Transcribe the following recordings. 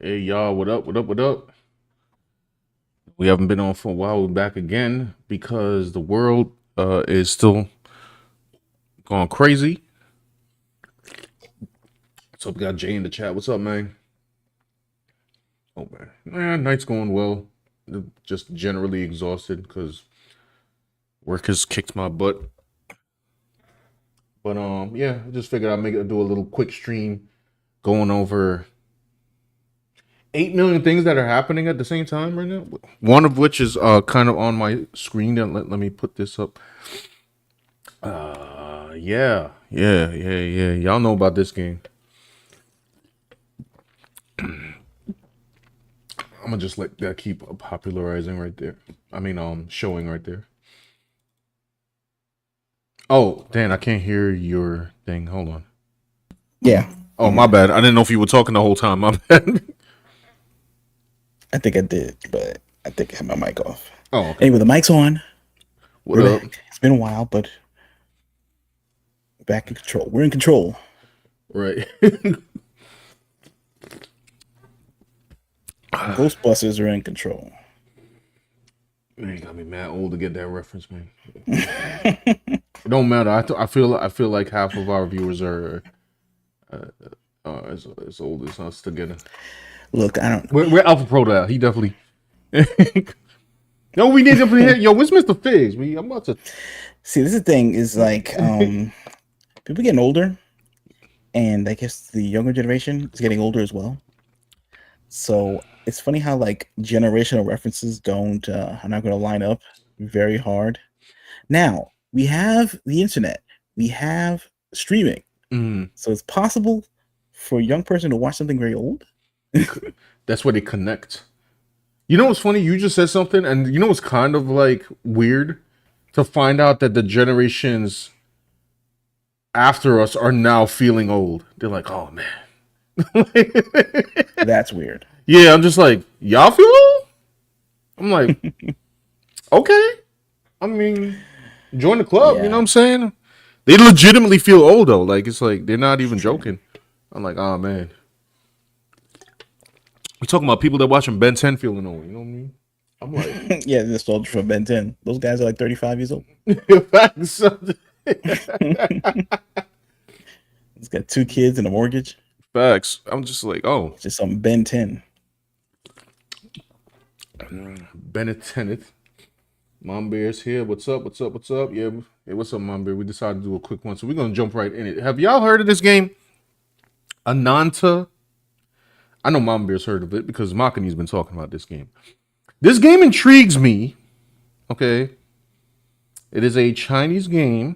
Hey y'all, what up? What up? What up? We haven't been on for a while. We're back again because the world is still going crazy. So we got Jay in the chat. What's up, man? Oh man, night's going well. Just generally exhausted because work has kicked my butt. But yeah, I just figured I'd do a little quick stream going over 8 million things that are happening at the same time right now. One of which is kind of on my screen. Let me put this up. Yeah. Y'all know about this game. I'm gonna just let that keep popularizing right there. Showing right there. Oh, Dan, I can't hear your thing. Hold on. Yeah. Oh, my bad. I didn't know if you were talking the whole time. My bad. I think I did, but I think I had my mic off. Oh, okay. Anyway, the mic's on. What We're up? back. It's been a while, but back in control. We're in control. Right. Ghostbusters are in control. Man, you got me mad old to get that reference, man. It don't matter. I feel like half of our viewers are as old as us together. Look, I don't. We're Alpha Pro that. He definitely. No, we need to be here. Yo, where's Mr. Figs? I'm about to see. This is the thing is like people getting older, and I guess the younger generation is getting older as well. So it's funny how like generational references don't are not going to line up very hard. Now we have the internet, we have streaming, so it's possible for a young person to watch something very old. That's where they connect. You know what's funny? You just said something, and you know what's kind of like weird to find out that the generations after us are now feeling old. They're like, oh man. That's weird. Yeah, I'm just like, y'all feel old? I'm like, okay. I mean, join the club, Yeah. you know what I'm saying? They legitimately feel old though. Like it's like they're not even joking. I'm like, oh man. We talking about people that watching Ben 10 feeling old, you know what I mean? I'm like, yeah, the soldier from Ben 10. Those guys are like 35 years old. Facts. He's got 2 kids and a mortgage. Facts. I'm just like, oh, It's just some Ben 10. Bennett Tennant. Mom Bear's here. What's up? What's up? What's up? Yeah. Hey, what's up, Mom Bear? We decided to do a quick one, so we're gonna jump right in it. Have y'all heard of this game? Ananta. I know Mom Bear's heard of it because Makani's been talking about this game. This game intrigues me. Okay. It is a Chinese game.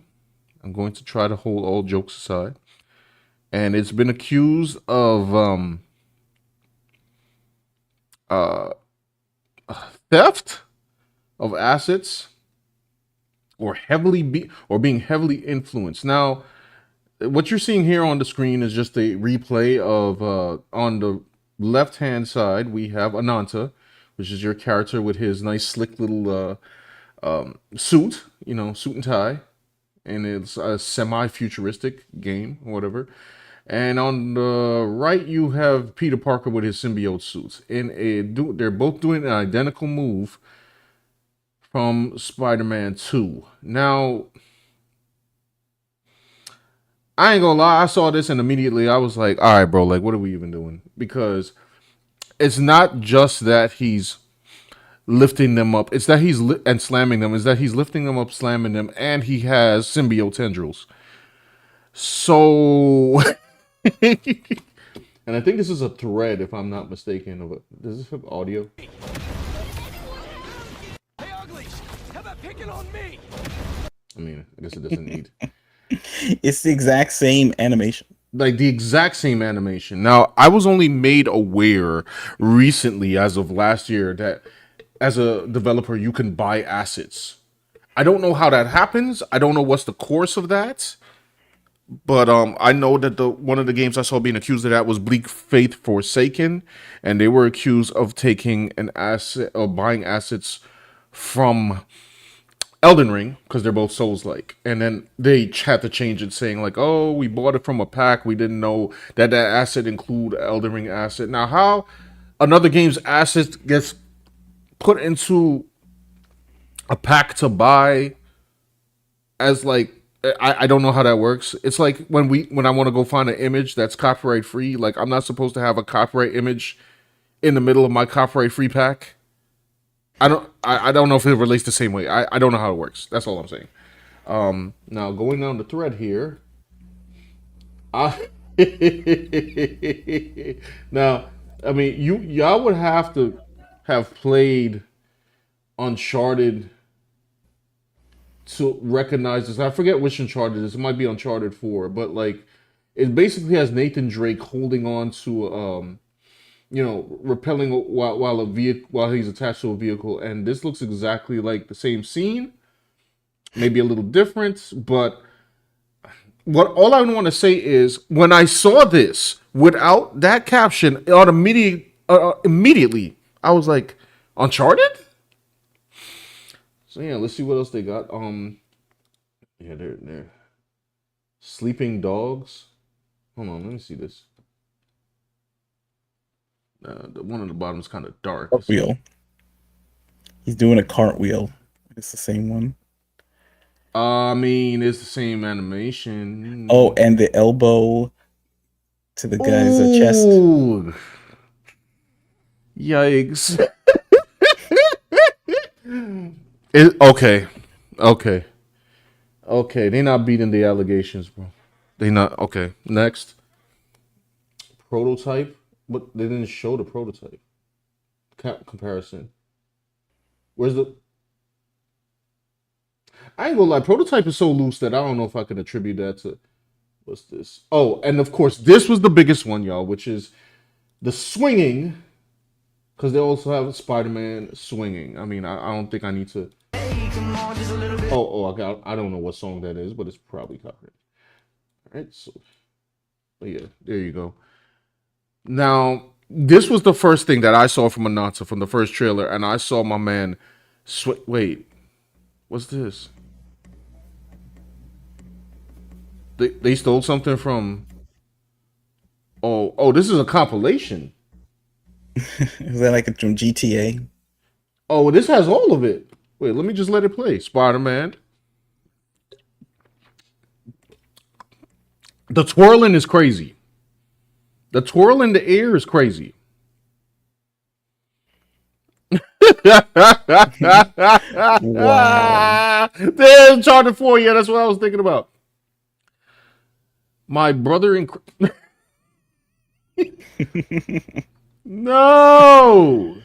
I'm going to try to hold all jokes aside. And it's been accused of theft of assets or being heavily influenced. Now, what you're seeing here on the screen is just a replay of on the left hand side we have Ananta, which is your character with his nice slick little suit, suit and tie, and it's a semi-futuristic game or whatever. And on the right, you have Peter Parker with his symbiote suits. They're both doing an identical move from Spider-Man 2. Now, I ain't gonna lie, I saw this and immediately I was like, all right, bro, like, what are we even doing? Because it's not just that he's lifting them up, it's that and slamming them, is that he's lifting them up, slamming them, and he has symbiote tendrils. So... And I think this is a thread, if I'm not mistaken. Does this have audio? Hey, uglies! How about picking on me? I mean, I guess it doesn't need. It's the exact same animation. Like the exact same animation. Now, I was only made aware recently, as of last year, that as a developer, you can buy assets. I don't know how that happens. I don't know what's the course of that. But I know that one of the games I saw being accused of that was Bleak Faith Forsaken, and they were accused of taking an asset or buying assets from Elden Ring because they're both Souls-like, and then they had to change it, saying like, "Oh, we bought it from a pack. We didn't know that asset include Elden Ring asset." Now, how another game's assets gets put into a pack to buy as like I don't know how that works. It's like when I want to go find an image that's copyright free, like I'm not supposed to have a copyright image in the middle of my copyright free pack. I don't know if it relates the same way. I don't know how it works. That's all I'm saying. Now going down the thread here. I now I mean y'all would have to have played Uncharted to recognize this. I forget which Uncharted it is. It might be Uncharted 4, but like it basically has Nathan Drake holding on to repelling while a vehicle while he's attached to a vehicle, and this looks exactly like the same scene, maybe a little different, but what all I want to say is when I saw this without that caption on immediately I was like, Uncharted? So yeah, let's see what else they got. Yeah, they're sleeping dogs. Hold on, let me see this. The one on the bottom is kind of dark. Cartwheel. He's doing a cartwheel. It's the same one. I mean, it's the same animation. Oh, and the elbow to the guy's chest. Ooh. Yikes. Okay. They not beating the allegations, bro. They not. Okay, next. Prototype, but they didn't show the prototype. Comparison. Where's the... I ain't gonna lie, prototype is so loose that I don't know if I can attribute that to... What's this? Oh, and of course, this was the biggest one, y'all, which is the swinging, because they also have Spiderman swinging. I mean, I don't think I need to... I don't know what song that is, but it's probably copyright. All right, so... yeah, there you go. Now, this was the first thing that I saw from Ananta, from the first trailer, and I saw my man... Wait, what's this? They stole something from... Oh, this is a compilation. Is that like from GTA? Oh, this has all of it. Wait, let me just let it play. Spider-Man. The twirling is crazy. The twirl in the air is crazy. Wow. There's Uncharted 4. Yeah, that's what I was thinking about. My brother in... No!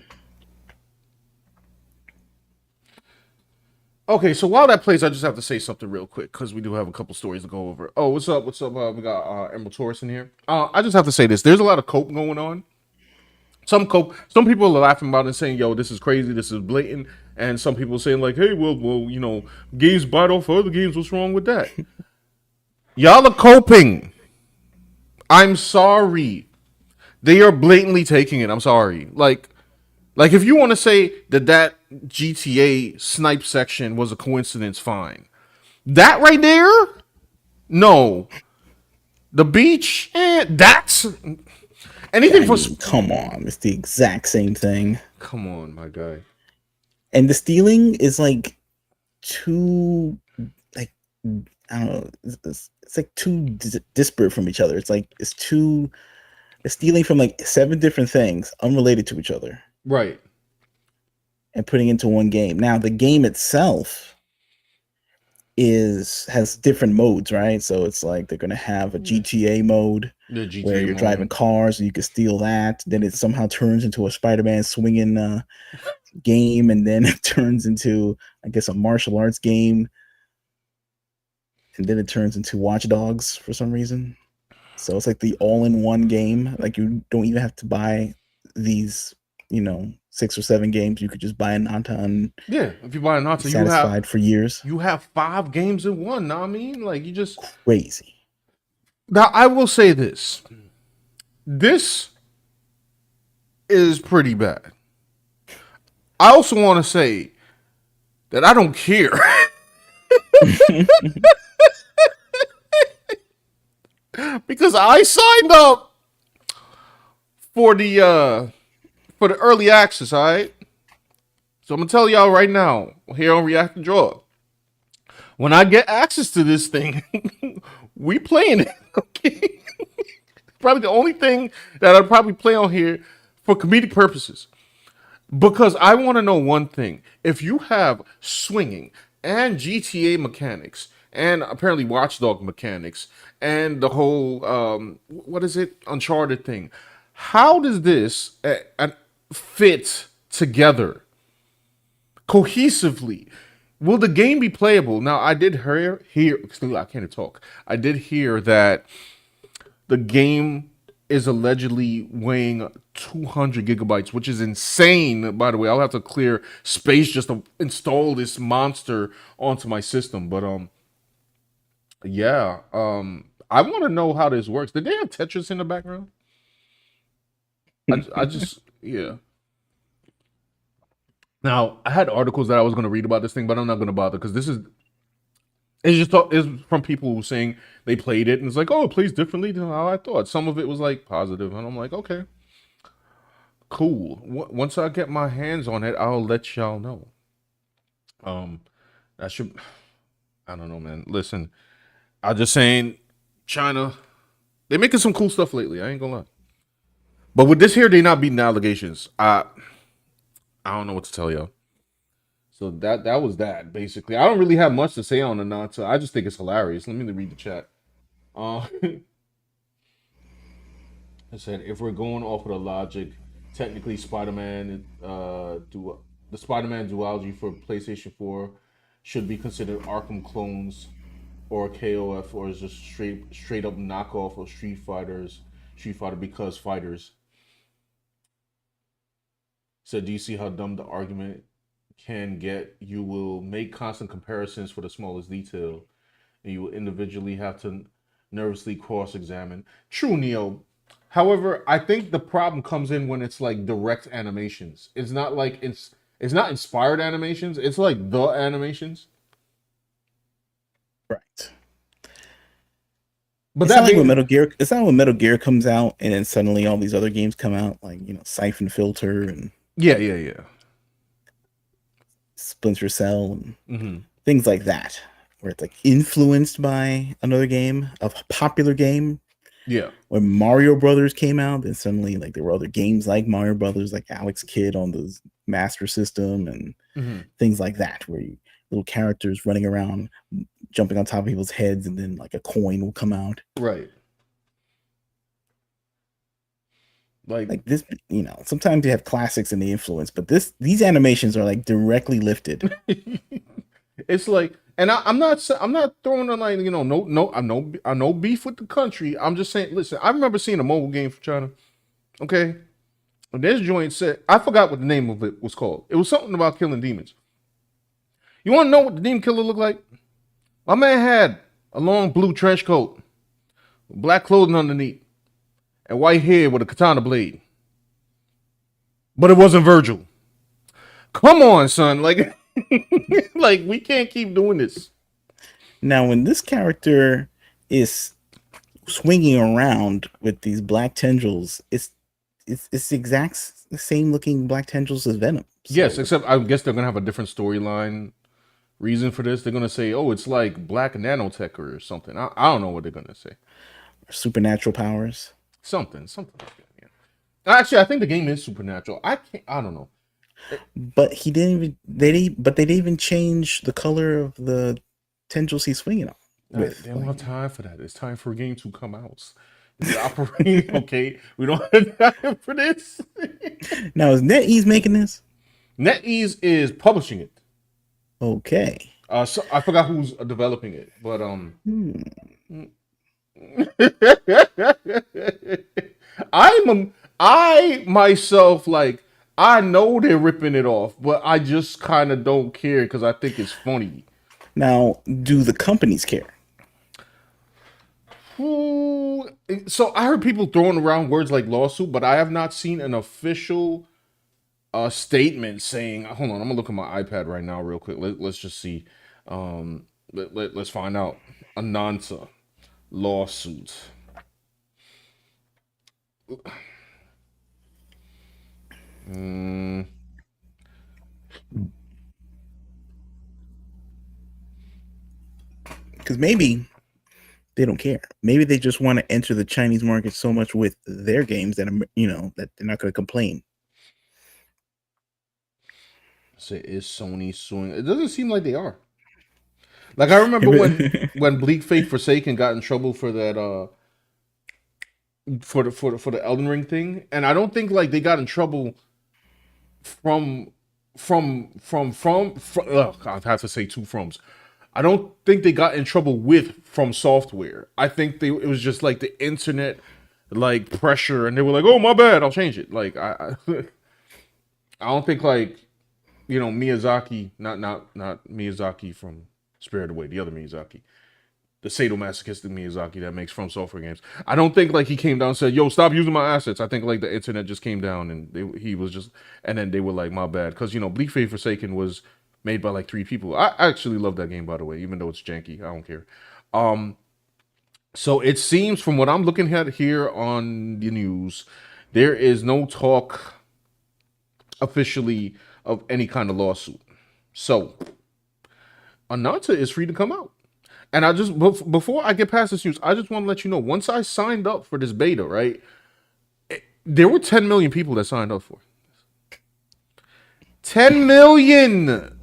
Okay, so while that plays, I just have to say something real quick because we do have a couple stories to go over. Oh, what's up? We got Emerald Taurus in here. I just have to say this. There's a lot of cope going on. Some people are laughing about it and saying, yo, this is crazy, this is blatant. And some people saying like, hey, well, games bite off other games. What's wrong with that? Y'all are coping. I'm sorry. They are blatantly taking it. I'm sorry. Like if you want to say that GTA snipe section was a coincidence, fine. That right there? No. The beach? That's... anything for... come on, it's the exact same thing. Come on, my guy. And the stealing is like too, like, I don't know, it's like too disparate from each other. It's stealing from like 7 different things unrelated to each other, right? And putting into one game. Now the game itself has different modes, right? So it's like they're gonna have a GTA mode where you're driving cars and you can steal that. Then it somehow turns into a Spider-Man swinging game, and then it turns into, I guess, a martial arts game, and then it turns into Watch Dogs for some reason. So it's like the all-in-one game. Like you don't even have to buy these, 6 or 7 games. You could just buy Ananta and if you buy Ananta, satisfied for years. You have 5 games in one. Know what I mean? Like you just crazy. Now I will say this. This is pretty bad. I also want to say that I don't care. Because I signed up for the for the early access, all right? So I'm gonna tell y'all right now here on React and Draw. When I get access to this thing, we playing it. Okay, probably the only thing that I'd probably play on here for comedic purposes. Because I want to know one thing. If you have swinging and GTA mechanics and apparently Watchdog mechanics and the whole what is it, Uncharted thing, how does this fit together cohesively? Will the game be playable? Now, I did hear I can't talk. I did hear that the game is allegedly weighing 200 gigabytes, which is insane. By the way, I'll have to clear space just to install this monster onto my system. But yeah, I want to know how this works. Did they have Tetris in the background? I just yeah. Now I had articles that I was going to read about this thing, but I'm not going to bother because this is it's from people who saying they played it and it's like, oh, it plays differently than how I thought. Some of it was like positive, and I'm like, okay, cool. Once I get my hands on it, I'll let y'all know. I should. I don't know, man. Listen, I'm just saying, China, they making some cool stuff lately. I ain't gonna lie. But with this here, they not beating the allegations. I don't know what to tell y'all. So that was that basically. I don't really have much to say on Ananta. I just think it's hilarious. Let me read the chat. I said if we're going off of the logic, technically Spider-Man, the Spider-Man duology for PlayStation 4 should be considered Arkham clones or KOF, or is just straight up knockoff of Street Fighter because fighters. Said, do you see how dumb the argument can get? You will make constant comparisons for the smallest detail, and you will individually have to nervously cross-examine. True, Neo. However, I think the problem comes in when it's like direct animations. It's not like it's not inspired animations. It's like the animations. Right. But It's that not like when being Metal Gear. It's not when Metal Gear comes out, and then suddenly all these other games come out, like Siphon Filter and yeah. Splinter Cell and Mm-hmm. things like that, where it's like influenced by another game, a popular game. Yeah. When Mario Brothers came out, then suddenly like there were other games like Mario Brothers, like Alex Kidd on the Master System and Mm-hmm. things like that, where little characters running around, jumping on top of people's heads, and then like a coin will come out. Right. Like Like this, sometimes you have classics and the influence, but these animations are like directly lifted. it's like, and I'm not throwing on like I know beef with the country. I'm just saying, listen, I remember seeing a mobile game from China. Okay, and this joint said I forgot what the name of it was called. It was something about killing demons. You want to know what the demon killer looked like? My man had a long blue trench coat, black clothing underneath, and white hair with a katana blade. But it wasn't Virgil. Come on, son. Like, like we can't keep doing this. Now, when this character is swinging around with these black tendrils, it's the exact same looking black tendrils as Venom. So, Yes, except I guess they're gonna have a different storyline reason for this. They're gonna say, "Oh, it's like Black Nanotech or something." I don't know what they're gonna say. supernatural powers. Something like that. Yeah. Actually, I think the game is supernatural. I can't. I don't know. But he didn't even they didn't even change the color of the tendrils he's swinging on with. They don't have time for that. It's time for a game to come out. It's operating. Okay, we don't have time for this. Now is NetEase making this? NetEase is publishing it. Okay. So I forgot who's developing it, but I myself like I know they're ripping it off, but I just kind of don't care because I think it's funny. Now, do the companies care? Ooh, so I heard people throwing around words like lawsuit, but I have not seen an official statement saying. Hold on, I'm gonna look at my iPad right now, real quick. Let's just see. Let's find out. Ananta lawsuit. Mm, Because maybe they don't care. Maybe they just want to enter the Chinese market so much with their games that that they're not going to complain. say, is Sony suing? It doesn't seem like they are. Like I remember when Bleak Faith Forsaken got in trouble for that for the Elden Ring thing, and I don't think like they got in trouble from I have to say two froms. I don't think they got in trouble with From Software. I think it was just like the internet like pressure, and they were like, "Oh my bad, I'll change it." Like I don't think like Miyazaki, not Miyazaki from Spirited Away, the other Miyazaki, the sadomasochistic Miyazaki that makes From Software games. I don't think like he came down and said, "Yo, stop using my assets." I think like the internet just came down and he was just, and then they were like, "My bad," because Bleak Faith Forsaken was made by like 3 people. I actually love that game, by the way, even though it's janky. I don't care. So it seems from what I'm looking at here on the news, there is no talk officially of any kind of lawsuit. So Ananta is free to come out. And I just before I get past this news, I just want to let you know, once I signed up for this beta, right? There were 10 million people that signed up for it. 10 million.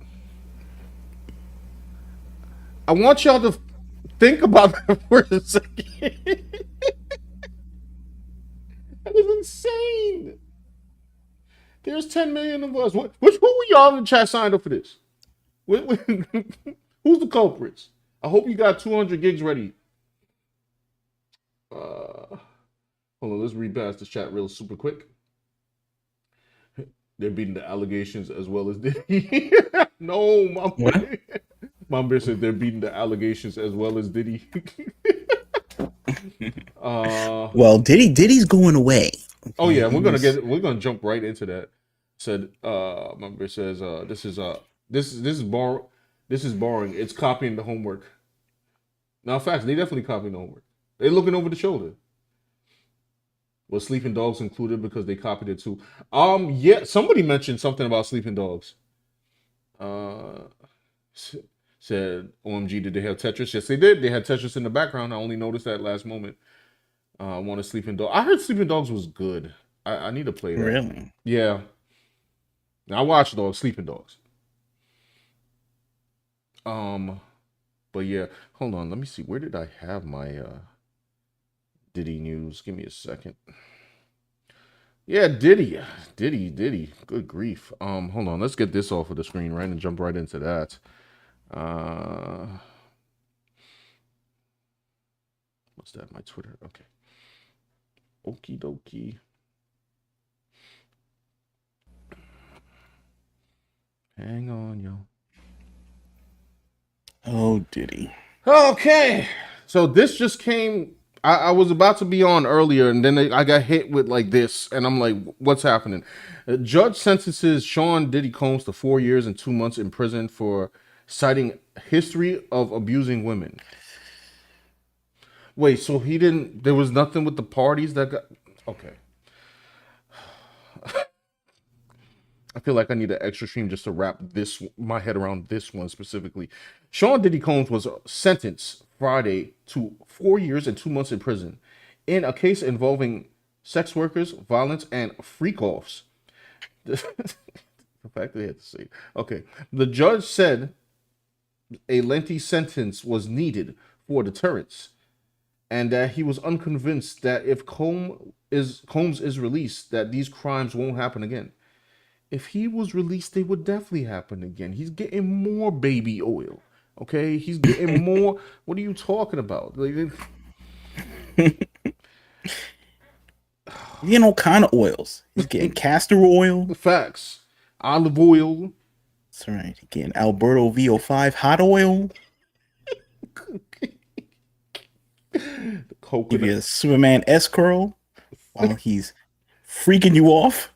I want y'all to think about that for a second. That is insane. There's 10 million of us. Who were y'all in the chat signed up for this? Who's the culprits? I hope you got 200 gigs ready. Hold on, let's read past this chat real super quick. They're beating the allegations as well as Diddy. No, my bear said they're beating the allegations as well as Diddy. Well, Diddy's going away. Okay? Oh yeah, we're gonna jump right into that. Said my bear says this is boring. It's copying the homework. Now facts, they definitely copying the homework. They're looking over the shoulder. Was Sleeping Dogs included because they copied it too? Yeah, somebody mentioned something about Sleeping Dogs. Said, OMG, did they have Tetris? Yes, they did. They had Tetris in the background. I only noticed that last moment. I want a Sleeping Dog. I heard Sleeping Dogs was good. I need to play that. Really? Yeah. I watched Dogs, Sleeping Dogs. But yeah, hold on. Let me see. Where did I have my Diddy news? Give me a second. Yeah, Diddy. Good grief. Hold on. Let's get this off of the screen, right, and jump right into that. What's that? My Twitter. Okay. Okie dokie. Hang on, yo. Oh, Diddy. Okay. So this just came. I was about to be on earlier, and then I got hit with like this, and I'm like, what's happening? A judge sentences Sean Diddy Combs to 4 years and 2 months in prison for citing history of abusing women. Wait, so he didn't, there was nothing with the parties that got, okay. I feel like I need an extra stream just to wrap my head around this one specifically. Sean Diddy Combs was sentenced Friday to 4 years and 2 months in prison in a case involving sex workers, violence, and freak-offs. The fact that they had to say, okay. The judge said a lengthy sentence was needed for deterrence, and that he was unconvinced that if Combs is released, that these crimes won't happen again. If he was released, they would definitely happen again. He's getting more baby oil. Okay, he's getting more. What are you talking about? Like, He's getting all kind of oils. He's getting castor oil. Facts. Olive oil. That's right. He's getting Alberto VO5 hot oil. Give you a Superman S curl while he's freaking you off.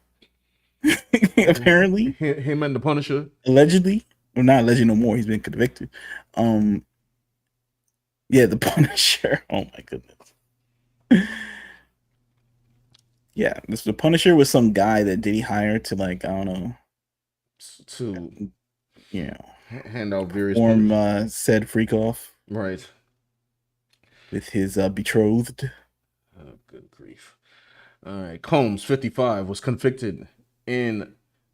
Apparently, him and the Punisher, allegedly, or not allegedly no more. He's been convicted. Yeah, the Punisher. Oh my goodness. Yeah, this the Punisher was some guy that Diddy hired to like I don't know, to you know, hand out various form punishments. said freak off Right. with his betrothed. Oh, good grief. All right. Combs, 55, was convicted in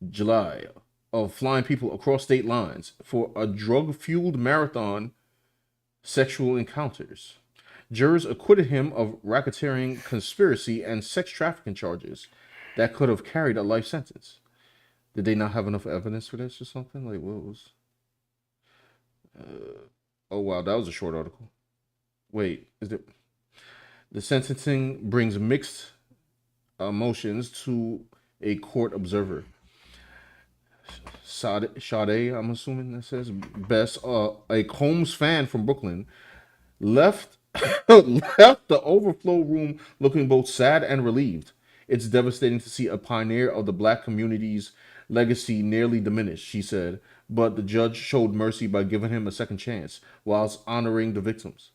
July of flying people across state lines for a drug fueled marathon sexual encounters. Jurors acquitted him of racketeering, conspiracy, and sex trafficking charges that could have carried a life sentence. Did they not have enough evidence for this or something? Like, what was. Oh, wow. That was a short article. Wait. Is it. The sentencing brings mixed emotions to a court observer. Sade, I'm assuming that says best. A Combs fan from Brooklyn left left the overflow room looking both sad and relieved. It's devastating to see a pioneer of the black community's legacy nearly diminished, she said, but the judge showed mercy by giving him a second chance whilst honoring the victims.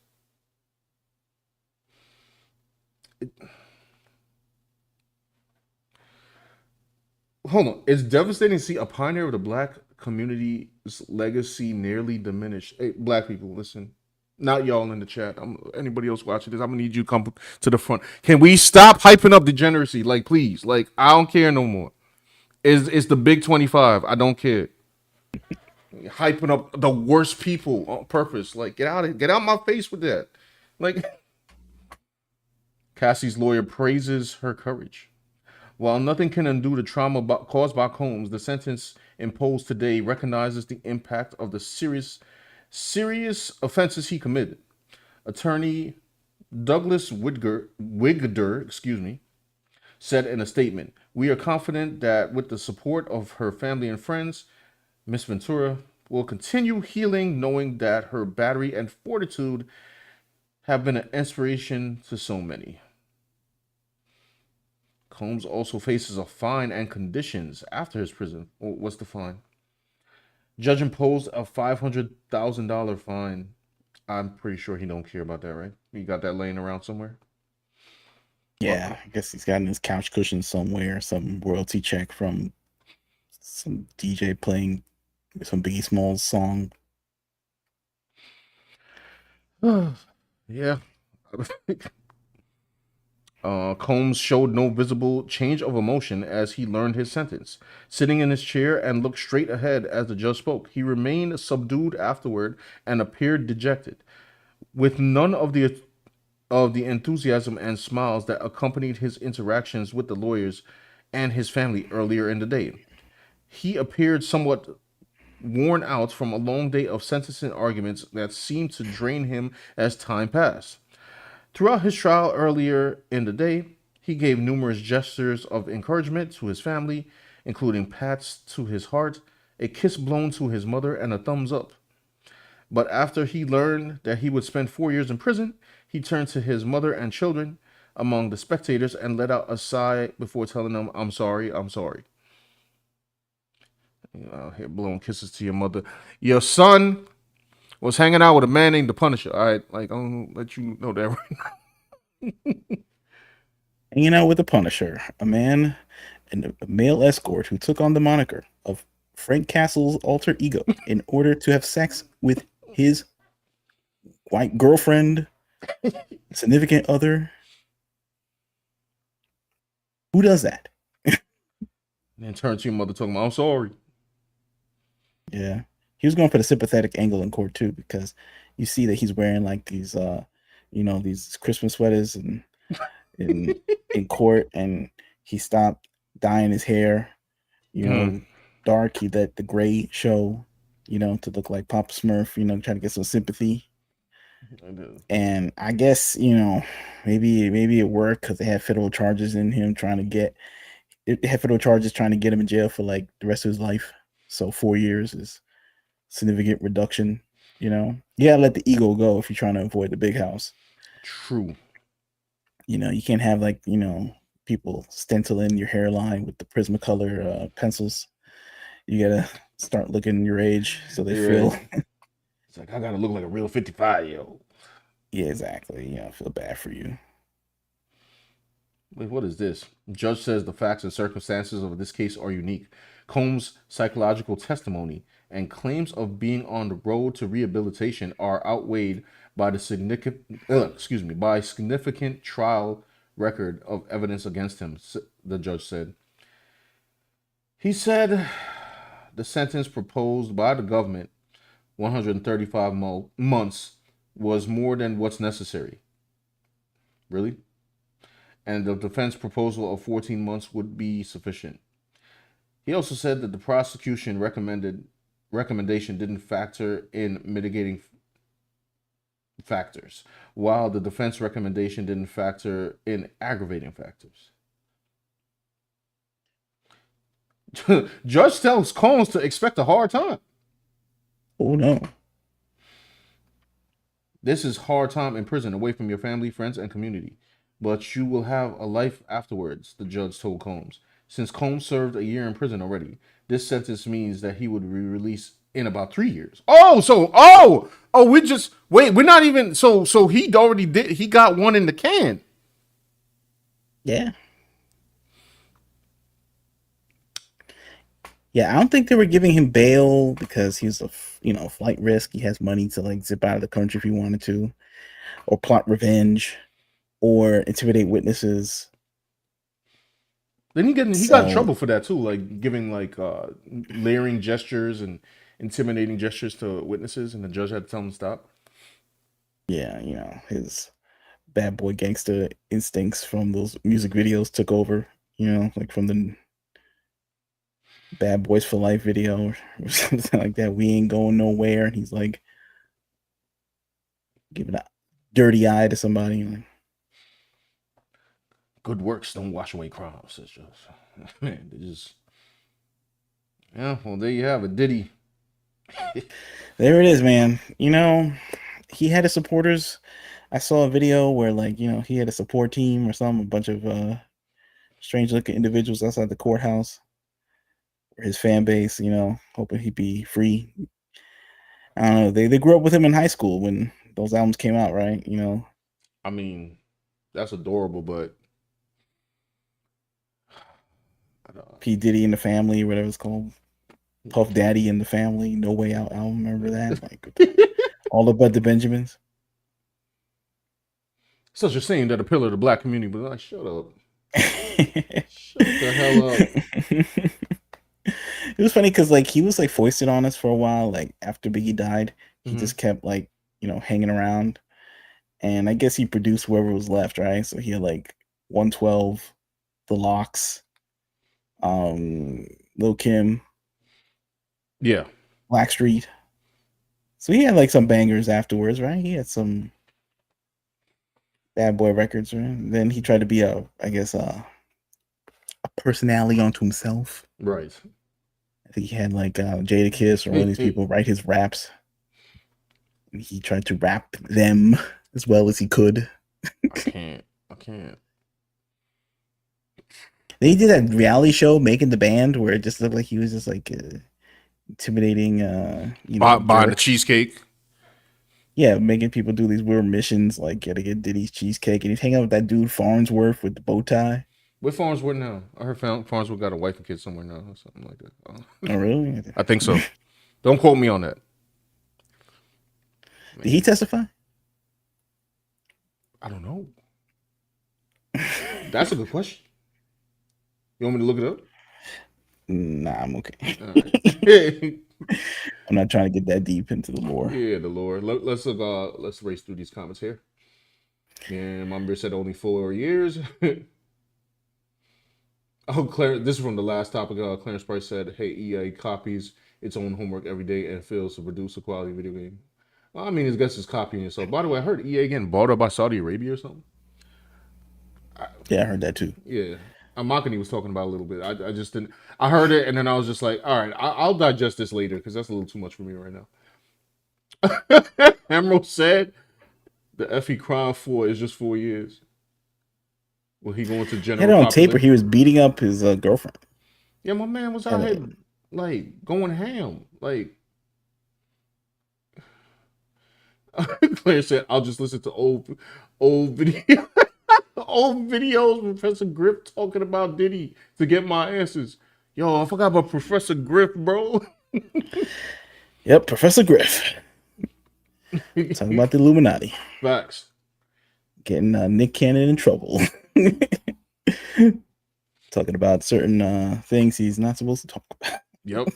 Hold on. It's devastating to see a pioneer of the black community's legacy nearly diminished. Hey, black people, listen. Not y'all in the chat. Anybody else watching this, I'm gonna need you to come to the front. Can we stop hyping up degeneracy? Like, please. Like, I don't care no more. It's the big 25. I don't care. Hyping up the worst people on purpose. Like, get out my face with that. Like, Cassie's lawyer praises her courage. While nothing can undo the trauma caused by Combs, the sentence imposed today recognizes the impact of the serious offenses he committed. Attorney Douglas Wigder, said in a statement, "We are confident that with the support of her family and friends, Miss Ventura will continue healing, knowing that her battery and fortitude have been an inspiration to so many." Combs also faces a fine and conditions after his prison. What's the fine? Judge imposed a $500,000 fine. I'm pretty sure he don't care about that, right? He got that laying around somewhere. Yeah, I guess he's got in his couch cushion somewhere some royalty check from some DJ playing some Biggie Smalls song. Yeah. Combs showed no visible change of emotion as he learned his sentence. Sitting in his chair and looked straight ahead as the judge spoke, he remained subdued afterward and appeared dejected, with none of the enthusiasm and smiles that accompanied his interactions with the lawyers and his family earlier in the day. He appeared somewhat worn out from a long day of sentencing arguments that seemed to drain him as time passed. Throughout his trial earlier in the day, he gave numerous gestures of encouragement to his family, including pats to his heart, a kiss blown to his mother, and a thumbs up. But after he learned that he would spend 4 years in prison, he turned to his mother and children among the spectators and let out a sigh before telling them, "I'm sorry, I'm sorry." Out here blowing kisses to your mother. Your son was hanging out with a man named the Punisher. All right, like I'm gonna let you know that right. Hanging out with the Punisher, a man and a male escort who took on the moniker of Frank Castle's alter ego in order to have sex with his white girlfriend, significant other. Who does that? And turn to your mother talking about, "I'm sorry." Yeah. He was going for the sympathetic angle in court too, because you see that he's wearing like these these Christmas sweaters and in in court, and he stopped dyeing his hair, Mm. dark. He let the gray show, to look like Papa Smurf, trying to get some sympathy. And I guess, maybe it worked because they had federal charges in him they had federal charges trying to get him in jail for like the rest of his life. So 4 years is significant reduction. You gotta let the ego go if you're trying to avoid the big house. True. You can't have like people stenciling your hairline with the Prismacolor pencils. You gotta start looking your age so they You're feel. right. It's like I gotta look like a real 55-year-old. Yeah, exactly. I feel bad for you. Wait, what is this? Judge says the facts and circumstances of this case are unique. Combs' psychological testimony and claims of being on the road to rehabilitation are outweighed by the significant trial record of evidence against him, the judge said. He said the sentence proposed by the government, 135 months, was more than what's necessary. Really? And the defense proposal of 14 months would be sufficient. He also said that the prosecution recommendation didn't factor in mitigating factors, while the defense recommendation didn't factor in aggravating factors. Judge tells Combs to expect a hard time. Oh no. This is hard time in prison, away from your family, friends, and community. But you will have a life afterwards, the judge told Combs. Since Combs served a year in prison already, this sentence means that he would be released in about 3 years. We just wait. We're not even so he already did. He got one in the can. Yeah. Yeah, I don't think they were giving him bail because he's a flight risk. He has money to like zip out of the country if he wanted to, or plot revenge, or intimidate witnesses. Then he got in trouble for that too, like giving like layering gestures and intimidating gestures to witnesses, and the judge had to tell him to stop. Yeah, his bad boy gangster instincts from those music videos took over. Like from the Bad Boys for Life video or something like that. We ain't going nowhere, and he's like giving a dirty eye to somebody. Like, good works don't wash away crimes, says Judge. Man, they just well, there you have it, Diddy. There it is, man. He had his supporters. I saw a video where he had a support team or a bunch of strange looking individuals outside the courthouse. His fan base, hoping he'd be free. I don't know. They grew up with him in high school when those albums came out, right? I mean, that's adorable, but P. Diddy and the Family, whatever it's called, Puff Daddy and the Family, No Way Out album. Remember that? Like all about the Benjamins. Such a shame that a pillar of the black community, but like, shut up. Shut the hell up. It was funny because he was foisted on us for a while. Like after Biggie died, he just kept hanging around, and I guess he produced whoever was left, right? So he had 112, The Locks, Lil Kim, yeah, Blackstreet. So he had some bangers afterwards, right? He had some bad boy records, right? And then he tried to be a personality unto himself, right? I think he had Jadakiss or one of these people write his raps. And he tried to rap them as well as he could. I can't. Then he did that reality show, Making the Band, where it just looked like he was just intimidating. Buying the cheesecake. Yeah, making people do these weird missions, like to get Diddy's cheesecake, and he's hanging out with that dude Farnsworth with the bow tie. Where Farnsworth now? I heard Farnsworth got a wife and kids somewhere now, or something like that. Oh, really? I think so. Don't quote me on that. Did he testify? I don't know. That's a good question. You want me to look it up? Nah, I'm okay. Right. I'm not trying to get that deep into the lore. Yeah, the lore. Let's race through these comments here. Yeah, my member said only 4 years. Oh, this is from the last topic. Clarence Price said, "Hey, EA copies its own homework every day and fails to produce a quality video game." Well, I mean, I guess it's copying itself. By the way, I heard EA getting bought up by Saudi Arabia or something. Yeah, I heard that too. Yeah, Makani was talking about a little bit. I just didn't. I heard it and then I was just like, all right, I'll digest this later because that's a little too much for me right now. Emerald said the FE crime for is just 4 years. Will he go into general? He had it on tape where he was beating up his girlfriend. Yeah, my man was out here going ham. Claire said, "I'll just listen to old video, old videos of Professor Griff talking about Diddy to get my answers. Yo, I forgot about Professor Griff, bro. Yep, Professor Griff. Talking about the Illuminati. Facts. Getting Nick Cannon in trouble. Talking about certain things he's not supposed to talk about. Yep.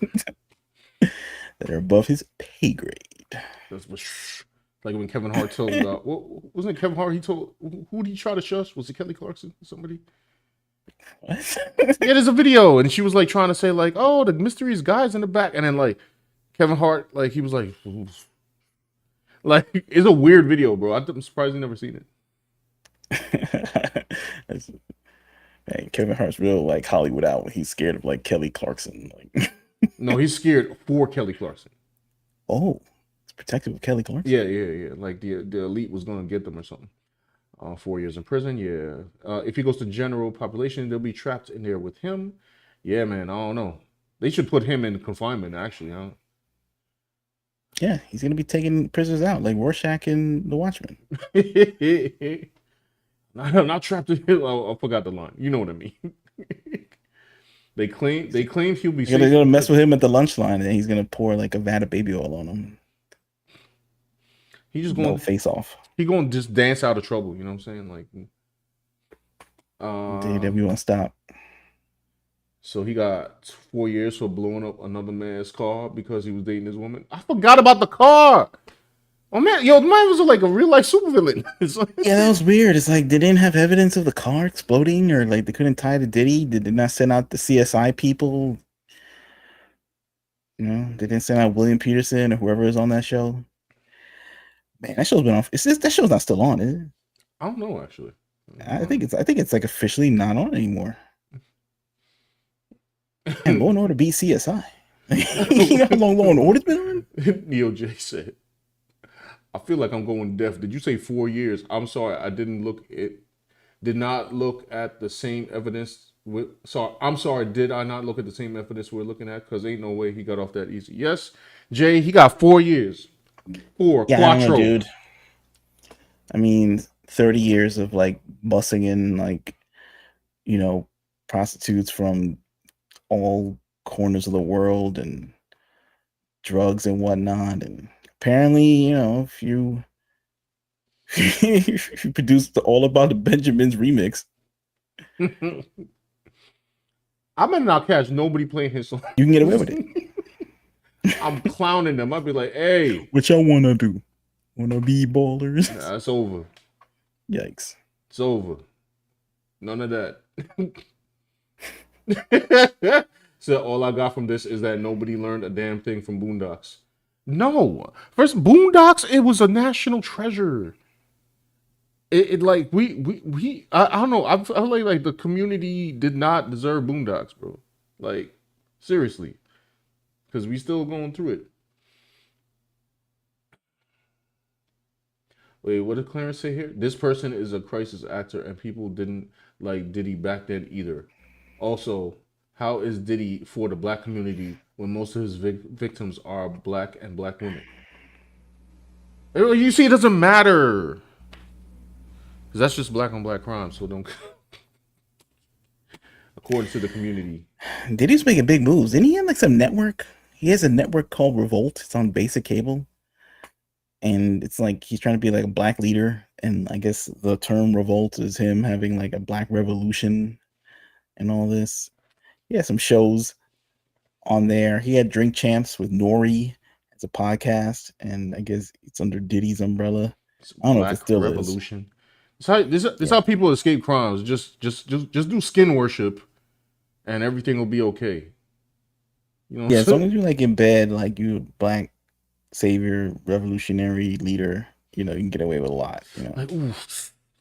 That are above his pay grade. That's what, like when Kevin Hart told, wasn't it Kevin Hart? He told, who did he try to shush? Was it Kelly Clarkson? Somebody? What? Yeah, there's a video, and she was like trying to say like, oh, the mysterious guy's in the back, and then like Kevin Hart, like he was like, oof. Like it's a weird video, bro. I'm surprised you never seen it. Man, Kevin Hart's real like Hollywood out when he's scared of like Kelly Clarkson. Like, No, he's scared for Kelly Clarkson. oh, it's protective of Kelly Clarkson. Yeah. Like the elite was gonna get them or something. 4 years in prison. Yeah. If he goes to general population, they'll be trapped in there with him. Yeah, man. I don't know. They should put him in confinement. Actually, huh? Yeah, he's gonna be taking prisoners out like Rorschach in The Watchmen. Not trapped in. I forgot the line. You know what I mean. They claim he'll be. They're gonna mess with him at the lunch line, and he's gonna pour like a vat of baby oil on him. He's just going face off. He going to just dance out of trouble. You know what I'm saying? Like, They won't stop. So he got 4 years for blowing up another man's car because he was dating his woman. I forgot about the car. Oh man, yo, the man was like a real life supervillain. Yeah, that was weird. It's like they didn't have evidence of the car exploding, or like they couldn't tie to Diddy. Did they not send out the CSI people? You know, they didn't send out William Peterson or whoever is on that show. Man, that show's been off. That show's not still on, is it? I don't know actually. I think it's like officially not on anymore. And Law and Order beat CSI. You know how long Law and Order's been on? Neo J said, I feel like I'm going deaf. Did you say 4 years? I'm sorry, I did not look at the same evidence I'm sorry, did I not look at the same evidence we're looking at? Because ain't no way he got off that easy. Yes, Jay, he got 4 years. Yeah, I don't know, dude. I mean, 30 years of like bussing in like, you know, prostitutes from all corners of the world and drugs and whatnot. And apparently, you know, if you produced the All About the Benjamins remix, I better not catch nobody playing his song. You can get away with it. I'm clowning them. I'd be like, hey. What y'all wanna do? Wanna be ballers? Nah, it's over. Yikes. It's over. None of that. So all I got from this is that nobody learned a damn thing from Boondocks. No. First, Boondocks, it was a national treasure. It like I don't know. I feel like the community did not deserve Boondocks, bro. Like, seriously. Because we still going through it. Wait, what did Clarence say here? This person is a crisis actor and people didn't like Diddy back then either. Also, how is Diddy for the black community when most of his victims are black and black women? You see, it doesn't matter. Because that's just black on black crime, so don't... According to the community. Diddy's making big moves. Didn't he have like some network? He has a network called Revolt. It's on basic cable. And it's like he's trying to be like a black leader. And I guess the term revolt is him having like a black revolution and all this. He had some shows on there. He had Drink Champs with Nori as a podcast. And I guess it's under Diddy's umbrella. I don't know if it still revolution. This is how people escape crimes. Just do skin worship and everything will be okay. You know, as long as you're like in bed, like you black savior, revolutionary leader, you know, you can get away with a lot. You know, like ooh,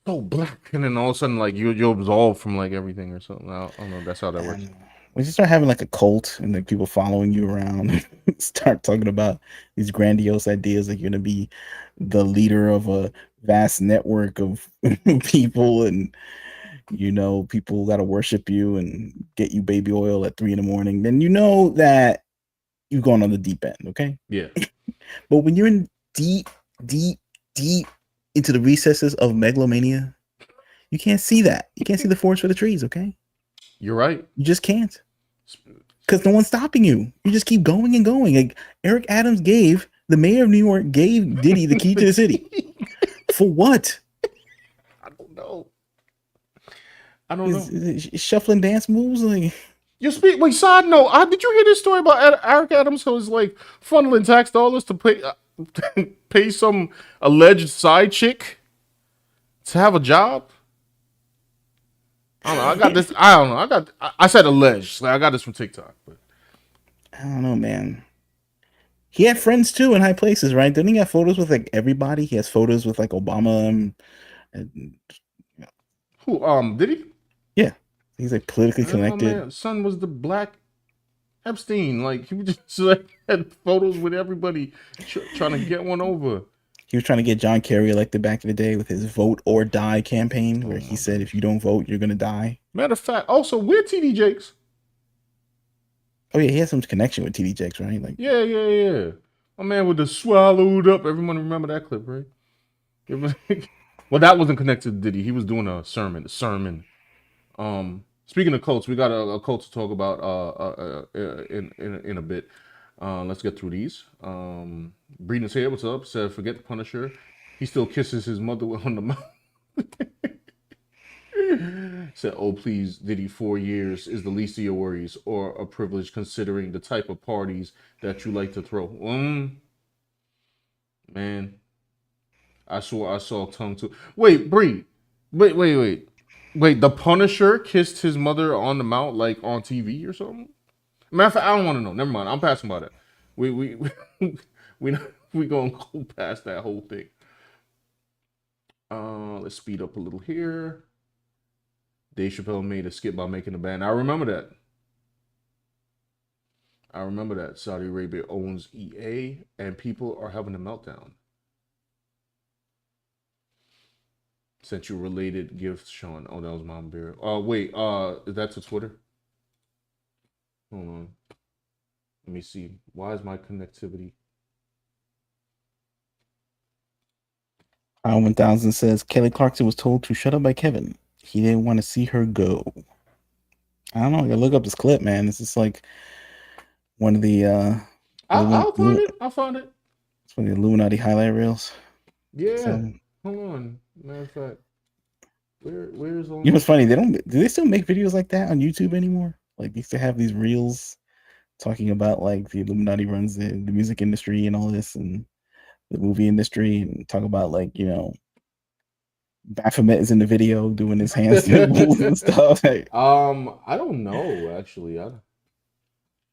so black, and then all of a sudden, like you're absolved from like everything or something. I don't know. That's how that works. When you start having like a cult and like people following you around, start talking about these grandiose ideas, like you're gonna be the leader of a vast network of people, and you know people got to worship you and get you baby oil at 3 a.m, then you know that you've gone on the deep end. Okay. Yeah. But when you're in deep into the recesses of megalomania, You can't see that. You can't see the forest for the trees. Okay, You're right. you just can't because no one's stopping you. You just keep going and going. Like Eric Adams gave the mayor of New York gave Diddy the key to the city for what? I don't know. I don't know. Is shuffling dance moves like. You speak. Wait, side note. Did you hear this story about Eric Adams? Who was like funneling tax dollars to pay pay some alleged side chick to have a job. I don't know. I got this. I don't know. I said alleged. Like, I got this from TikTok. But I don't know, man. He had friends too in high places, right? Didn't he have photos with like everybody? He has photos with like Obama and who? Did he? yeah, he's like politically connected. Man, son was the black Epstein. Like he just like had photos with everybody trying to get one over. He was trying to get John Kerry elected back in the day with his "Vote or Die" campaign, where he said, "If you don't vote, you're gonna die." Matter of fact, also we're TD Jakes. Oh yeah, he has some connection with TD Jakes, right? Like yeah. My man with the swallowed up. Everyone remember that clip, right? Well, that wasn't connected to Diddy. He was doing a sermon. Speaking of cults, we got a cult to talk about in a bit. Let's get through these. Breeding's here. What's up? Said forget the Punisher. He still kisses his mother on the mouth. Said, oh please, Diddy, 4 years is the least of your worries, or a privilege considering the type of parties that you like to throw. Man, I saw tongue too. Wait, Bree. Wait. The Punisher kissed his mother on the mouth, like on TV or something. Matter of fact, I don't want to know. Never mind. I'm passing by that. We gonna go past that whole thing. Let's speed up a little here. Dave Chappelle made a skit by making a band. I remember that. Saudi Arabia owns EA, and people are having a meltdown. Sent you related gifts, Sean. Oh, that was Mom Bear. Wait. Is that to Twitter? Hold on. Let me see. Why is my connectivity? 1000 says Kelly Clarkson was told to shut up by Kevin. He didn't want to see her go. I don't know. I gotta look up this clip, man. It's just like one of the I'll find it. It's one of the Illuminati highlight reels. Yeah. So, hold on. Matter of fact, where's all? You know what's funny? Do they still make videos like that on YouTube anymore? Like they used to have these reels talking about like the Illuminati runs the music industry and all this and the movie industry, and talk about like, you know, Baphomet is in the video doing his hands and stuff. Like, I don't know actually. I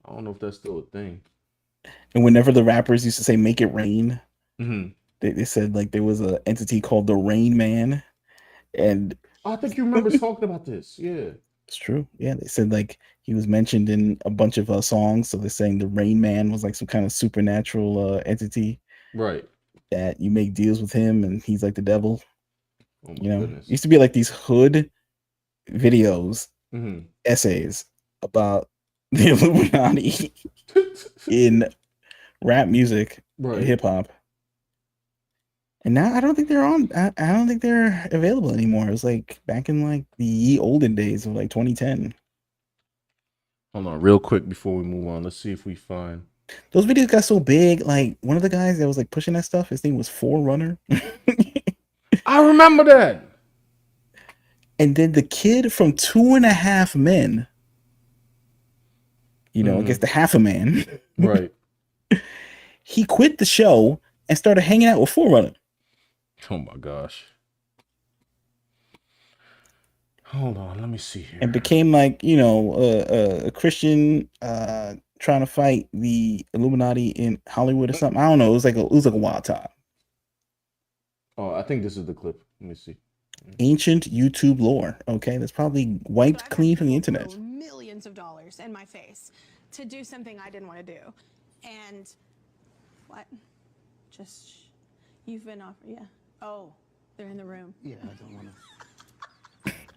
don't know if that's still a thing. and whenever the rappers used to say "Make it rain," Mm-hmm. they said like there was an entity called the Rain Man, and I think you remember talking about this. Yeah, it's true. Yeah, they said like he was mentioned in a bunch of songs. So they're saying the Rain Man was like some kind of supernatural entity, right? That you make deals with him, and he's like the devil. Oh You know, goodness. It used to be like these hood videos, Mm-hmm. essays about the Illuminati in rap music, right? hip hop. And now I don't think they're on. I don't think they're available anymore. It was like back in like the olden days of like 2010. Hold on, real quick before we move on. Let's see if we find Those videos got so big. Like one of the guys that was like pushing that stuff, his name was Forerunner. I remember that. And then the kid from 2.5 Men, you know, I guess the half a man, right? He quit the show and started hanging out with Forerunner. Oh my gosh. Hold on, let me see here. And became like, you know, a Christian trying to fight the Illuminati in Hollywood or something. I don't know. It was like a wild time. Oh, I think this is the clip. Let me see. Ancient YouTube lore. Okay, that's probably wiped clean from the internet. Millions of dollars in my face to do something I didn't want to do. And what? Just, you've been offered, yeah. Oh, they're in the room. Yeah, I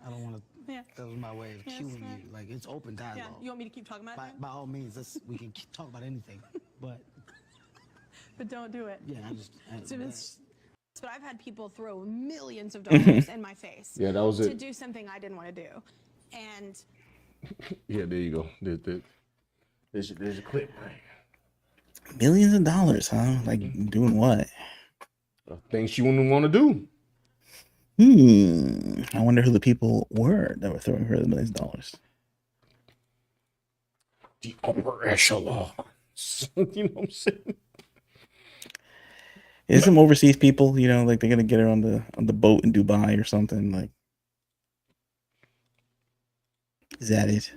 don't want to. Yeah. That was my way of cueing you. Like, it's open dialogue. Yeah, you want me to keep talking about it? By all means, we can talk about anything. But don't do it. yeah, but I've had people throw millions of dollars in my face Yeah, that was to it. do something I didn't want to do. And Yeah, there you go. There's your clip, man. Millions of dollars, huh? Like doing what? Things you wouldn't want to do. I wonder who the people were that were throwing her the millions of dollars. The upper echelons. You know what I'm saying? Is some overseas people, you know, like they're gonna get her on the boat in Dubai or something? Like, is that it?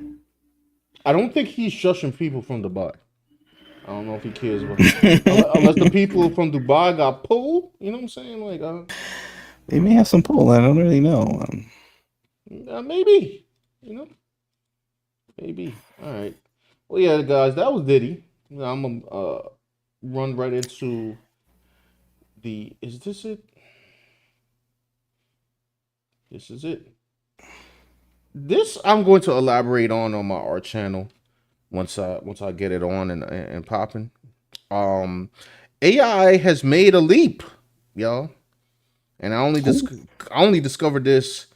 I don't think he's shushing people from Dubai. I don't know if he cares about unless the people from Dubai got pulled. You know what I'm saying? Like, They may have some pull. I don't really know. maybe. You know, maybe. All right. Well, yeah, guys, that was Diddy. Now I'm gonna run right into the. Is this it? This is it. This I'm going to elaborate on my art channel once I get it on and popping. AI has made a leap, y'all, and I only discovered this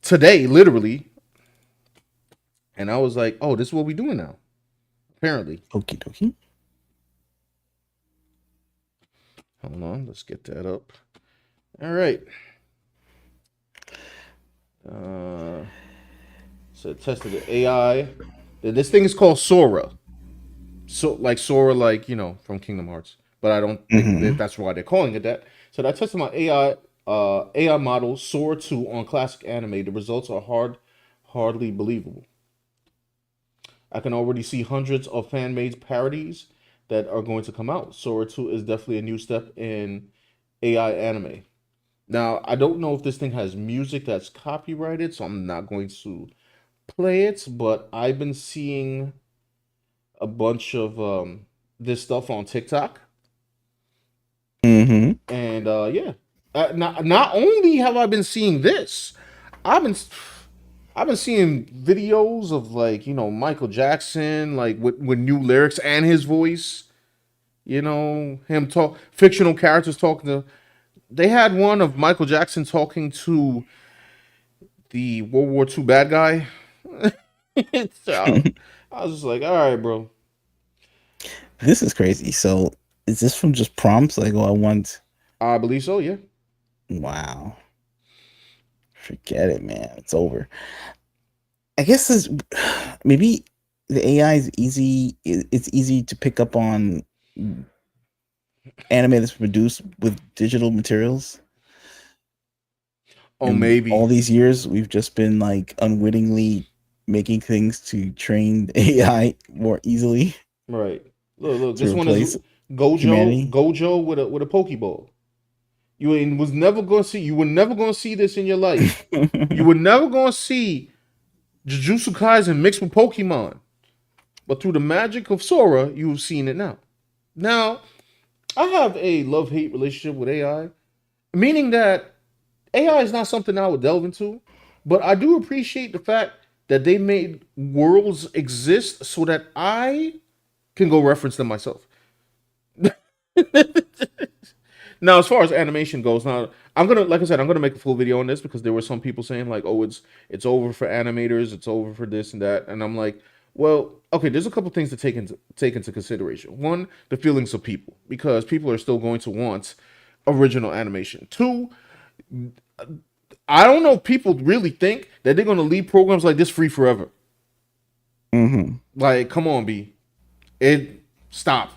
today, literally, and I was like, oh, this is what we doing now. Apparently, Okie dokie. hold on, let's get that up. All right. So tested the AI. This thing is called Sora. So like Sora, like from Kingdom Hearts. But I don't think that's why they're calling it that. So I tested my AI model Sora 2 on classic anime. The results are hardly believable. I can already see hundreds of fan-made parodies that are going to come out. Sora 2 is definitely a new step in AI anime. Now, I don't know if this thing has music that's copyrighted, so I'm not going to play it, but I've been seeing a bunch of this stuff on TikTok. Mm-hmm. And yeah. Not only have I been seeing this, I've been seeing videos of like, Michael Jackson, like with new lyrics and his voice. Him talk fictional characters talking to. They had one of Michael Jackson talking to the World War II bad guy. So I was just like, all right, bro. This is crazy. So, is this from just prompts? Like, oh, I want. I believe so, yeah. Wow. Forget it, man. It's over. I guess this maybe the AI is easy. It's easy to pick up on anime that's produced with digital materials. Oh, And maybe. all these years, we've just been like unwittingly making things to train the AI more easily Right. Look. to This one is replace Gojo. humanity. Gojo with a Pokeball. Was never gonna see. You were never gonna see this in your life. You were never gonna see Jujutsu Kaisen mixed with Pokemon. But through the magic of Sora, you've seen it now. Now, I have a love-hate relationship with AI, meaning that AI is not something I would delve into, but I do appreciate the fact that they made worlds exist so that I can go reference them myself. Now, as far as animation goes, now like I said, I'm gonna make a full video on this because there were some people saying like, "Oh, it's over for animators, it's over for this and that," and I'm like, well, okay, there's a couple things to take into consideration. One, the feelings of people, because people are still going to want original animation. Two, I don't know if people really think that they're gonna leave programs like this free forever. Mm-hmm. Like, come on, B, stop.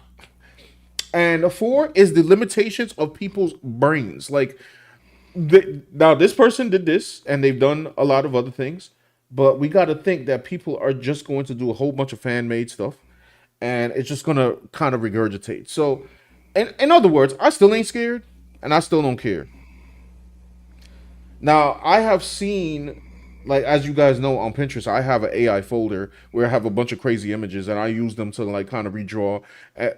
And four is the limitations of people's brains. Like, now this person did this, and they've done a lot of other things, but we got to think that people are just going to do a whole bunch of fan made stuff, and it's just going to kind of regurgitate. So, in other words, I still ain't scared, and I still don't care. Now, I have seen, like, as you guys know, on Pinterest, I have an AI folder where I have a bunch of crazy images, and I use them to like kind of redraw,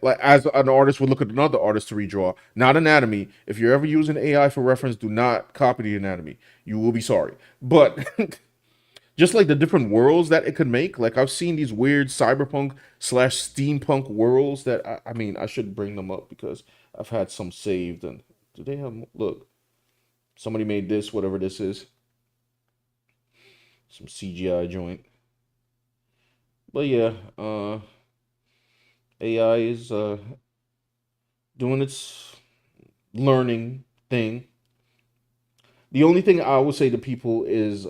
like as an artist would look at another artist to redraw, not anatomy. If you're ever using AI for reference, do not copy the anatomy. You will be sorry. But just like the different worlds that it could make, like I've seen these weird cyberpunk slash steampunk worlds that I mean, I should bring them up because I've had some saved, and Do they have? Look, somebody made this, whatever this is, some CGI joint. But yeah, AI is doing its learning thing. The only thing I would say to people is,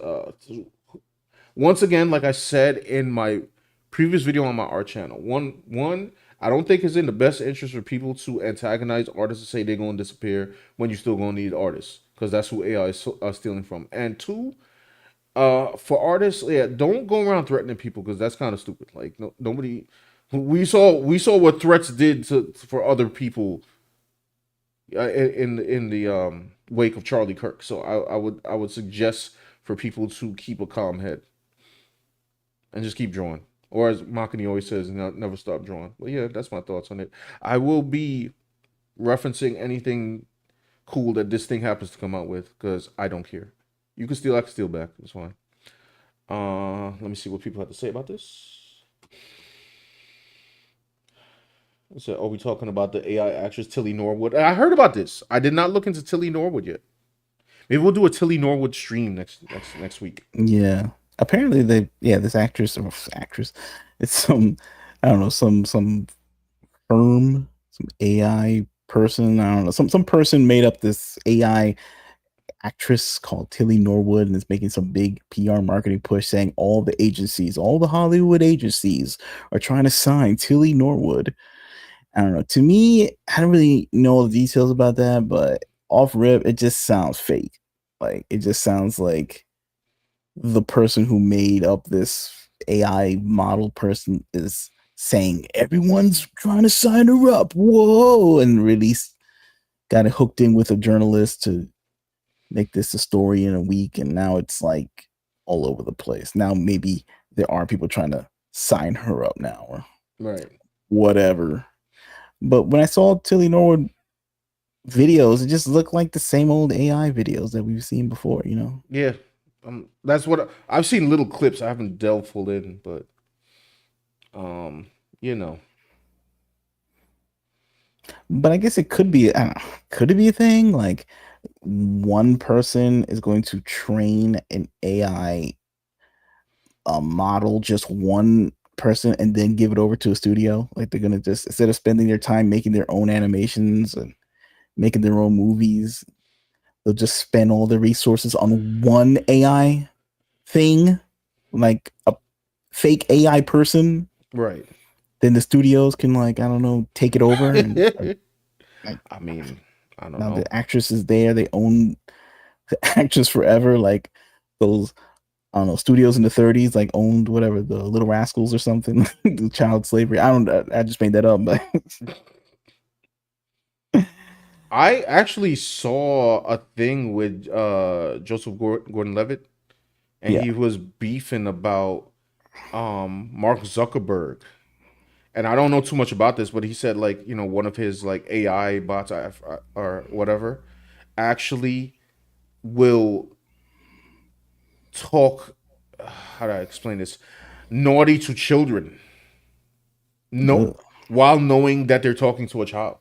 once again, like I said in my previous video on my art channel, one, I don't think it's in the best interest for people to antagonize artists and say they're going to disappear when you're still going to need artists, because that's who AI is stealing from. And two, for artists, yeah, don't go around threatening people, because that's kind of stupid. Like, no, nobody. We saw what threats did to for other people in the wake of Charlie Kirk. So I would suggest for people to keep a calm head and just keep drawing. Or as Makani always says, never stop drawing. But yeah, that's my thoughts on it. I will be referencing anything cool that this thing happens to come out with, because I don't care. You can steal, I can steal back. It's fine. Let me see what people have to say about this. So, are we talking about the AI actress Tilly Norwood? I heard about this. I did not look into Tilly Norwood yet. Maybe we'll do a Tilly Norwood stream next week. Yeah. Apparently this actress or actress, it's some, I don't know, some firm, some AI person, I don't know, some person made up this AI actress called Tilly Norwood and is making some big PR marketing push saying all the Hollywood agencies are trying to sign Tilly Norwood. I don't know. To me, I don't really know the details about that, but off rip, it just sounds fake. Like it just sounds like the person who made up this AI model person is saying everyone's trying to sign her up. Whoa, and release got it hooked in with a journalist to make this a story in a week, and now it's like all over the place. Now maybe there are people trying to sign her up now or Right. whatever. But when I saw Tilly Norwood videos, it just looked like the same old AI videos that we've seen before, you know? Yeah. That's what I've seen little clips. I haven't delved full in, but you know. But I guess it could be, I don't know, could it be a thing? Like one person is going to train an AI model, just one person, and then give it over to a studio. Like they're gonna just, instead of spending their time making their own animations and making their own movies, they'll just spend all their resources on one AI thing, like a fake AI person. Right. Then the studios can, like, I don't know, take it over and like, I mean, I don't now know. the actress is there, they own the actress forever, like those, I don't know, studios in the 30s like owned whatever, the Little Rascals or something, the child slavery. I just made that up, but I actually saw a thing with Joseph Gordon-Levitt, and yeah. he was beefing about Mark Zuckerberg. And I don't know too much about this, but he said, like, one of his like AI bots or whatever actually will talk, how do I explain this, naughty to children, no, Ugh. while knowing that they're talking to a child.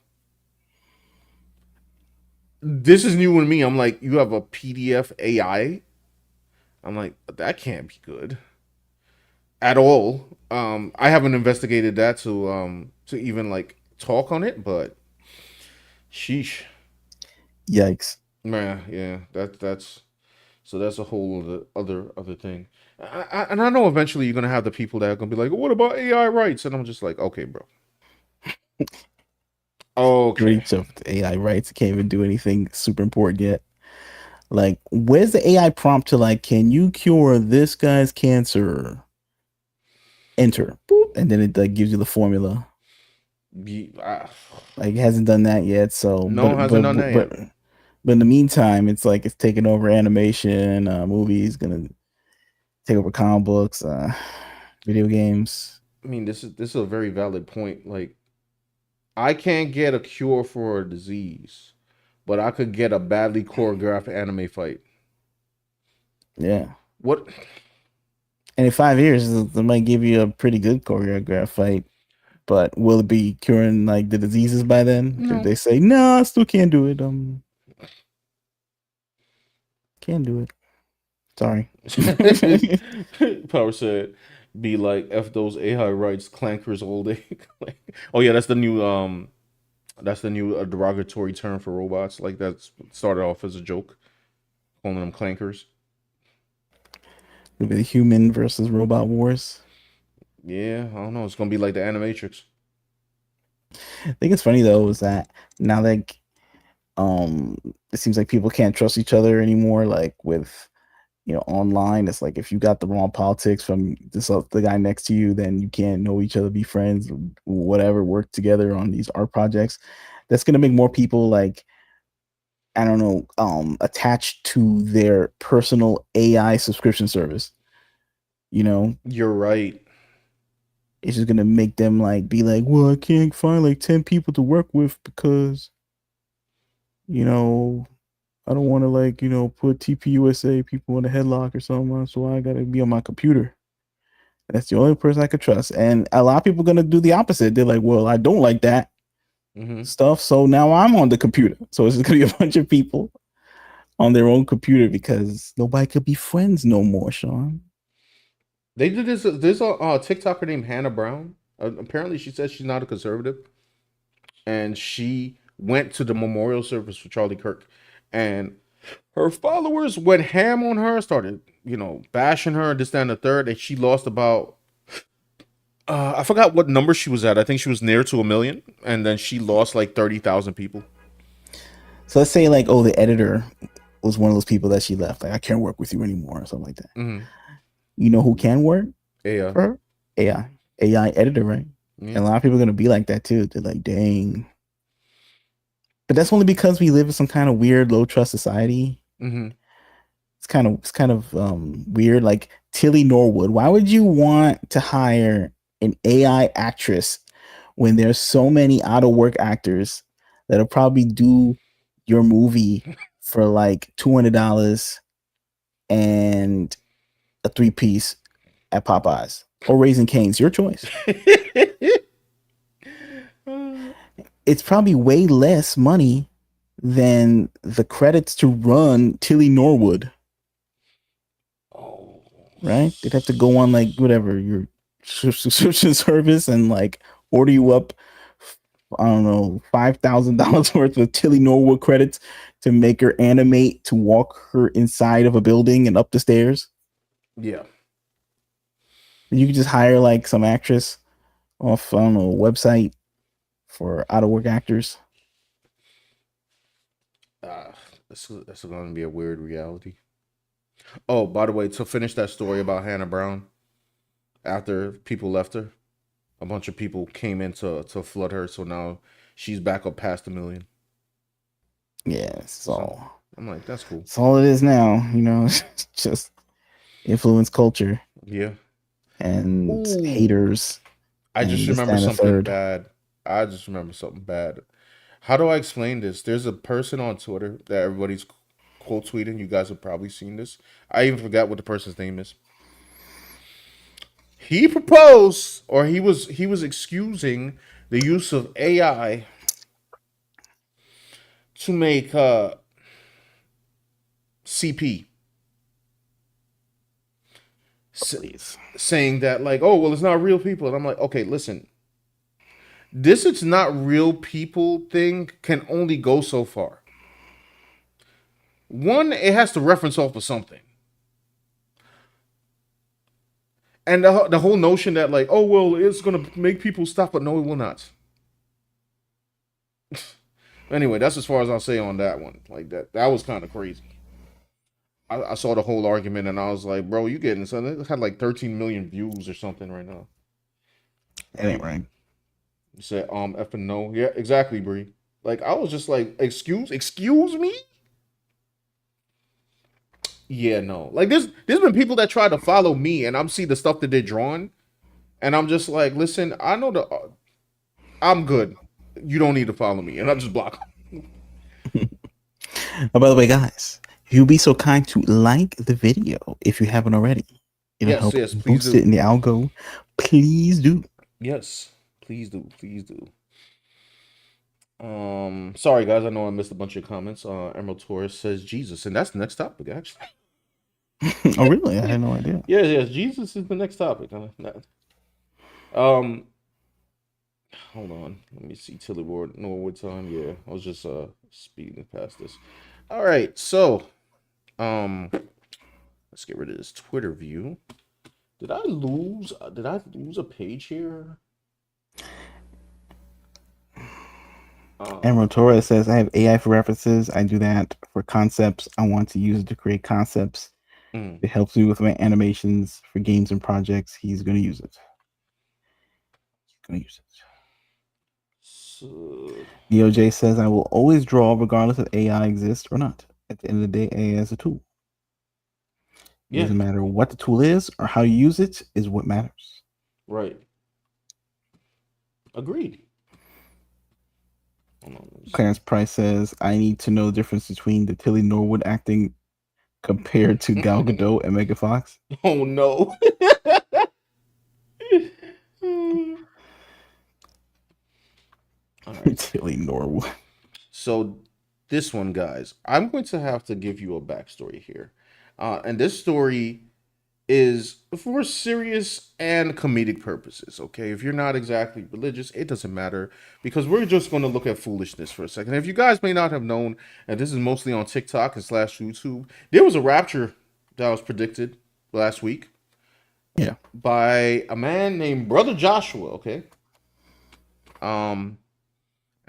This is new to me. I'm like, you have a PDF AI. I'm like, that can't be good at all. I haven't investigated that to even like talk on it, but sheesh. Yikes. Yeah, that's so that's a whole other thing. And I know eventually you're gonna have the people that are gonna be like, what about AI rights? And I'm just like, okay, bro. Okay. Reach of the AI rights, can't even do anything super important yet. Like, where's the AI prompt to, like, can you cure this guy's cancer? Enter. Boop, and then it like gives you the formula. Like, it hasn't done that yet. So, No, it hasn't done that yet. but in the meantime, it's like it's taking over animation, movies, gonna take over comic books, video games. I mean, this is a very valid point. Like, I can't get a cure for a disease, but I could get a badly choreographed anime fight. Yeah. What? And in 5 years, they might give you a pretty good choreographed fight. But will it be curing like the diseases by then? If No. they say no, I still can't do it. Can't do it. Sorry. Power said, "Be like f those AI rights clankers all day." Oh yeah, that's the new derogatory term for robots. Like that started off as a joke, calling them clankers. It'll be the human versus robot wars. Yeah, I don't know. It's gonna be like the Animatrix. I think it's funny though is that now like um it seems like people can't trust each other anymore. Like with online, it's like if you got the wrong politics from the guy next to you, then you can't know each other, be friends, whatever, work together on these art projects. That's gonna make more people like I don't know, attached to their personal AI subscription service. You're right. It's just gonna make them like be like, well, I can't find like 10 people to work with because you know I don't want to like put TPUSA people in a headlock or something, so I gotta be on my computer. That's the only person I could trust. And a lot of people are gonna do the opposite. They're like, well, I don't like that stuff, so now I'm on the computer. So it's just gonna be a bunch of people on their own computer because nobody could be friends no more, Sean. They did this. There's a TikToker named Hannah Brown. Apparently, she says she's not a conservative, and she went to the memorial service for Charlie Kirk, and her followers went ham on her, started bashing her, this, that, and the third, and she lost about I forgot what number she was at. I think she was near to 1 million, and then she lost like 30,000 people. So let's say like, oh, the editor was one of those people that she left. Like, I can't work with you anymore, or something like that. Mm-hmm. You know who can work AI. for her? AI editor, right? Yeah. And a lot of people are gonna be like that too. They're like, dang. But that's only because we live in some kind of weird low trust society. Mm-hmm. It's kind of weird. Like Tilly Norwood. Why would you want to hire an AI actress when there's so many out of work actors that'll probably do your movie for like $200 and a 3-piece at Popeyes or Raising Cane's? Your choice. It's probably way less money than the credits to run Tilly Norwood. Oh, right? They'd have to go on like whatever your subscription service and like order you up, I don't know, $5,000 worth of Tilly Norwood credits to make her animate to walk her inside of a building and up the stairs. yeah. You could just hire like some actress off, I don't know, a website for out of work actors. This is going to be a weird reality. Oh, by the way, to finish that story about Hannah Brown, after people left her, a bunch of people came in to flood her, so now she's back up past 1 million. Yeah, So I'm like, that's cool. That's all it is now, it's just influence culture. Yeah. And Ooh. Haters. I just remember something bad. How do I explain this? There's a person on Twitter that everybody's quote tweeting. You guys have probably seen this. I even forgot what the person's name is. He proposed, or he was excusing the use of AI to make CP. Saying that like, oh well, it's not real people, and I'm like, okay, listen, this it's not real people thing can only go so far. One, it has to reference off of something, and the whole notion that like, oh well, it's gonna make people stop, but no, it will not. Anyway, that's as far as I'll say on that one. Like that was kind of crazy. I saw the whole argument and I was like, bro, you getting something? It had like 13 million views or something right now. That ain't right. You said effing no. Yeah, exactly, Bree. Like I was just like, excuse me? Yeah, no. Like there's been people that try to follow me and I'm see the stuff that they're drawing, and I'm just like, listen, I know I'm good. You don't need to follow me, and I just block them. Oh, by the way, guys, if you'll be so kind to like the video if you haven't already, it'll help please boost do. it in the algo. Please do. Yes, please do. Sorry guys, I know I missed a bunch of comments. Emerald Taurus says Jesus, and that's the next topic actually. Oh, really? I had no idea. Yes, Jesus is the next topic. Um, hold on, let me see. Tilly Ward, Norwood time. Yeah, I was just speeding past this. All right, so let's get rid of this Twitter view. Did I lose? Did I lose a page here? Emerald Torres says, I have AI for references. I do that for concepts. I want to use it to create concepts. It helps me with my animations for games and projects. He's going to use it. So, DOJ says, I will always draw regardless if AI exists or not. At the end of the day, AI is a tool. It doesn't matter what the tool is or how you use it is what matters. Right. Agreed. Clarence Price says, I need to know the difference between the Tilly Norwood acting compared to Gal Gadot and Megan Fox. Oh no. All right. Tilly Norwood. So this one, guys, I'm going to have to give you a backstory here. And this story is for serious and comedic purposes, okay? If you're not exactly religious, it doesn't matter because we're just going to look at foolishness for a second. If you guys may not have known, and this is mostly on TikTok and slash YouTube, there was a rapture that was predicted last week. Yeah. By a man named Brother Joshua, okay? And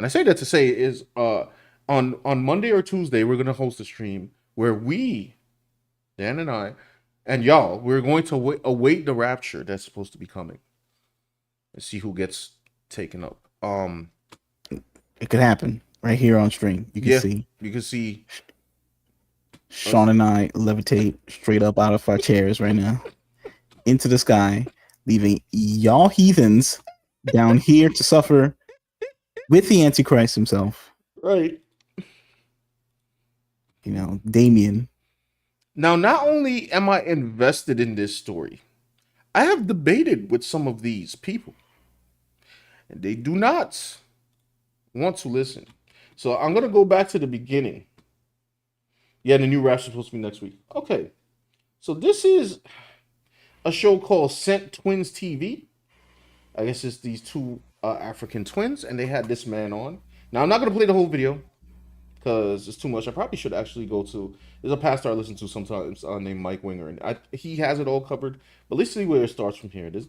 I say that to say is on Monday or Tuesday, we're gonna host a stream where we, Dan and I, and y'all, we're going to await the rapture that's supposed to be coming and see who gets taken up. It could happen right here on stream. You can see. You can see Sean and I levitate straight up out of our chairs right now into the sky, leaving y'all heathens down here to suffer with the Antichrist himself. Right. You know, Damien. Now, not only am I invested in this story, I have debated with some of these people, and they do not want to listen. So I'm gonna go back to the beginning. Yeah, the new Rapture is supposed to be next week. Okay, so this is a show called Sent Twins TV. I guess it's these two African twins, and they had this man on. Now I'm not gonna play the whole video because it's too much. I probably should actually go to. There's a pastor I listen to sometimes named Mike Winger, and he has it all covered. But let's see where it starts from here. This.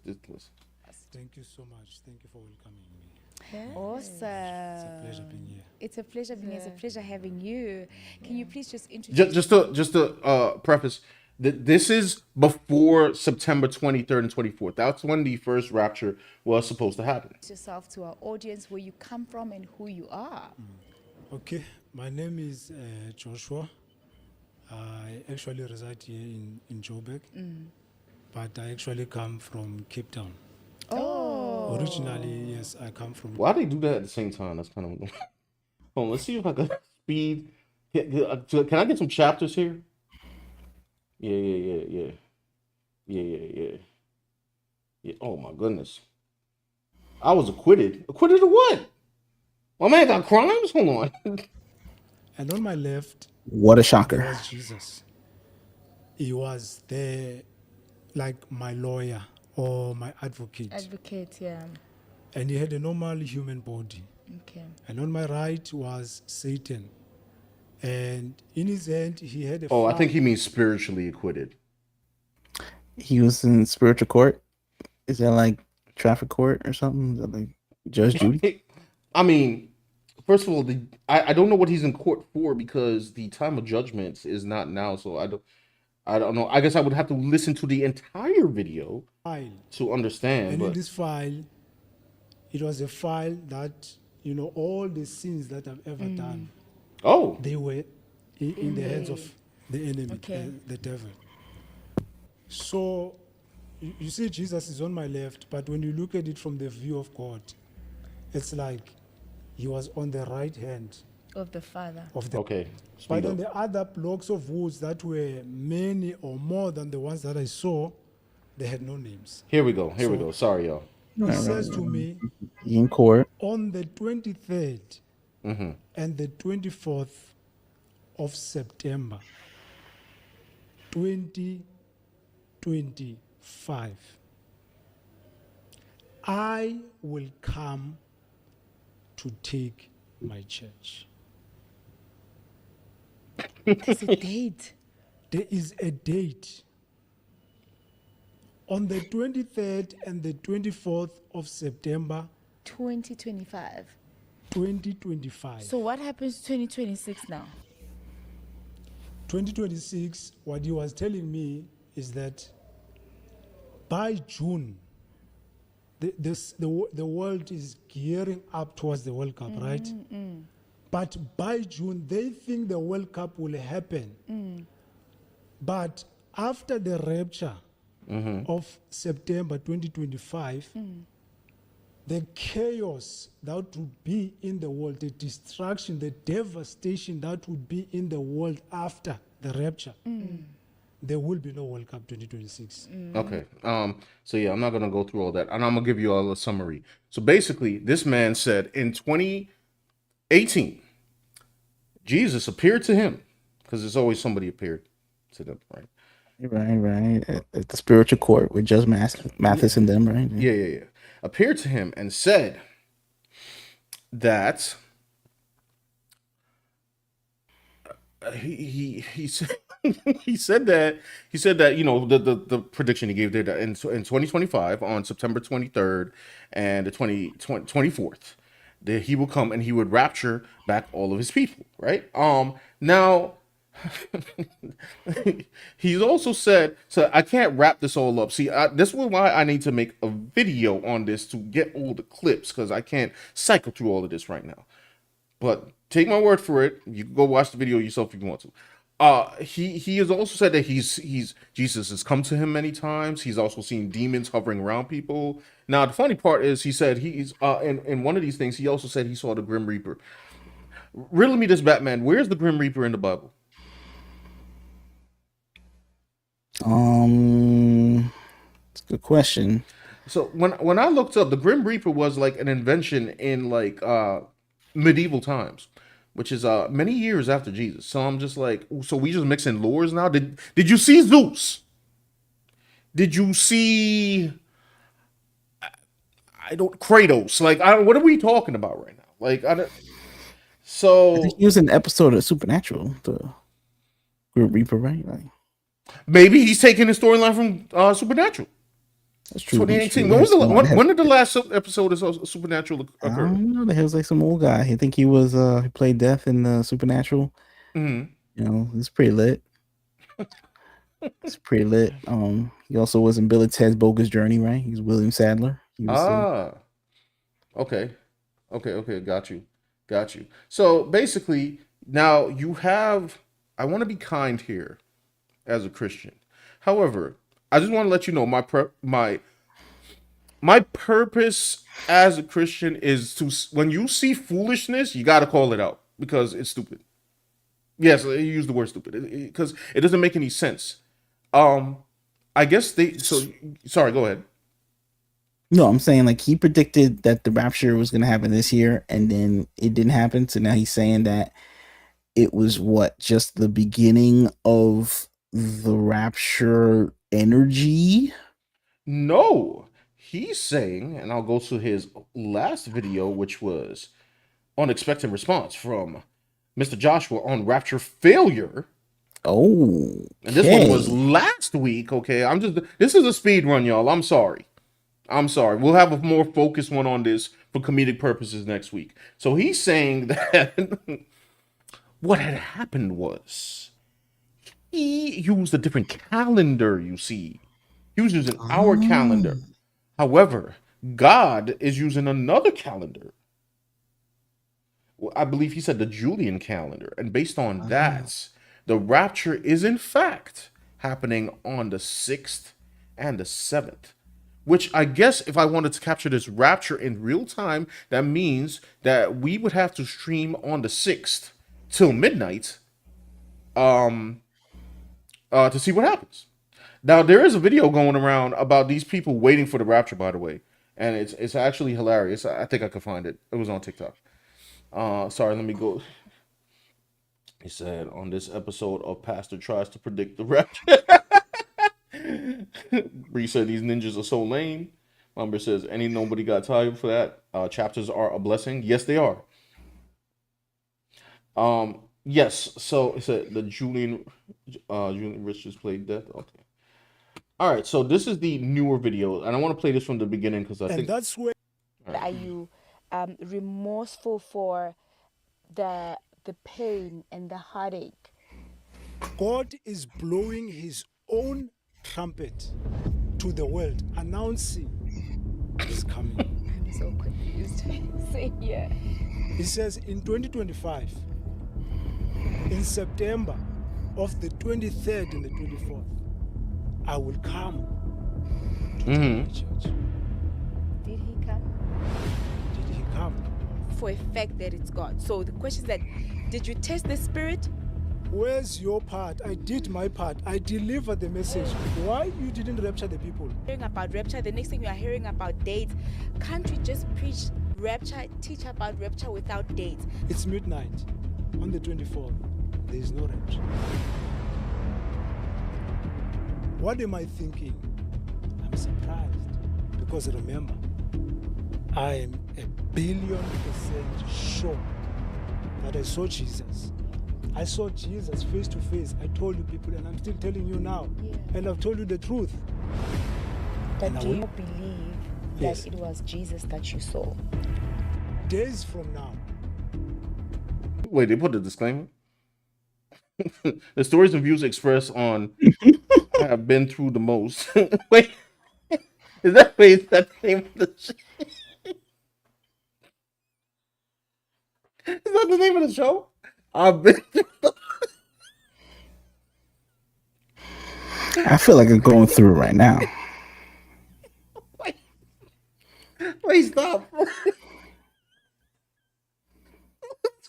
Thank you so much. Thank you for welcoming me. Awesome. It's a pleasure being here. It's a pleasure being here. It's a pleasure having you. Can you please just introduce Just to preface, this is before September 23rd and 24th. That's when the first rapture was supposed to happen. yourself to our audience, where you come from and who you are? Okay, my name is Joshua. I actually reside here in Joburg, but I actually come from Cape Town. Oh. Originally, yes, I come from. Why they do that at the same time? That's kind of. Hold on, let's see if I can speed. Can I get some chapters here? Yeah. Oh my goodness. I was acquitted. Acquitted of what? My man got crimes? Hold on. And on my left, what a there shocker. was Jesus. He was there like my lawyer or my advocate. Advocate, yeah. And he had a normal human body. Okay. And on my right was Satan. And in his hand, he had a I think he means spiritually acquitted. He was in spiritual court. Is that like traffic court or something? Is that like Judge Judy? I mean, first of all, I don't know what he's in court for because the time of judgment is not now. So I don't know. I guess I would have to listen to the entire video file to understand. And but in this file, it was a file that, all the sins that I've ever done, they were in the hands of the enemy, the devil. So you see Jesus is on my left, but when you look at it from the view of God, it's like he was on the right hand Of the Father. of the. okay. But Speed on up. the other blocks of woods that were many or more than the ones that I saw, they had no names. Here we go. Sorry, y'all. He says to me, In court. on the 23rd, and the 24th of September 2025, I will come to take my church. There's a date. There is a date. On the 23rd and the 24th of September 2025. 2025. So what happens 2026 now? 2026, what he was telling me is that by June, the world is gearing up towards the World Cup, right? But by June, they think the World Cup will happen. But after the rapture of September 2025, the chaos that would be in the world, the destruction, the devastation that would be in the world after the rapture, there will be no World Cup 2026. Okay. So yeah, I'm not gonna go through all that, and I'm gonna give you all a summary. So basically, this man said in 2018, Jesus appeared to him, because there's always somebody appeared to them, right? Right. At the spiritual court with Judge Mathis and them, right? Yeah. Appeared to him and said that he said he said that the prediction he gave there that in 2025 on September 23rd and the 24th that he will come and he would rapture back all of his people, right? Now he's also said, so I can't wrap this all up. See, this is why I need to make a video on this to get all the clips, because I can't cycle through all of this right now. But take my word for it. You can go watch the video yourself if you want to. He has also said that Jesus has come to him many times. He's also seen demons hovering around people. Now the funny part is he said he's in one of these things he also said he saw the Grim Reaper. Riddle me this, Batman. Where's the Grim Reaper in the Bible? It's a good question. So when I looked up, the Grim Reaper was like an invention in like medieval times, which is many years after Jesus. So I'm just like, so we just mixing lores now. Did you see Zeus? Did you see Kratos? Like, what are we talking about right now? Like, I don't. So I think he was in an episode of Supernatural, the Grim Reaper, right? Like, maybe he's taking the storyline from Supernatural. that's true. 2018. When did the last episode of Supernatural I occur? don't know. He was like some old guy. I think he was he played Death in Supernatural. Mm-hmm. You know, it's pretty lit. It's pretty lit. He also was in Bill and Ted's Bogus Journey, right? He's William Sadler. He was, Okay. Got you. So basically, now you have. I want to be kind here, as a Christian. However, I just want to let you know my purpose as a Christian is to, when you see foolishness, you got to call it out because it's stupid. Yes, you use the word stupid because it doesn't make any sense. I guess sorry, go ahead. No, I'm saying like he predicted that the rapture was going to happen this year, and then it didn't happen. So now he's saying that it was just the beginning of the rapture energy. No, he's saying, and I'll go to his last video, which was unexpected response from Mr. Joshua on Rapture failure. Oh, and this one was last week. Okay, this is a speed run, y'all. I'm sorry. We'll have a more focused one on this for comedic purposes next week. So he's saying that what had happened was he used a different calendar, you see. He was using our calendar. However, God is using another calendar. Well, I believe he said the Julian calendar. And based on that, the rapture is in fact happening on the 6th and the 7th. Which I guess if I wanted to capture this rapture in real time, that means that we would have to stream on the 6th till midnight to see what happens. Now, there is a video going around about these people waiting for the rapture, by the way. And it's actually hilarious. I think I could find it. It was on TikTok. Sorry, let me go. He said on this episode of Pastor tries to predict the rapture. Bree said these ninjas are so lame. Lumber says any nobody got time for that. Chapters are a blessing. Yes, they are. Yes. So it said the Julian Richards played death. Okay. All right. So this is the newer video, and I want to play this from the beginning because I And think that's where Are you remorseful for the pain and the heartache? God is blowing his own trumpet to the world, announcing he's coming. I'm so confused. Same here. He says in 2025, in September of the 23rd and the 24th, I will come to my church. Did he come? Did he come? For a fact that it's God. So the question is that, did you test the spirit? Where's your part? I did my part. I delivered the message. Why you didn't rapture the people? Hearing about rapture, the next thing you are hearing about dates. Can't we just preach rapture, teach about rapture without dates? It's midnight on the 24th. There is no rapture. What am I thinking? I'm surprised because remember, I am 1,000,000,000% sure that I saw Jesus. I saw Jesus face to face. I told you people, and I'm still telling you now. Yeah. And I've told you the truth. But And I do will- you believe Yes. that it was Jesus that you saw? Days from now, wait, they put a disclaimer. The stories and views expressed on I have been through the most. Wait, is that the name of the show? Is that the name of the show? I've been through the... I feel like I'm going through it right now. Wait, stop.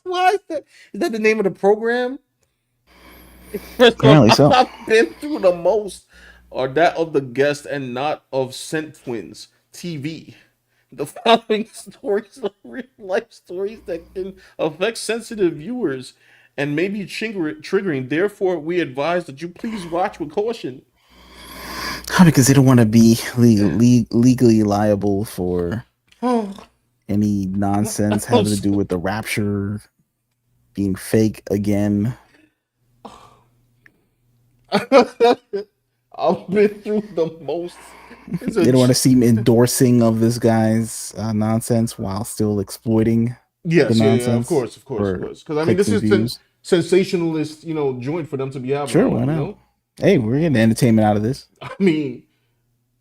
Why is that the name of the program? First of all, Apparently so. I've been through the most, or that of the guest and not of Scent Twins TV. The following stories are real life stories that can affect sensitive viewers and may be triggering. Therefore, we advise that you please watch with caution. Because they don't want to be legally liable for any nonsense having to do with the rapture being fake again. I've been through the most. They don't want to seem endorsing of this guy's nonsense while still exploiting Yes, the yeah, nonsense. of course. Because I mean, clicks this and is views. sensationalist, joint for them to be having. Sure, on, why you not? know? Hey, we're getting entertainment out of this. I mean,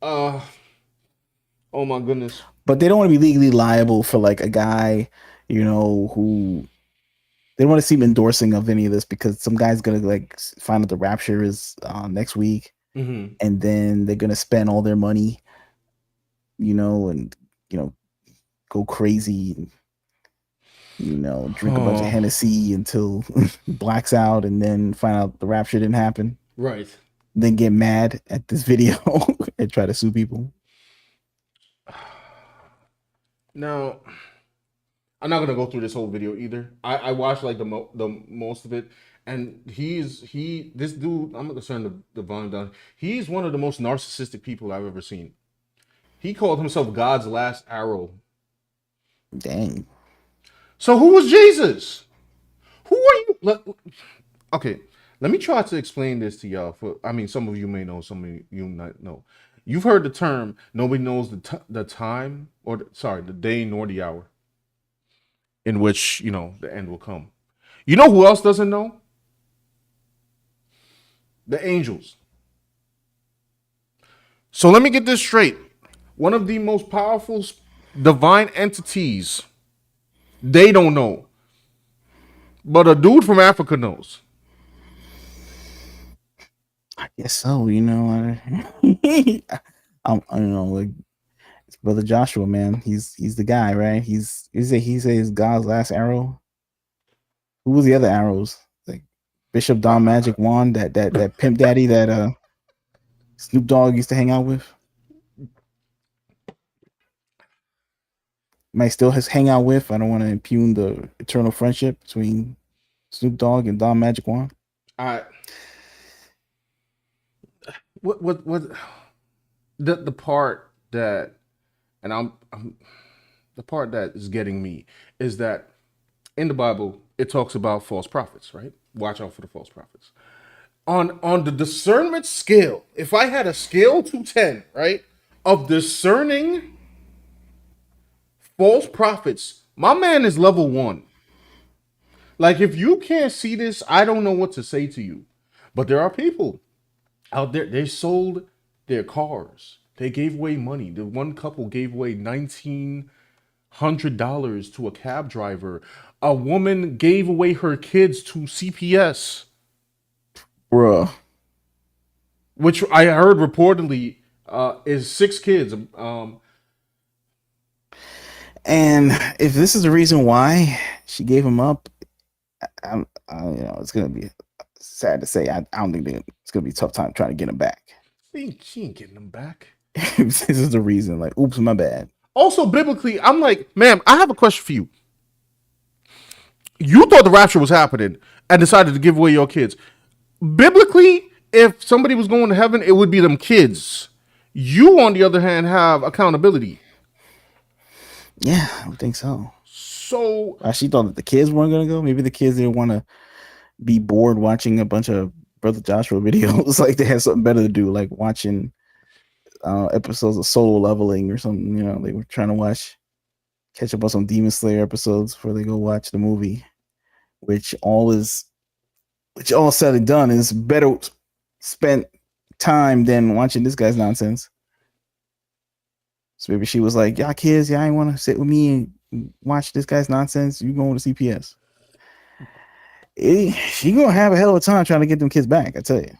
oh my goodness. But they don't want to be legally liable for like a guy, who they don't want to seem endorsing of any of this because some guy's gonna like find out the rapture is next week, Mm-hmm. and then they're gonna spend all their money, and go crazy, and drink a bunch of Hennessy until blacks out, and then find out the rapture didn't happen. Right. Then get mad at this video and try to sue people. Now, I'm not gonna go through this whole video either. I watched like the most of it, and this dude. I'm gonna turn the volume down. He's one of the most narcissistic people I've ever seen. He called himself God's last arrow. Dang. So who was Jesus? Who are you? Okay, let me try to explain this to y'all. Some of you may know, some of you not know. You've heard the term. Nobody knows the time the day nor the hour in which the end will come. You know who else doesn't know? The angels. So let me get this straight. One of the most powerful divine entities, they don't know. But a dude from Africa knows. I guess so. Like it's brother Joshua, man. He's the guy, right? He says God's last arrow. Who was the other arrows? Like Bishop Don Magic Wand, that pimp daddy that Snoop Dogg used to hang out with. might still hang out with. I don't want to impugn the eternal friendship between Snoop Dogg and Don Magic Juan. I what the part that, and I'm the part that is getting me is that in the Bible it talks about false prophets, right? Watch out for the false prophets. On the discernment scale, if I had a scale to 10, right, of discerning false prophets, my man is level 1. Like, if you can't see this, I don't know what to say to you. But there are people out there, they sold their cars. They gave away money. The one couple gave away $1,900 to a cab driver. A woman gave away her kids to CPS. Bruh. Which I heard reportedly is 6 kids. And if this is the reason why she gave him up, it's gonna be sad to say. I don't think it's gonna be a tough time trying to get him back. She ain't getting him back. This is the reason. Like, oops, my bad. Also, biblically, I'm like, ma'am, I have a question for you. You thought the rapture was happening and decided to give away your kids. Biblically, if somebody was going to heaven, it would be them kids. You, on the other hand, have accountability. Yeah, I would think so. So she thought that the kids weren't gonna go. Maybe the kids didn't want to be bored watching a bunch of Brother Joshua videos. Like, they had something better to do, like watching episodes of Solo Leveling or something. You know, they were trying to catch up on some Demon Slayer episodes before they go watch the movie, which all said and done is better spent time than watching this guy's nonsense. So maybe she was like, "Y'all kids, y'all ain't want to sit with me and watch this guy's nonsense. You going to CPS." She gonna have a hell of a time trying to get them kids back, I tell you.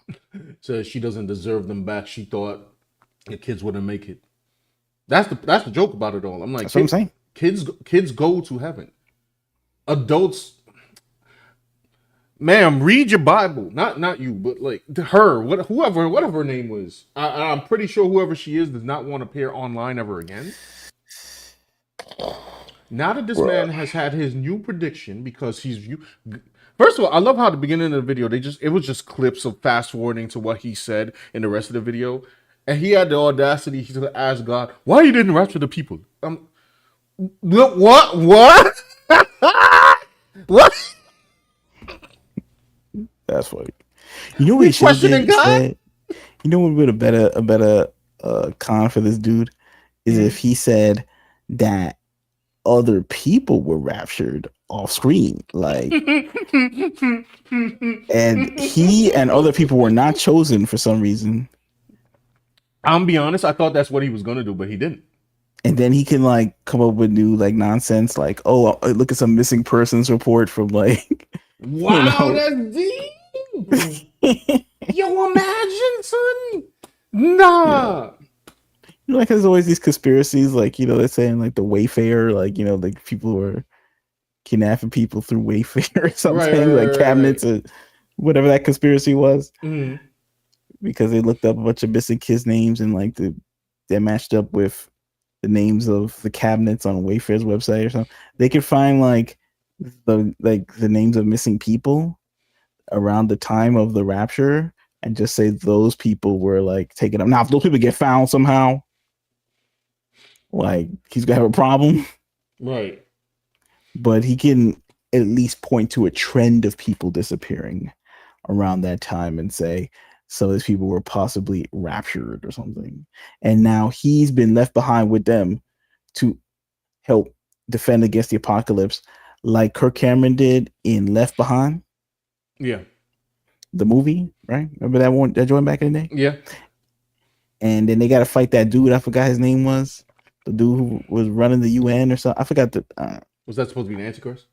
So she doesn't deserve them back. She thought the kids wouldn't make it. That's the joke about it all. I'm like, that's what I'm saying. Kids go to heaven. Adults, ma'am, read your Bible. Not you, but like her, whatever her name was. I'm pretty sure whoever she is does not want to appear online ever again. Now that this man has had his new prediction, because first of all, I love how at the beginning of the video it was just clips of fast forwarding to what he said in the rest of the video, and he had the audacity to ask God, "Why you didn't rapture the people?" What? What? That's funny. You know what he should have said? You know what would be a better con for this dude is if he said that other people were raptured off screen, like, and he and other people were not chosen for some reason. I'm be honest, I thought that's what he was gonna do, but he didn't. And then he can like come up with new like nonsense, like, oh, look at some missing persons report from like, wow, that's deep. Yo, imagine, son. Nah. You know, like, there's always these conspiracies, like, you know, they're saying like the Wayfair, like, you know, like people were kidnapping people through Wayfair or something, like cabinets or whatever that conspiracy was. Mm-hmm. Because they looked up a bunch of missing kids' names and like they matched up with the names of the cabinets on Wayfair's website or something. They could find like the names of missing people around the time of the rapture and just say those people were like taken up. Now, if those people get found somehow, like, he's gonna have a problem, right? But he can at least point to a trend of people disappearing around that time and say some of these people were possibly raptured or something, and now he's been left behind with them to help defend against the apocalypse, like Kirk Cameron did in Left Behind. Yeah, the movie, right? Remember that one, that joint back in the day? Yeah. And then they got to fight that dude. I forgot his name was. The dude who was running the UN or something. I forgot the. Was that supposed to be an Antichrist?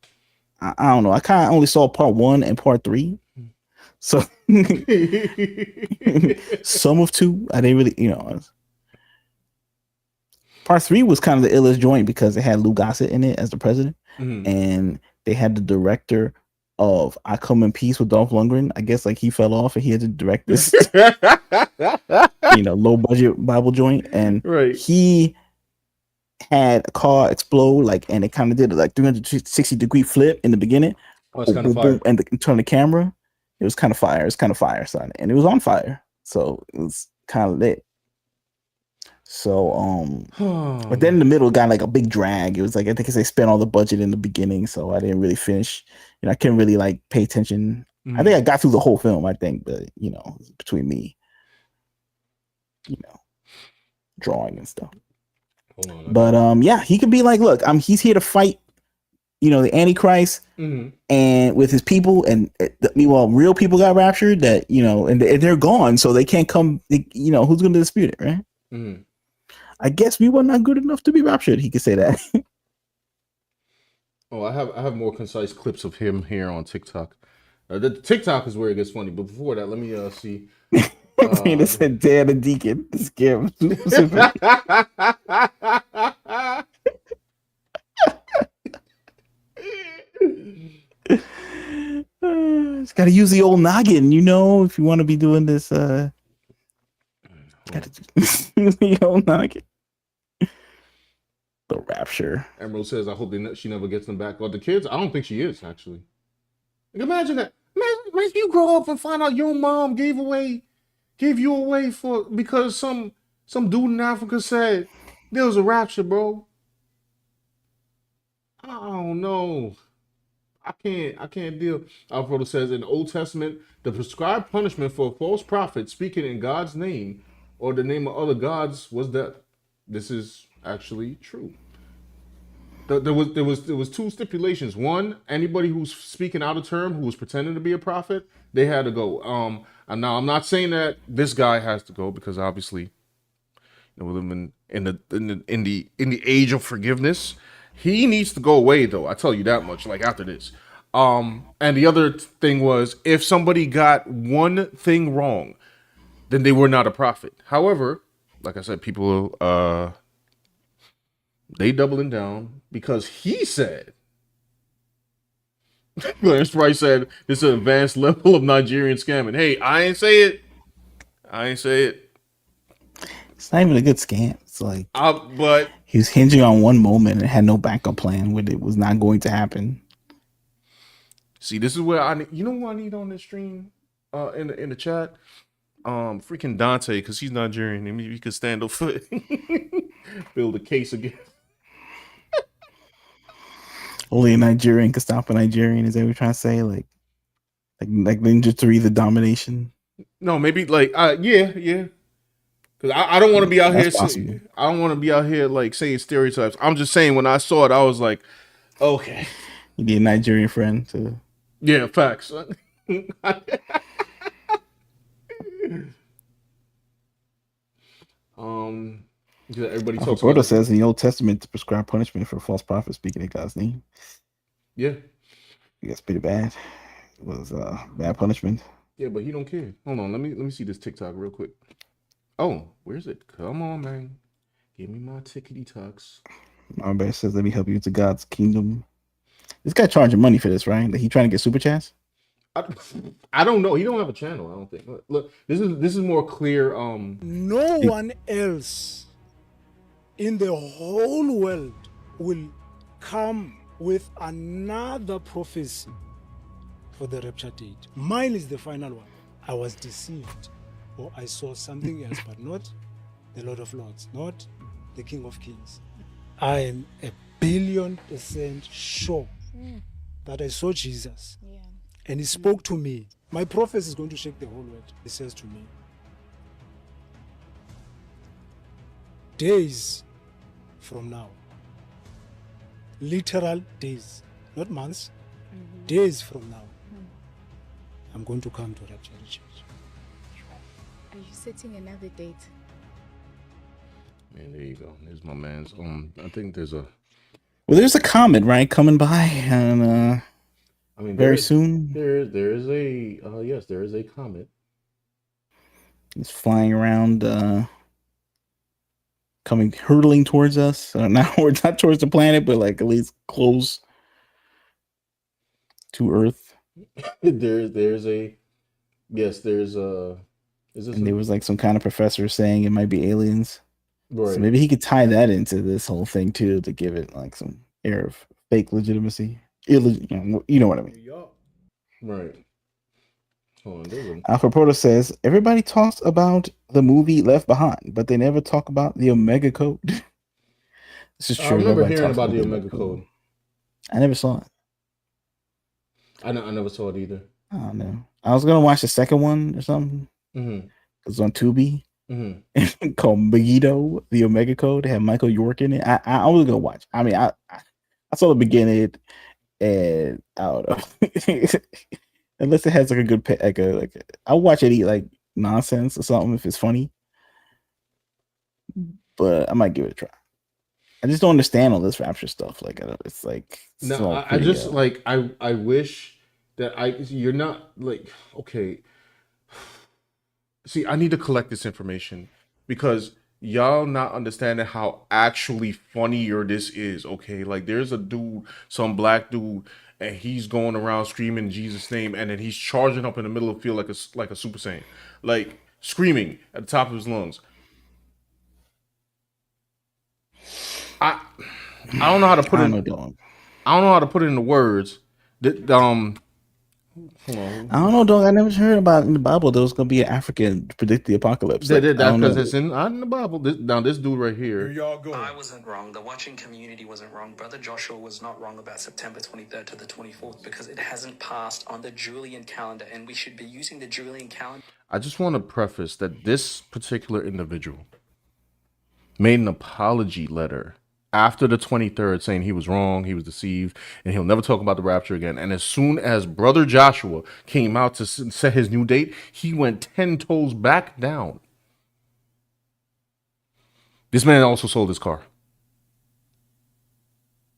I don't know. I kind of only saw part 1 and part 3. So some of 2, I didn't really, you know. Part 3 was kind of the illest joint because it had Lou Gossett in it as the president, and they had the director of I Come in Peace with Dolph Lundgren. I guess like he fell off and he had to direct this, you know, low budget Bible joint, and right. he had a car explode, like, and it kind of did a like 360-degree flip in the beginning. Oh, it's kind of fire. And turn the camera. It was kind of fire. It's kind of fire, son, and it was on fire, so it was kind of lit. So, but then in the middle it got like a big drag. It was like I think they spent all the budget in the beginning, so I didn't really finish. You know, I couldn't really like pay attention. I think I got through the whole film. I think, but you know, between me, you know, drawing and stuff. Hold on, but yeah, he could be like, look, he's here to fight, you know, the Antichrist, and with his people, and meanwhile, real people got raptured. That you know, and they're gone, so they can't come. You know, who's going to dispute it, right? I guess we were not good enough to be raptured. He could say that. Oh, I have more concise clips of him here on TikTok. The TikTok is where it gets funny, but before that, let me see. They said, "Dad, the deacon." Scare him. Just gotta use the old noggin, you know, if you want to be doing this. Gotta use the old noggin. The Rapture. Emerald says, "I hope she never gets them back." Well, the kids, I don't think she is actually. Like, imagine that. Imagine you grow up and find out your mom gave you away because some dude in Africa said there was a rapture, bro. I don't know. I can't deal. Alfredo says in the Old Testament, the prescribed punishment for a false prophet speaking in God's name or the name of other gods was death. This is actually true. There was two stipulations. One, anybody who's speaking out of term, who was pretending to be a prophet, they had to go. And now I'm not saying that this guy has to go because obviously, you know, we're living in the age of forgiveness. He needs to go away, though. I tell you that much. Like after this, and the other thing was, if somebody got one thing wrong, then they were not a prophet. However, like I said, people they doubling down because he said. Clarence Price said this is an advanced level of Nigerian scamming. Hey, I ain't say it. It's not even a good scam. It's like, but he was hinging on one moment and had no backup plan when it was not going to happen. See, this is where you know what I need on this stream, in the chat, freaking Dante, because he's Nigerian and maybe he could stand up for build a case again. Only a Nigerian could stop a Nigerian. Is that what you're trying to say? Like Ninja 3, the domination. No, maybe like yeah. Because I don't want to be out here. I don't want to be out here like saying stereotypes. I'm just saying when I saw it, I was like, okay. You need a Nigerian friend to. Yeah, facts. Everybody talks. Roberto says in the Old Testament to prescribe punishment for false prophets speaking in God's name. Yeah, that's pretty bad. It was bad punishment. Yeah, but he don't care. Hold on, let me see this TikTok real quick. Oh, where's it? Come on, man. Give me my tickety talks. My bear says, let me help you into God's kingdom. This guy charging money for this, right? Like he trying to get super chats? I don't know. He don't have a channel, I don't think. Look, this is more clear. No one else in the whole world will come with another prophecy for the rapture date. Mine is the final one. I was deceived, or I saw something else, but not the Lord of Lords, not the King of Kings. I am 1,000,000,000% sure that I saw Jesus, and he spoke to me. My prophecy is going to shake the whole world. He says to me, days from now, literal days, not months, days from now, I'm going to come to Rapture Church. Are you setting another date? Man, there you go. There's my man's. I think there's a. Well, there's a comet, right, coming by, and I mean, very soon. There is a yes, there is a comet. It's flying around, hurtling towards us. Not towards the planet, but like at least close to Earth. There's a yes, there's a. And there was like some kind of professor saying it might be aliens. So maybe he could tie that into this whole thing too to give it like some air of fake legitimacy. You know what I mean. Right. Hold on, there's a Alpha Proto says everybody talks about the movie Left Behind, but they never talk about the Omega Code. This is I true. remember Nobody hearing talks about the the Omega Code. I never saw it. I never saw it either. I don't know. I was gonna watch the second one or something. Mm-hmm. It's on Tubi. Mm-hmm. Called Megiddo, the Omega Code. It had Michael York in it. I was gonna watch. I mean, I saw the beginning and I don't know. Unless it has like a good I'll watch it eat like nonsense or something if it's funny. But I might give it a try. I just don't understand all this Rapture stuff. Like it's like No, I just like I wish that you're not like okay. See, I need to collect this information because y'all not understanding how actually funnier this is. Okay, like there's a dude, some black dude, and he's going around screaming Jesus' name, and then he's charging up in the middle of the field like a Super Saiyan, like screaming at the top of his lungs. I I don't know how to put it. I don't know how to put it into words. Hold on. I don't know, dog. I never heard about in the Bible there was gonna be an African to predict the apocalypse. That's because it's in the Bible. This dude right here. Y'all go. I wasn't wrong. The watching community wasn't wrong. Brother Joshua was not wrong about September 23rd to the 24th because it hasn't passed on the Julian calendar, and we should be using the Julian calendar. I just want to preface that this particular individual made an apology letter after the 23rd saying he was wrong, he was deceived, and he'll never talk about the rapture again. And as soon as Brother Joshua came out to set his new date, he went 10 toes back down. This man also sold his car.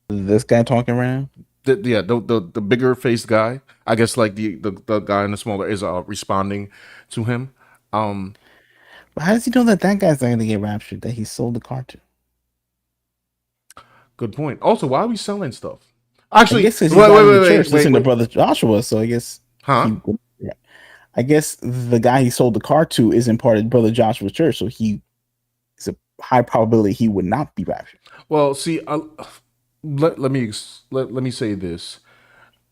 This guy talking around? The bigger faced guy, I guess like the guy in the smaller is responding to him. But how does he know that guy's not going to get raptured, that he sold the car to? Good point. Also, why are we selling stuff? Actually, I guess he's wait, listen to Brother Joshua, so I guess I guess the guy he sold the car to isn't part of Brother Joshua's church, so it's a high probability he would not be raptured. Well, see, let me say this,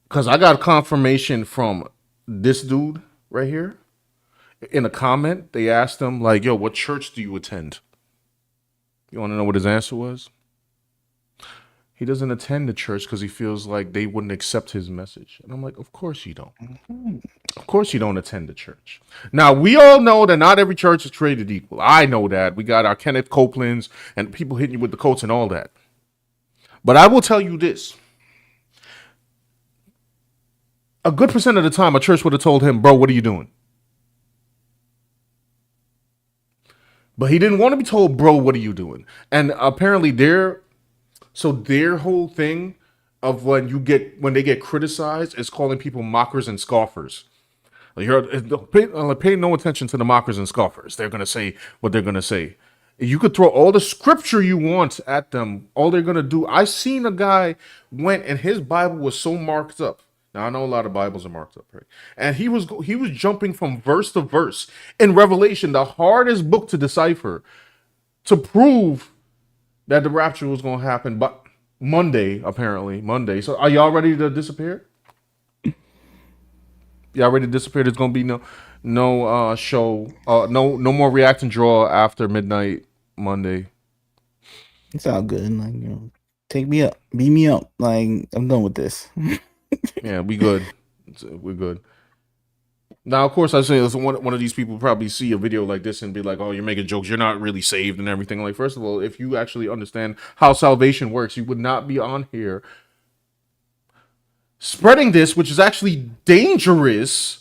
because I got confirmation from this dude right here. In a comment, they asked him like, "Yo, what church do you attend?" You want to know what his answer was? He doesn't attend the church because he feels like they wouldn't accept his message. And I'm like, of course you don't. Of course you don't attend the church. Now, we all know that not every church is created equal. I know that. We got our Kenneth Copelands and people hitting you with the coats and all that. But I will tell you this. A good percent of the time, a church would have told him, bro, what are you doing? But he didn't want to be told, bro, what are you doing? And apparently their whole thing of when they get criticized is calling people mockers and scoffers. Pay no attention to the mockers and scoffers. They're going to say what they're going to say. You could throw all the scripture you want at them. All they're going to do. I seen a guy went and his Bible was so marked up. Now, I know a lot of Bibles are marked up, right? And he was jumping from verse to verse in Revelation, the hardest book to decipher, to prove that the rapture was going to happen, but Monday, apparently. Monday. So are y'all ready to disappear? Y'all ready to disappear? There's going to be no show, no more react and draw after midnight Monday. It's all good. Like, take me up, beat me up. Like, I'm done with this. Yeah, we good. We're good. Now, of course, I say one of these people probably see a video like this and be like, "Oh, you're making jokes. You're not really saved and everything." Like, first of all, if you actually understand how salvation works, you would not be on here spreading this, which is actually dangerous,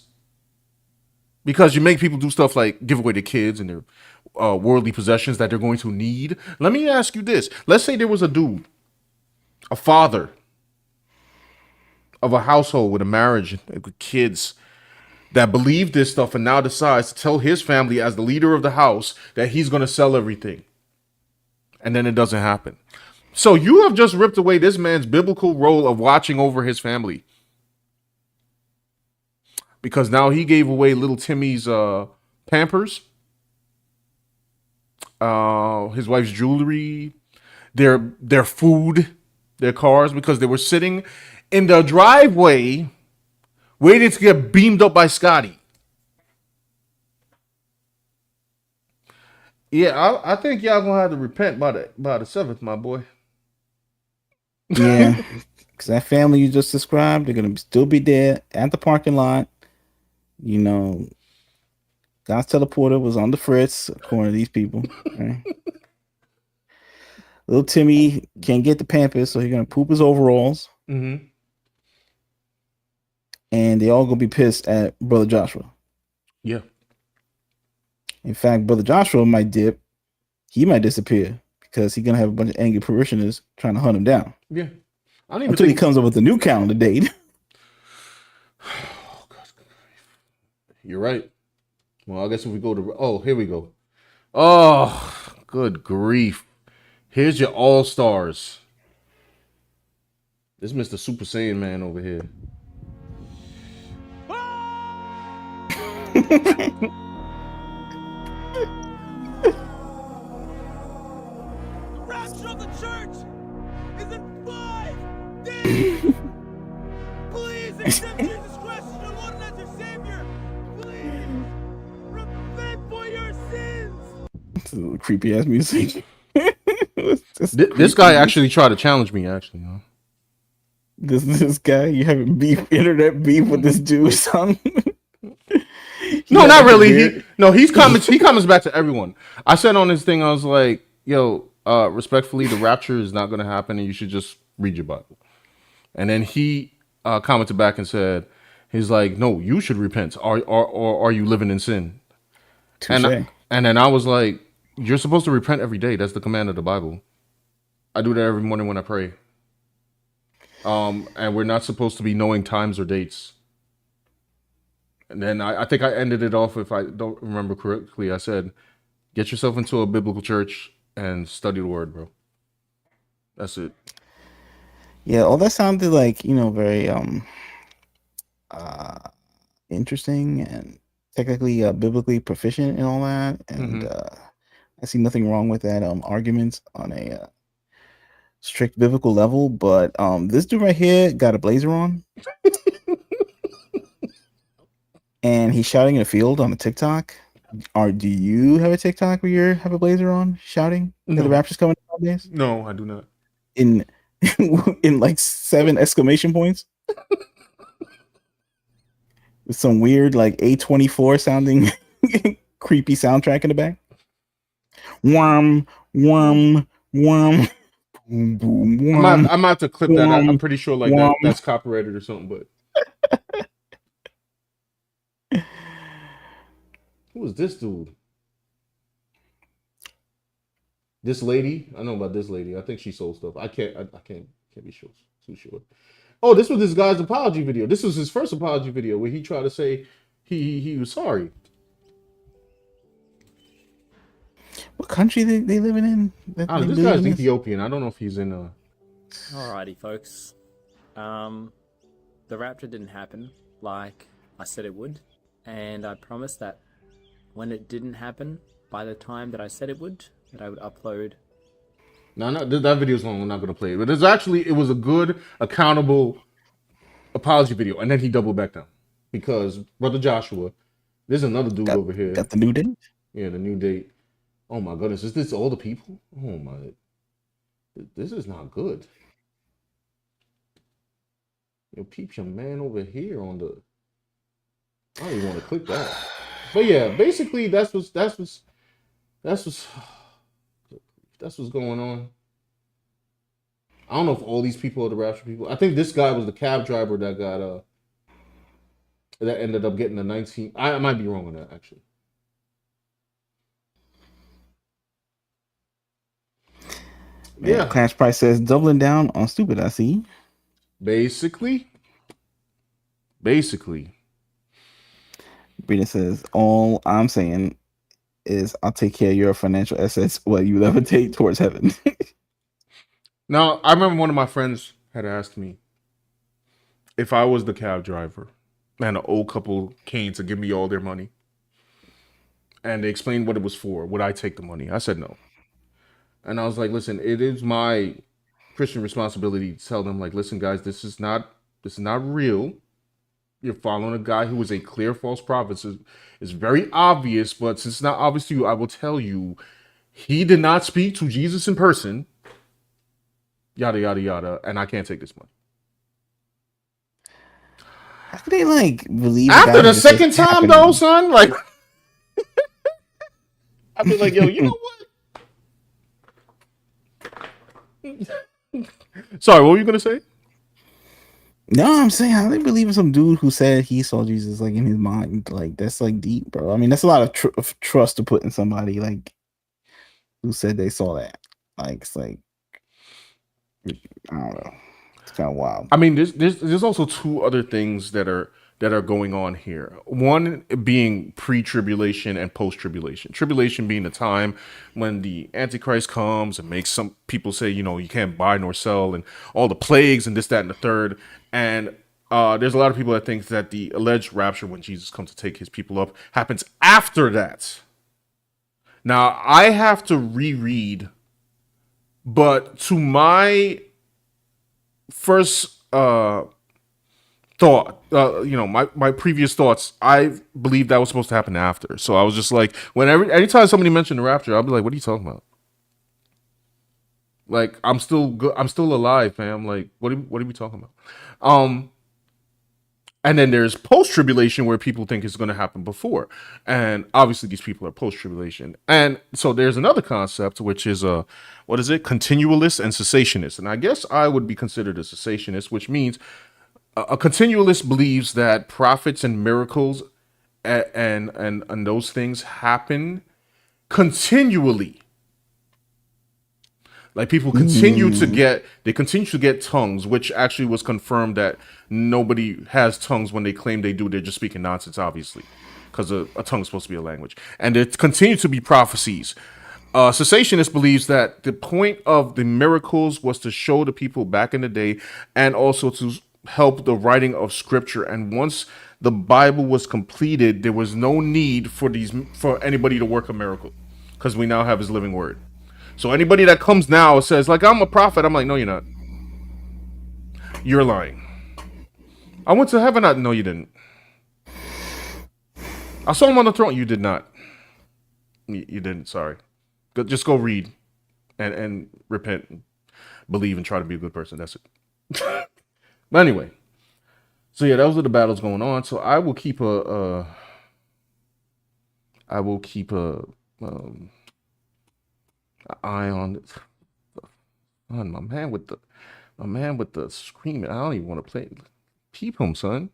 because you make people do stuff like give away to kids and their worldly possessions that they're going to need. Let me ask you this: let's say there was a dude, a father of a household with a marriage with kids, that believed this stuff and now decides to tell his family as the leader of the house that he's going to sell everything. And then it doesn't happen. So you have just ripped away this man's biblical role of watching over his family. Because now he gave away little Timmy's Pampers. his wife's jewelry, their food, their cars, because they were sitting in the driveway waiting to get beamed up by Scotty. Yeah, I think y'all gonna have to repent by the 7th, my boy. Yeah, because that family you just described, they're gonna still be there at the parking lot. You know, God's teleporter was on the fritz, according to these people. Right? Little Timmy can't get the Pampers, so he's gonna poop his overalls, Mm-hmm. and they all gonna be pissed at Brother Joshua. Yeah. In fact, Brother Joshua might dip. He might disappear because he's gonna have a bunch of angry parishioners trying to hunt him down. Yeah. I don't even Until he think comes up with a new calendar date. Oh, God. You're right. Well, I guess if we go to here we go. Oh, good grief. Here's your all-stars. This Mr. Super Saiyan man over here. Rapture of the church is in 5 days. Please accept Jesus Christ as your Lord and as your Savior. Please repent for your sins. This is creepy ass music. This guy actually tried to challenge me, actually. Huh? This guy, you having beef, internet beef with this dude, son? No, not really. He comments back to everyone. I said on this thing, I was like, yo, respectfully, the rapture is not going to happen, and you should just read your Bible. And then he commented back and said, he's like, no, you should repent. Or are you living in sin? And then I was like, you're supposed to repent every day. That's the command of the Bible. I do that every morning when I pray. And we're not supposed to be knowing times or dates. And then I think I ended it off, if I don't remember correctly, I said, get yourself into a biblical church and study the word, bro. That's it. Yeah, all that sounded like, very interesting and technically biblically proficient and all that. And I see nothing wrong with that argument on a strict biblical level. But this dude right here got a blazer on. And he's shouting in a field on a TikTok. Do you have a TikTok where you have a blazer on shouting that the rapture's coming nowadays? No, I do not. In like 7 exclamation points with some weird like A24 sounding creepy soundtrack in the back. Worm, worm, worm. Boom, boom, worm, I'm gonna have to clip that. I'm pretty sure worm. that's copyrighted or something, but. Who is this dude? This lady? I know about this lady. I think she sold stuff. I can't be sure. Too sure. Oh, this was this guy's apology video. This was his first apology video where he tried to say he was sorry. What country they living in? This guy's Ethiopian. I don't know if he's in Alrighty, folks. The rapture didn't happen like I said it would, and I promised that when it didn't happen, by the time that I said it would, that I would upload. No, that video's long. We're not gonna play it, but it was a good, accountable apology video, and then he doubled back down because Brother Joshua, there's another dude over here. Got the new date? Yeah, the new date. Oh my goodness, is this all the people? Oh my, this is not good. Yo, peep your man over here on the. I don't even want to click that. But yeah, basically that's what's going on. I don't know if all these people are the rapture people. I think this guy was the cab driver that got that ended up getting the 19. I might be wrong on that actually. Yeah. Cash Price says doubling down on stupid. I see. Basically. Brina says, all I'm saying is I'll take care of your financial assets while you levitate towards heaven. Now, I remember one of my friends had asked me if I was the cab driver and an old couple came to give me all their money. And they explained what it was for. Would I take the money? I said no. And I was like, listen, it is my Christian responsibility to tell them, like, listen, guys, this is not real. You're following a guy who is a clear false prophet. It's very obvious, but since it's not obvious to you, I will tell you, he did not speak to Jesus in person. Yada yada yada, and I can't take this money. How could they like believe after the second time though, son? Like, I'd be like, yo, you know what? Sorry, what were you gonna say? No, I'm saying how they believe in some dude who said he saw Jesus like in his mind. Like that's like deep, bro. I mean, that's a lot of trust to put in somebody like who said they saw that. Like it's like I don't know. It's kind of wild. I mean, there's also two other things that are going on here. One being pre-tribulation and post-tribulation. Tribulation being the time when the Antichrist comes and makes some people say, you know, you can't buy nor sell, and all the plagues and this, that, and the third. And there's a lot of people that think that the alleged rapture, when Jesus comes to take his people up, happens after that. Now, I have to reread, but to my first thought, my previous thoughts, I believe that was supposed to happen after. So I was just like, anytime somebody mentioned the rapture, I'll be like, what are you talking about? Like, I'm still good. I'm still alive, fam. Like, what are we talking about? And then there's post-tribulation where people think it's going to happen before. And obviously these people are post-tribulation. And so there's another concept, which is continualist and cessationist. And I guess I would be considered a cessationist, which means a continualist believes that prophets and miracles and those things happen continually. Like people continue to get tongues, which actually was confirmed that nobody has tongues when they claim they do. They're just speaking nonsense, obviously, because a tongue is supposed to be a language. And there continue to be prophecies. Cessationist believes that the point of the miracles was to show the people back in the day and also to help the writing of scripture. And once the Bible was completed, there was no need for anybody to work a miracle because we now have his living word. So anybody that comes now says, like, I'm a prophet, I'm like, no, you're not. You're lying. I went to heaven. No, you didn't. I saw him on the throne. You did not. You didn't. Sorry. Just go read and repent, and believe, and try to be a good person. That's it. But anyway. So yeah, those are the battles going on. So I will keep a eye on it. Son, my man with the screaming. I don't even want to play. Peep him, son.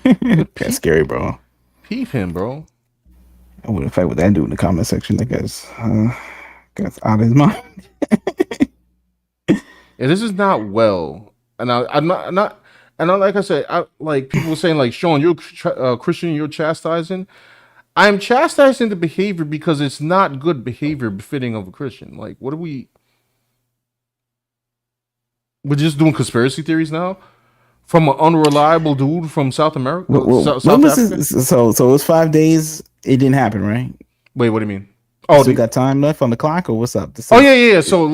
That's scary, bro. Peep him, bro. I wouldn't fight with that dude in the comment section. That guy's out of his mind. Yeah, this is not well. And I'm not. And like I said, like people were saying, like, Sean, you're Christian, you're chastising. I'm chastising the behavior because it's not good behavior befitting of a Christian. Like, what are we? We're just doing conspiracy theories now from an unreliable dude from South America. South Africa? So it was 5 days. It didn't happen, right? Wait, what do you mean? Oh, so we got time left on the clock, or what's up? Yeah. So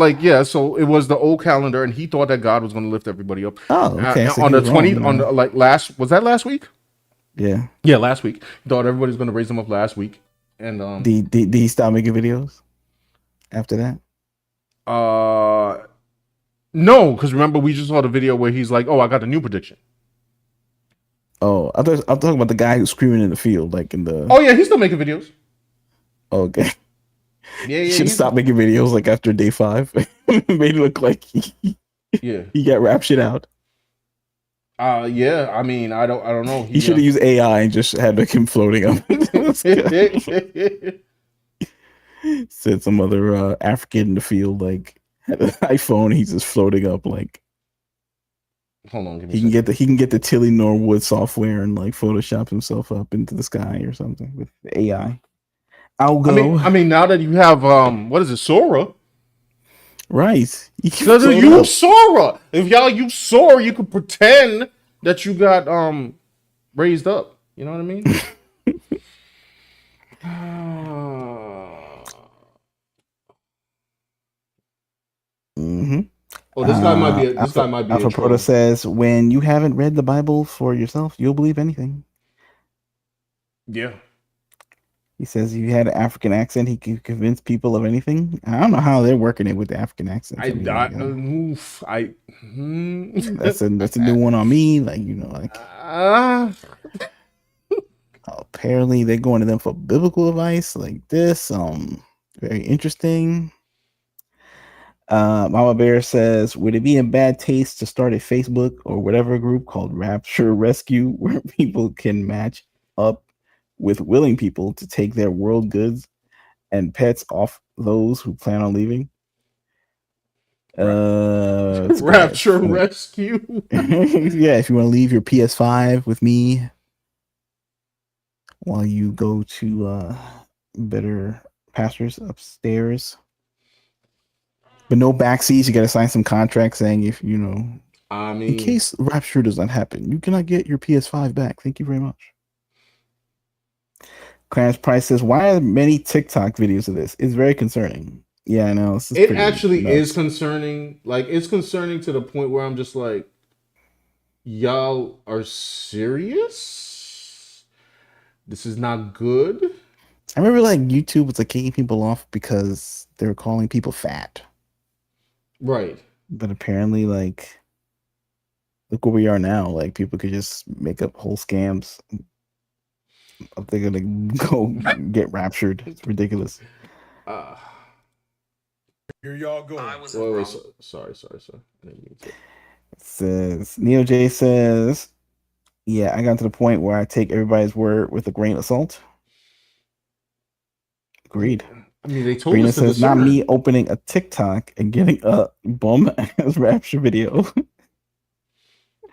it was the old calendar, and he thought that God was going to lift everybody up. Oh, okay. On the 20th, was that last week? Yeah. Yeah, last week. He thought everybody's going to raise him up last week. And did he stop making videos after that? No, because remember we just saw the video where he's like, "Oh, I got a new prediction." Oh, I'm talking about the guy who's screaming in the field, like in the. Oh yeah, he's still making videos. Okay. Yeah. He should stop making videos like after day 5. Made it look like he got raptured out. Yeah. I mean, I don't know. He should have used AI and just had him floating up. Said some other African in the field like had an iPhone. He's just floating up like. Hold on. He can get the Tilly Norwood software and like Photoshop himself up into the sky or something with the AI. I'll go. I mean, now that you have what is it, Sora? Right. Because use Sora. If y'all use Sora, you could pretend that you got raised up. You know what I mean? Mm-hmm. Oh, this guy might be a, this guy might be a Alpha Proto troll. says, when you haven't read the Bible for yourself, you'll believe anything. Yeah. He says he had an African accent. He can convince people of anything. I don't know how they're working it with the African accents. That's a new one on me. Like, you know, like apparently they're going to them for biblical advice like this. Very interesting. Mama Bear says, would it be in bad taste to start a Facebook or whatever group called Rapture Rescue where people can match up with willing people to take their world goods and pets off those who plan on leaving? Rapture Rescue. Yeah, if you want to leave your PS5 with me while you go to better pastures upstairs. But no backseats. You got to sign some contract saying if, you know, in case Rapture does not happen, you cannot get your PS5 back. Thank you very much. Clarence Price says, why are many TikTok videos of this? It's very concerning. Yeah, I know. It actually is concerning. Like, it's concerning to the point where I'm just like, y'all are serious? This is not good. I remember like YouTube was like kicking people off because they were calling people fat. Right. But apparently, like, look where we are now. Like, people could just make up whole scams if they're gonna go get raptured. It's ridiculous. Here y'all go. Sorry. It says Neo J says, yeah, I got to the point where I take everybody's word with a grain of salt. Agreed. I mean, they told Brina us says, not me opening a TikTok and getting a bum ass rapture video.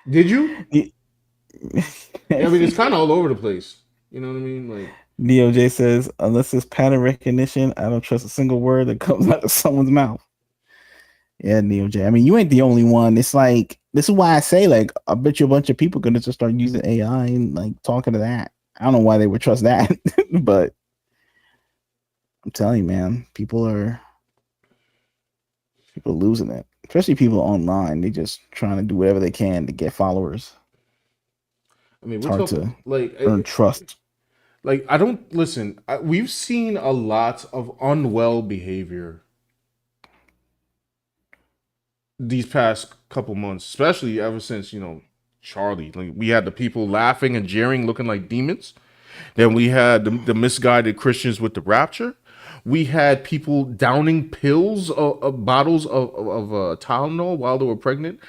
Did you? I mean, it's kind of all over the place. You know what I mean? Like, Neo J says, unless it's pattern recognition, I don't trust a single word that comes out of someone's mouth. Yeah, Neo J. I mean, you ain't the only one. It's like, this is why I say, like, I bet you a bunch of people are gonna just start using AI and like talking to that. I don't know why they would trust that, but I'm telling you, man, people losing it. Especially people online. They just trying to do whatever they can to get followers. I mean, it's hard to like earn trust. Like, I don't listen. We've seen a lot of unwell behavior these past couple months, especially ever since, you know, Charlie. Like, we had the people laughing and jeering, looking like demons. Then we had the misguided Christians with the rapture. We had people downing pills of bottles of Tylenol while they were pregnant,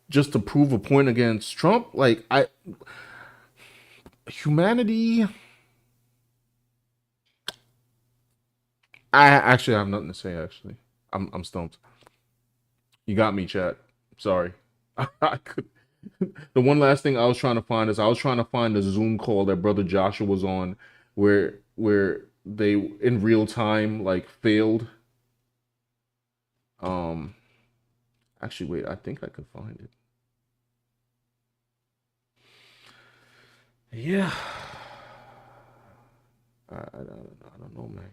just to prove a point against Trump. Like, humanity. I actually have nothing to say. Actually, I'm stumped. You got me, chat. Sorry. I could. The one last thing I was trying to find is the Zoom call that Brother Joshua was on, where they in real time like failed. Actually, wait. I think I could find it. Yeah. I don't know, man.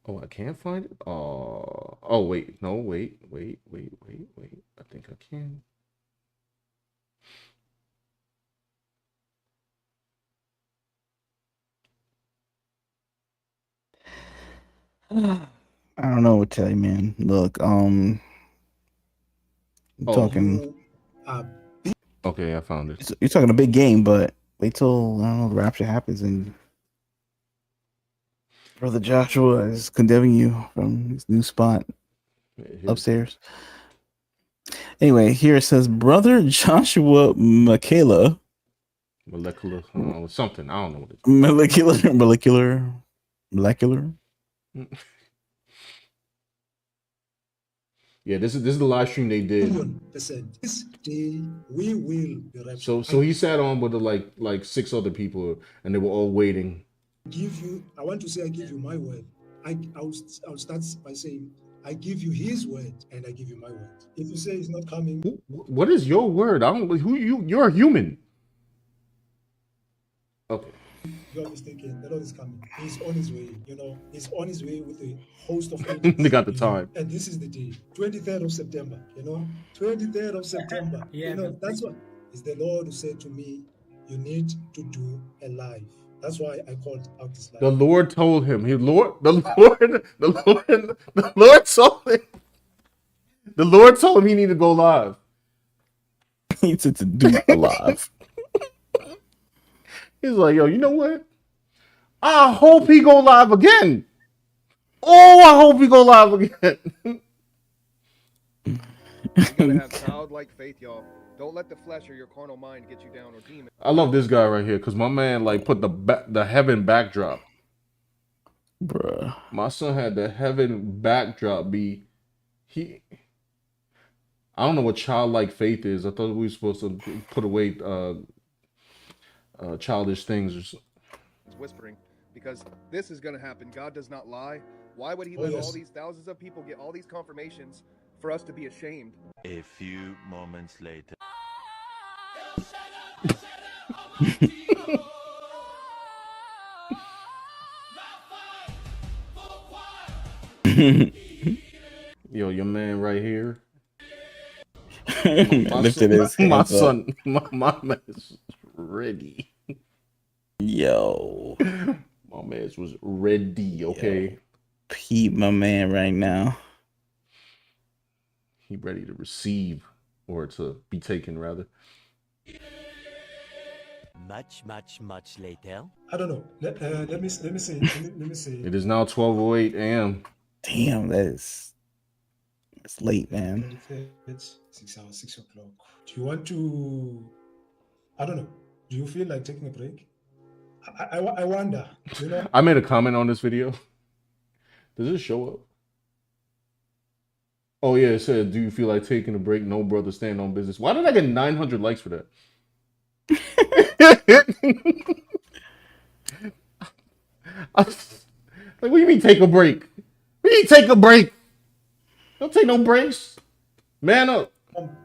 Oh, I can't find it? Oh, wait. No, wait. I think I can. I don't know what to tell you, man. Look, talking. Okay, I found it. You're talking a big game, but wait till, I don't know, the rapture happens and Brother Joshua is condemning you from his new spot upstairs. Anyway, here it says, Brother Joshua Molecular, something. I don't know what it is. Molecular. Yeah, this is the live stream they did. Listen, this day we will be raptured. So he sat on with like 6 other people, and they were all waiting. I want to say I give you my word. I'll start by saying I give you his word and I give you my word. If you say it's not coming, what is your word? I don't. Who you? You're a human. Okay. You are mistaken. The Lord is coming. He's on his way. You know, he's on his way with a host of They angels. got the you know. time. And this is the day, 23rd of September. You know, 23rd of September. Yeah, you know, but that's what is the Lord who said to me, "You need to do a live." That's why I called out this live. The Lord told him. The Lord told him. The Lord told him he needed to go live. He needs to do a live. He's like, yo, you know what? I hope he go live again. Oh, I hope he go live again. You gotta have childlike faith, y'all. Don't let the flesh or your carnal mind get you down or demon. I love this guy right here because my man like put the heaven backdrop. Bruh. My son had the heaven backdrop be he. I don't know what childlike faith is. I thought we were supposed to put away childish things. Whispering, because this is gonna happen. God does not lie. Why would he let all these thousands of people get all these confirmations for us to be ashamed? A few moments later. Yo, your man right here. My son, my man's ready. Yo. My man's was ready, okay? Yo. Peep my man right now. He ready to receive, or to be taken, rather. Much later. I don't know. Let me see. Let me see. It is now 12:08 a.m. Damn, it's late, man. 6 hours, 6 o'clock. Do you want to? I don't know. Do you feel like taking a break? I wonder. You know. I made a comment on this video. Does this show up? Oh yeah, it said, "Do you feel like taking a break? No brother, stand on business." Why did I get 900 likes for that? Like, what do you mean take a break? What do you mean take a break? Don't take no breaks. Man up.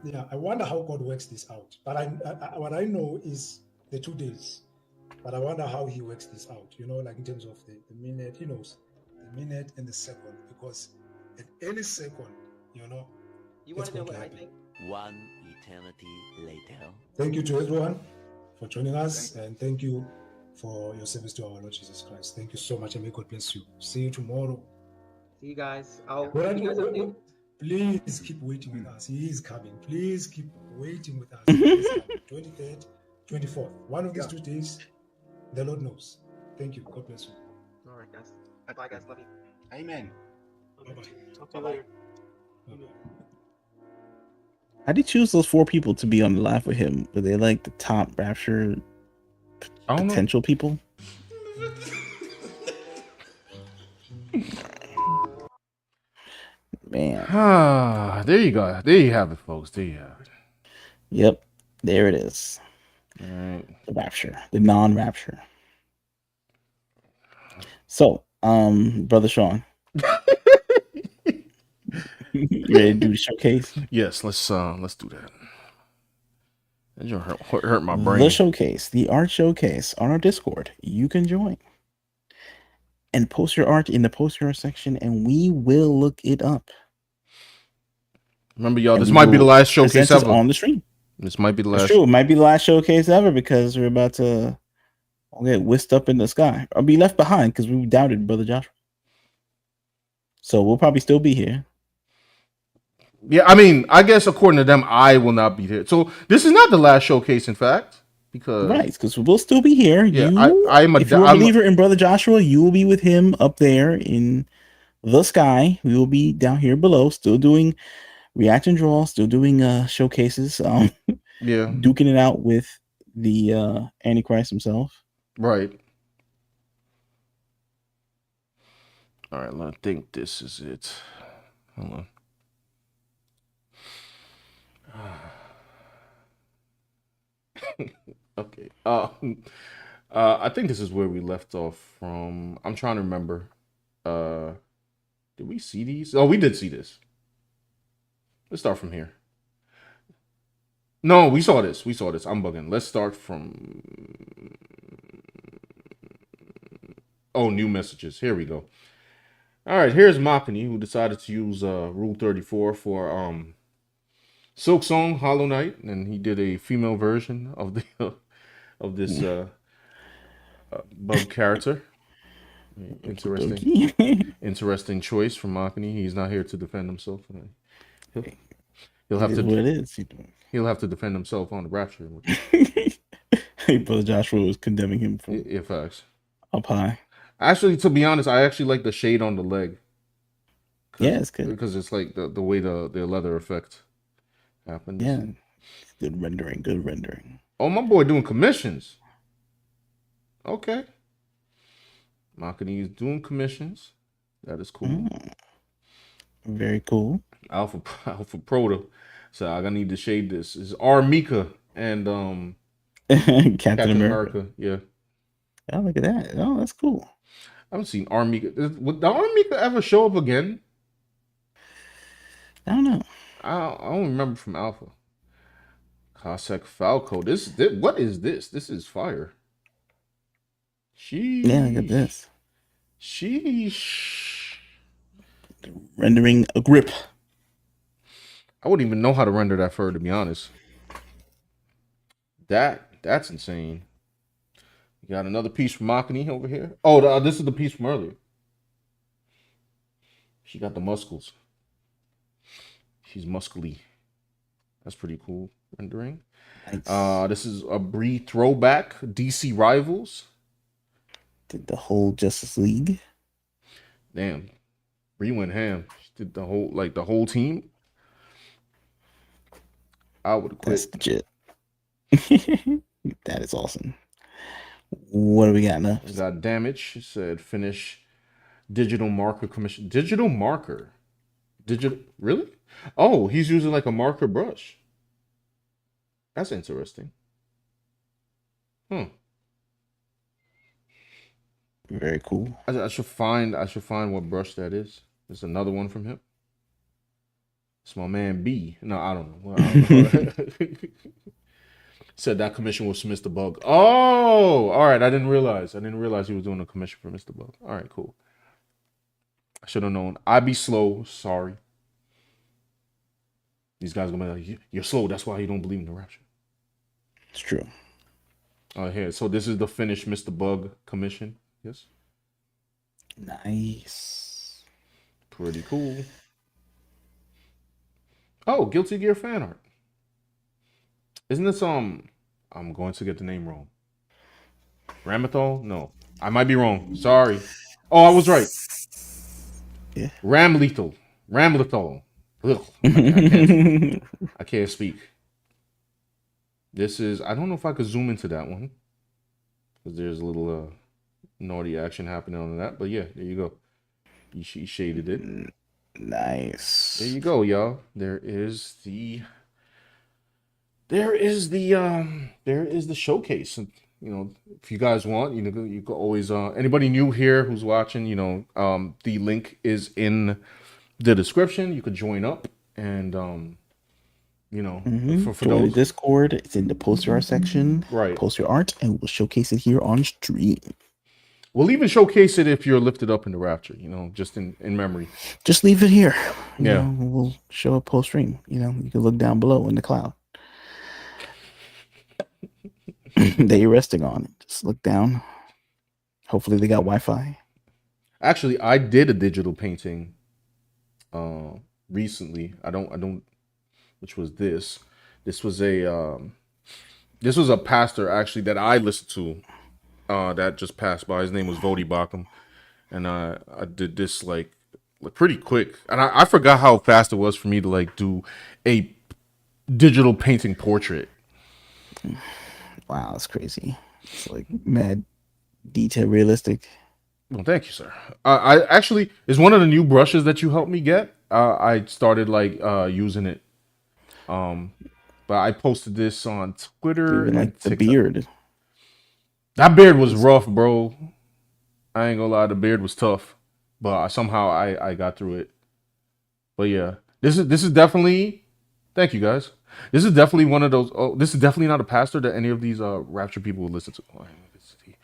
Yeah, I wonder how God works this out. But what I know is the 2 days. But I wonder how he works this out. You know, like in terms of the minute. He knows the minute and the second, because at any second, you know. You want to know what I think? One eternity later. Thank you to everyone for joining us, and thank you for your service to our Lord Jesus Christ. Thank you so much, and may God bless you. See you tomorrow. See you guys. I'll keep you guys updated. Please keep waiting with us. He is coming. Please keep waiting with us. 23rd, 24th. One of these 2 days, the Lord knows. Thank you. God bless you. All right, guys. Bye, guys. Love you. Amen. Bye-bye. Talk to you later. Bye-bye. How did he choose those 4 people to be on the live with him? Were they like the top Rapture potential people? Man. There you go. There you have it, folks. There you have it. Yep. There it is. All right. The Rapture. The non-Rapture. So, Brother Sean. You ready to do the showcase? Yes, let's do that. That just hurt my brain. The showcase, the art showcase on our Discord. You can join and post your art in the post your art section, and we will look it up. Remember, y'all, this might be the last showcase ever on the stream. This might be the last. It's true. It might be the last showcase ever because we're about to get whisked up in the sky or be left behind because we doubted Brother Joshua. So we'll probably still be here. Yeah, I mean, I guess according to them, I will not be here. So this is not the last showcase, in fact, because we'll still be here. Yeah, if you're a believer in Brother Joshua, you will be with him up there in the sky. We will be down here below, still doing reaction draw, still doing showcases. Duking it out with the Antichrist himself. Right. All right, I think this is it. Hold on. Okay. I think this is where we left off from. I'm trying to remember. Did we see these? Oh, we did see this. Let's start from here. No, we saw this. I'm bugging. Let's start from. Oh, new messages. Here we go. All right, here's Makani, who decided to use Rule 34 for Silk Song Hollow Knight, and he did a female version of the of this bug character. Interesting, interesting choice from Makani. He's not here to defend himself. He'll have It is to. what it is. He'll have to defend himself on the Rapture. Hey, Brother Joshua was condemning him from facts. Up high. Actually, to be honest, I actually like the shade on the leg. Yeah, it's good because it's like the way the leather effect happens. Yeah, good rendering. Good rendering. Oh, my boy doing commissions. Okay. Makani is doing commissions. That is cool. Very cool. Alpha Proto. So I gotta need to shade this. Is R Mika and Captain America. Yeah. Oh, look at that. Oh, that's cool. I haven't seen R Mika. Would the R Mika ever show up again? I don't know. I don't remember from Alpha. Cossack Falco. What is this? This is fire. Sheesh. Yeah, look at this. Sheesh. Rendering a grip. I wouldn't even know how to render that fur, to be honest. That's insane. You got another piece from Makani over here. Oh, this is the piece from earlier. She got the muscles. She's muscly. That's pretty cool rendering. Nice. This is a Bree throwback. DC Rivals. Did the whole Justice League. Damn. Bree went ham. She did the whole team. I would have quit. That's legit. That is awesome. What do we got now? We got damage. It said finish digital marker commission. Digital marker. Really? Oh, he's using like a marker brush. That's interesting. Very cool. I should find what brush that is. There's another one from him. It's my man B. No, I don't know. Well, I don't know. Said that commission was for Mr. Bug. Oh, all right. I didn't realize he was doing a commission for Mr. Bug. All right, cool. I should have known. I be slow. Sorry. These guys are gonna be like, you're slow. That's why you don't believe in the Rapture. It's true. Here. So this is the finished Mr. Bug commission. Yes. Nice. Pretty cool. Oh, Guilty Gear fan art. Isn't this I'm going to get the name wrong. Ramethol? No. I might be wrong. Sorry. Oh, I was right. Yeah. Ramlethal. Ugh. I can't speak. This is, I don't know if I could zoom into that one. Because there's a little naughty action happening on that. But yeah, there you go. He shaded it. Nice. There you go, y'all. There is the showcase. And, you know, if you guys want, you know, you can always anybody new here who's watching, you know, the link is in the description. You could join up and you know, for join those the Discord. It's in the poster art section. Right. Post your art and we'll showcase it here on stream. We'll even showcase it if you're lifted up in the Rapture, you know, just in memory. Just leave it here. You Yeah. know, we'll show it post stream. You know, you can look down below in the cloud. That you're resting on. Just look down. Hopefully they got Wi-Fi. Actually, I did a digital painting recently. I don't which was this. This was a pastor actually that I listened to that just passed by. His name was Vodi Bakum. And I did this like pretty quick. And I forgot how fast it was for me to like do a digital painting portrait. Wow, that's crazy. It's like mad detail realistic. Well, thank you, sir. I actually is one of the new brushes that you helped me get. I started like using it. But I posted this on Twitter. Even like the beard. That beard was rough, bro. I ain't gonna lie, the beard was tough. But somehow I got through it. But yeah, this is definitely. Thank you guys. This is definitely one of those. Oh, this is definitely not a pastor that any of these Rapture people would listen to. Oh, atrocity.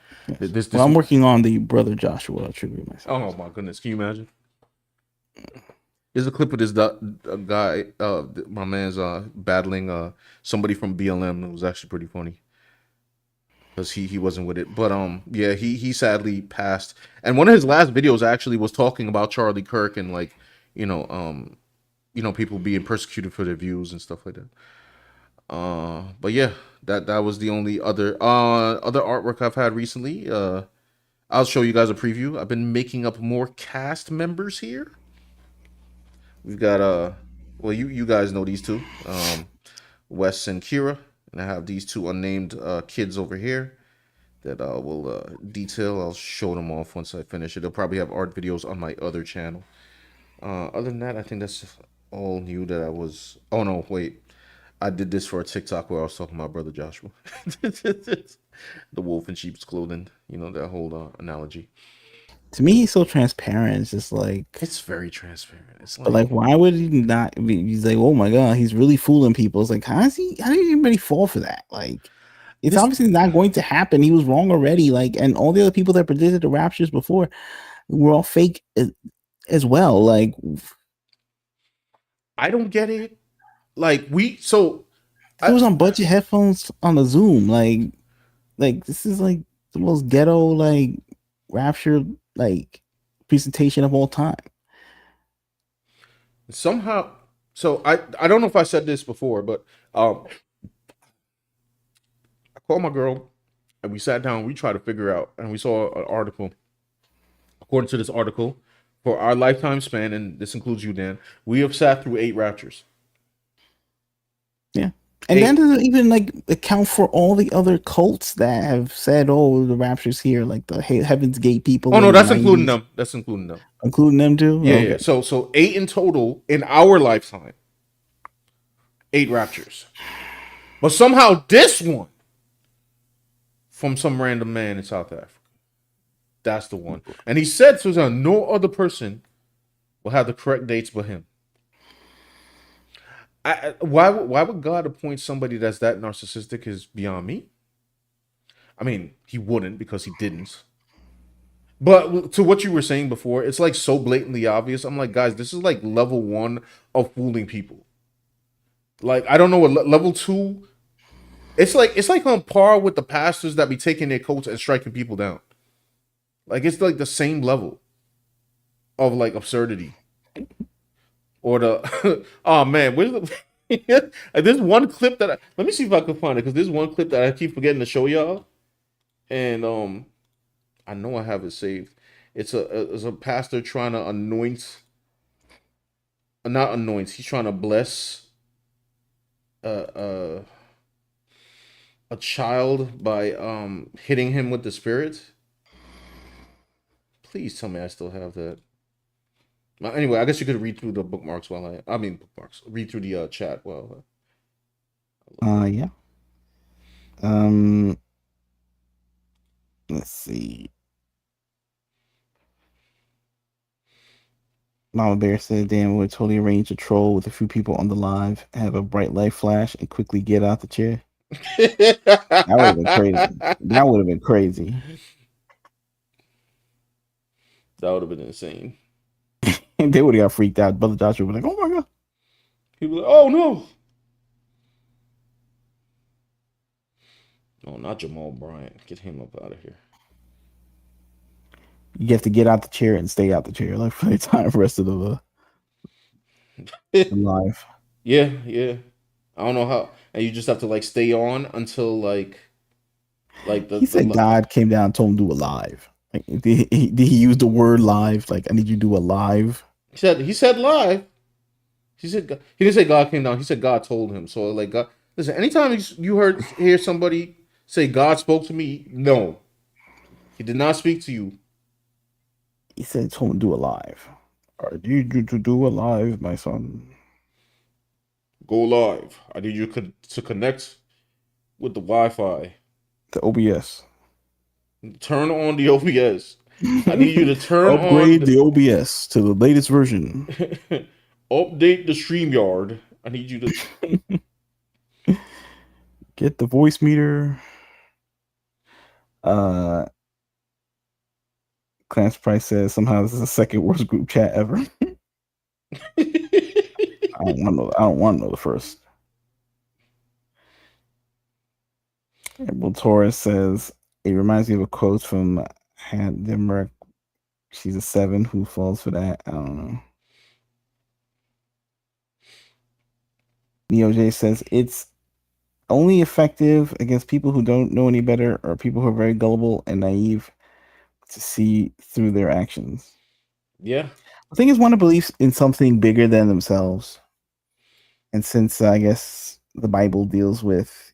Yes. Well, I'm working on the Brother Joshua tribute myself. Oh my goodness, can you imagine? There's a clip of this guy, my man's battling somebody from BLM. It was actually pretty funny because he wasn't with it. But yeah, he sadly passed. And one of his last videos actually was talking about Charlie Kirk and like people being persecuted for their views and stuff like that. But yeah, that was the only other artwork I've had recently. I'll show you guys a preview. I've been making up more cast members here. We've got well, you guys know these two, Wes and Kira, and I have these two unnamed kids over here that I will detail. I'll show them off once I finish it. They'll probably have art videos on my other channel. Other than that, I think that's all new that I was. Oh no, wait. I did this for a TikTok where I was talking about Brother Joshua. The wolf in sheep's clothing. You know, that whole analogy. To me, he's so transparent. It's just like... It's very transparent. It's like... But like, why would he not be... He's like, oh my God, he's really fooling people. It's like, how did anybody fall for that? Like, it's obviously not going to happen. He was wrong already. Like, and all the other people that predicted the raptures before were all fake as well. Like... I don't get it. Like, it was on budget headphones on the Zoom. Like this is like the most ghetto like Rapture like presentation of all time. Somehow, so I don't know if I said this before, but I called my girl and we sat down. We tried to figure out, and we saw an article. According to this article, for our lifetime span, and this includes you, Dan, we have sat through 8 raptures. Yeah. And that doesn't even like account for all the other cults that have said, "Oh, the rapture's here," like the Heaven's Gate people. Oh no, that's including them. That's including them. Including them too. Yeah, okay. Yeah. So 8 in total in our lifetime. 8 raptures, but somehow this one from some random man in South Africa. That's the one, and he said so. No other person will have the correct dates but him. Why would God appoint somebody that's that narcissistic is beyond me. I mean, he wouldn't because he didn't. But to what you were saying before, it's like so blatantly obvious. I'm like, guys, this is like level 1 of fooling people. Like, I don't know what level 2. It's like on par with the pastors that be taking their coats and striking people down. Like, it's like the same level of like absurdity. Or the oh man, where's the there's one clip that let me see if I can find it, because there's one clip that I keep forgetting to show y'all, and I know I have it saved. It's a pastor trying to he's trying to bless a child by hitting him with the spirit. Please tell me I still have that. Anyway, I guess you could read through the bookmarks read through the chat while. Yeah. Let's see. Mama Bear said, "Dan would totally arrange a troll with a few people on the live, have a bright light flash, and quickly get out the chair." That would have been crazy. That would have been crazy. That would have been insane. And they would have got freaked out. Brother Joshua would be like, "Oh my God." He'd be like, "Oh no." Oh, not Jamal Bryant. Get him up out of here. You have to get out the chair and stay out the chair like for the entire rest of the live. Yeah. I don't know how, and you just have to like stay on until like he said God came down and told him to do a live. Like, did he use the word live? Like, I need you to do a live. He said live. He didn't say God came down. He said God told him. So like, God, listen. Anytime you hear somebody say God spoke to me, no, he did not speak to you. He said told him to do a live. I need you to do a live, my son. Go live. I need you to connect with the Wi-Fi. The OBS. Turn on the OBS. I need you to upgrade the OBS to the latest version. Update the StreamYard. I need you to get the voice meter. Uh, Clarence Price says somehow this is the second worst group chat ever. I don't want to know the first. Emerald Torres says it reminds me of a quote from Han Dimmer. She's a 7 who falls for that. I don't know. Neo J says it's only effective against people who don't know any better or people who are very gullible and naive to see through their actions. Yeah. The thing is, one believes in something bigger than themselves. And since I guess the Bible deals with,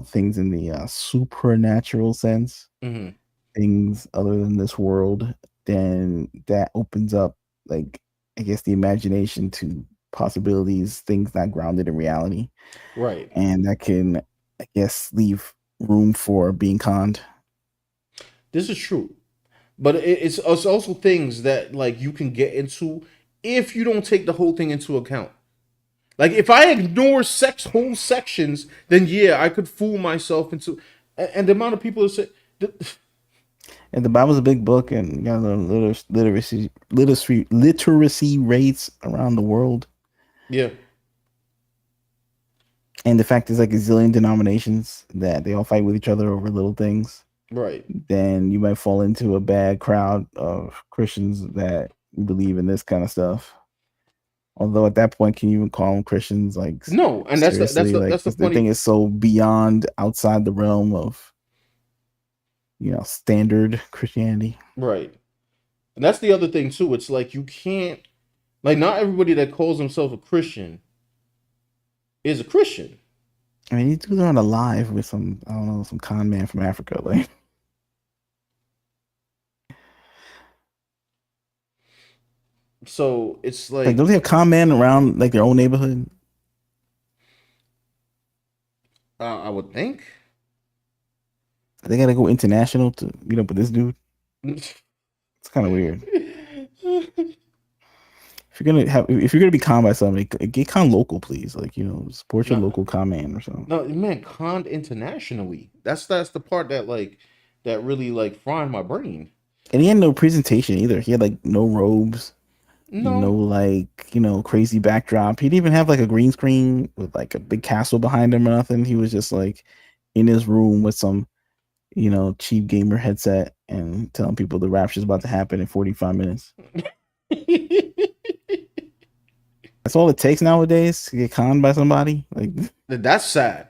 things in the supernatural sense, things other than this world, then that opens up, like, I guess, the imagination to possibilities, things not grounded in reality. Right. And that can, I guess, leave room for being conned. This is true. But it's also things that like you can get into if you don't take the whole thing into account. Like if I ignore whole sections, then yeah, I could fool myself into. And the amount of people that say, and the Bible's a big book, and you got the literacy rates around the world. Yeah. And the fact is, like a zillion denominations that they all fight with each other over little things. Right. Then you might fall into a bad crowd of Christians that believe in this kind of stuff. Although at that point, can you even call them Christians? Like, no, and that's the thing is so beyond outside the realm of standard Christianity. Right. And that's the other thing too. It's like you can't, like, not everybody that calls himself a Christian is a Christian. I mean, these dudes aren't alive with some, I don't know, some con man from Africa, like. So it's like don't they have con man around like their own neighborhood? I would think. They gotta go international to meet up with this dude. It's kind of weird. If you're gonna be con by somebody, get con local, please. Like, support your local con man or something. No, man, conned internationally. That's the part that that really like frying my brain. And he had no presentation either. He had like no robes, no like crazy backdrop. He didn't even have like a green screen with like a big castle behind him or nothing. He was just like in his room with some cheap gamer headset and telling people the rapture is about to happen in 45 minutes. That's all it takes nowadays to get conned by somebody. Like, that's sad.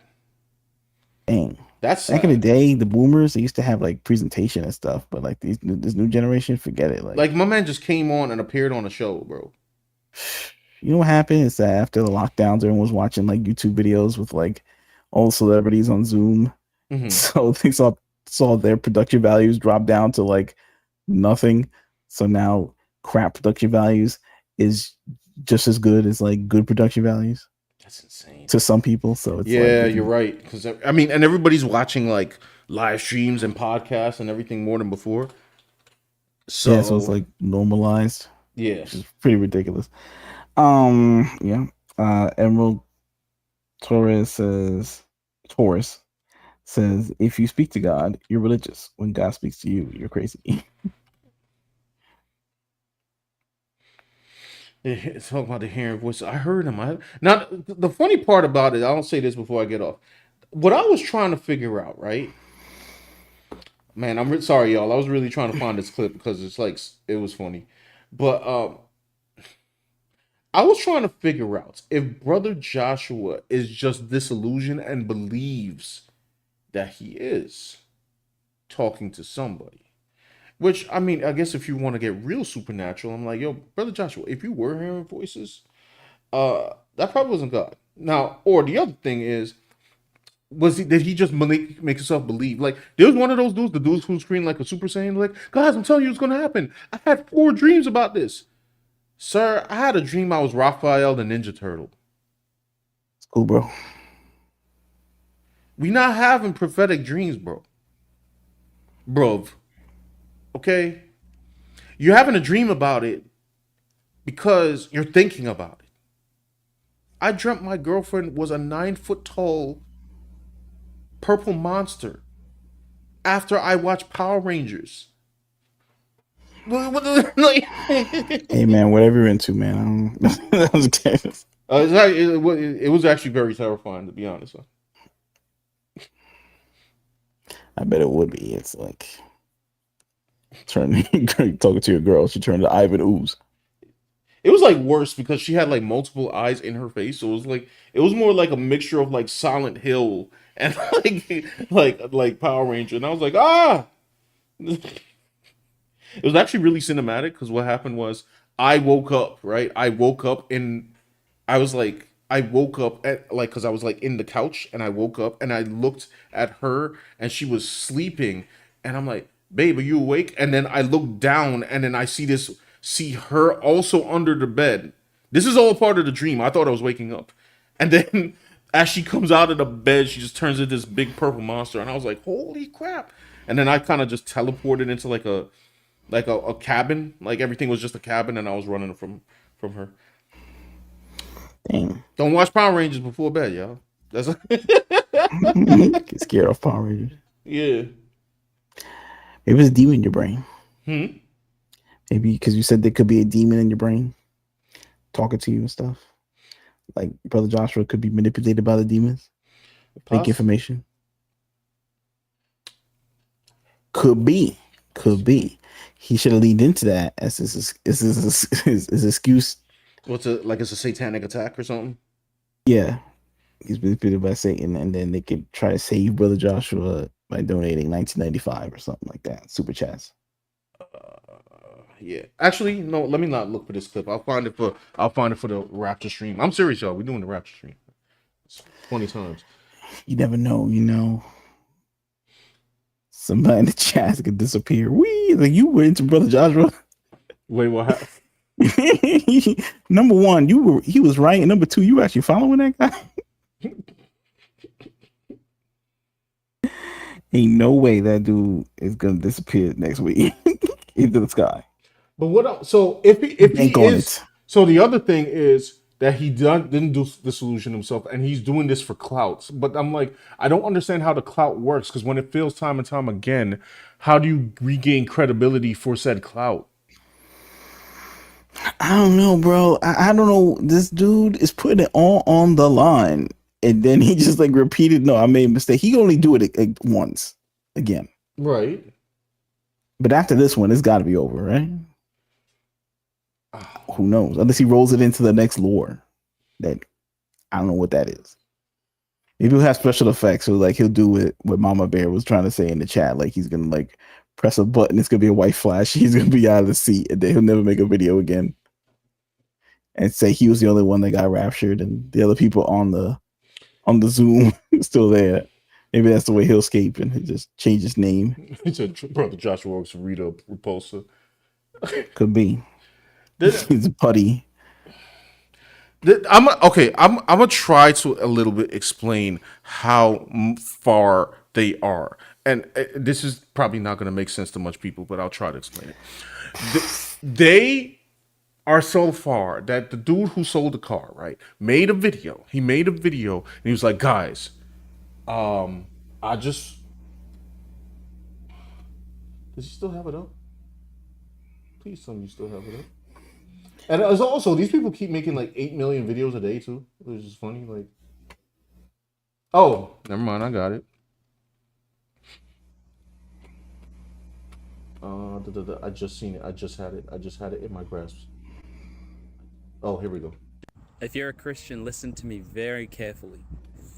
Dang. That's back sad. in the day, the boomers, they used to have like presentation and stuff, but like this new generation, forget it. Like my man just came on and appeared on a show, bro. You know what happened is that after the lockdowns, everyone was watching like YouTube videos with like all the celebrities on Zoom. So they saw their production values drop down to like nothing. So now crap production values is just as good as like good production values. That's insane to some people. So it's you're right. Because I mean, and everybody's watching like live streams and podcasts and everything more than before. So so it's like normalized. Yeah, which is pretty ridiculous. Emerald Taurus says, if you speak to God, you're religious. When God speaks to you, you're crazy. It's talking about the hearing voice. I heard him. Now, the funny part about it, I don't say this before I get off. What I was trying to figure out, right? Man, I'm sorry, y'all. I was really trying to find this clip because it's like it was funny, but I was trying to figure out if Brother Joshua is just disillusioned and believes that he is talking to somebody. Which, I mean, I guess if you want to get real supernatural, I'm like, yo, Brother Joshua, if you were hearing voices, that probably wasn't God. Now, or the other thing is, did he just make himself believe? Like, there was one of those dudes, the dudes who screamed like a Super Saiyan, like, guys, I'm telling you it's going to happen. I had 4 dreams about this. Sir, I had a dream I was Raphael the Ninja Turtle. It's cool, bro. We not having prophetic dreams, bro. Bro. Okay? You're having a dream about it because you're thinking about it. I dreamt my girlfriend was a 9-foot tall purple monster after I watch Power Rangers. Hey man, whatever you're into, man. It was actually very terrifying, to be honest. I bet it would be. It's like talking to your girl. She turned to Ivan Ooze. It was like worse because she had like multiple eyes in her face, so it was more like a mixture of like Silent Hill and like Power Ranger, and I was like, ah. It was actually really cinematic because what happened was I woke up, right? I woke up and I woke up at like because I was like in the couch and I woke up and I looked at her and she was sleeping and I'm like, babe, are you awake? And then I look down and then I see her also under the bed. This is all part of the dream. I thought I was waking up. And then as she comes out of the bed, she just turns into this big purple monster. And I was like, holy crap. And then I kind of just teleported into like a cabin. Like everything was just a cabin and I was running from her. Dang. Don't watch Power Rangers before bed, y'all. That's Get scared of Power Rangers. Yeah. Maybe it's a demon in your brain. Hmm? Maybe because you said there could be a demon in your brain talking to you and stuff. Like Brother Joshua could be manipulated by the demons. Fake information. Could be. He should have leaned into that as his excuse. What's it's a satanic attack or something? Yeah. He's manipulated by Satan, and then they could try to save Brother Joshua by donating $19.95 or something like that. Super chats. Yeah. Actually, no, let me not look for this clip. I'll find it for the Rapture stream. I'm serious, y'all. We're doing the Rapture stream. It's 20 times. You never know, Somebody in the chat could disappear. Like you were into Brother Joshua. Wait, what happened? Number one, he was right, and number two, you were actually following that guy. Ain't no way that dude is gonna disappear next week into the sky. But what else? So if he is, so the other thing is that he didn't do the solution himself, and he's doing this for clout. But I'm like, I don't understand how the clout works because when it fails time and time again, how do you regain credibility for said clout? I don't know, bro. I don't know. This dude is putting it all on the line, and then he just like repeated, "No, I made a mistake." He can only do it like once again, right? But after this one, it's got to be over, right? Who knows? Unless he rolls it into the next lore, that I don't know what that is. Maybe he'll have special effects, or like he'll do it what Mama Bear was trying to say in the chat. Like he's gonna like press a button, it's gonna be a white flash. He's gonna be out of the seat, and then he'll never make a video again. And say he was the only one that got raptured, and the other people on the Zoom still there. Maybe that's the way he'll escape, and he'll just change his name. He said, "Brother Joshua works for Rita Repulsa." Could be. He's a putty. I'm gonna try to a little bit explain how far they are, and this is probably not gonna make sense to much people, but I'll try to explain it. They are so far that the dude who sold the car, right, made a video. He made a video, and he was like, "Guys, does he still have it up? Please tell me you still have it up." And also, these people keep making like 8 million videos a day too, which is funny. Like, oh, never mind, I got it. I just seen it. I just had it in my grasp. Oh, here we go. If you're a Christian, listen to me very carefully.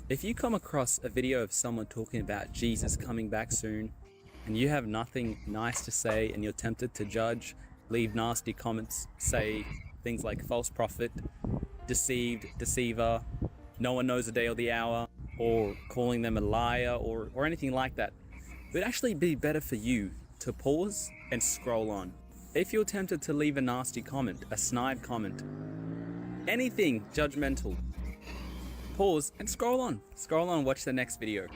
If you come across a video of someone talking about Jesus coming back soon, and you have nothing nice to say and you're tempted to judge, leave nasty comments, say things like false prophet, deceived, deceiver, no one knows the day or the hour, or calling them a liar or anything like that, it would actually be better for you to pause and scroll on. If you're tempted to leave a nasty comment, a snide comment, anything judgmental, pause and scroll on. Scroll on, watch the next video.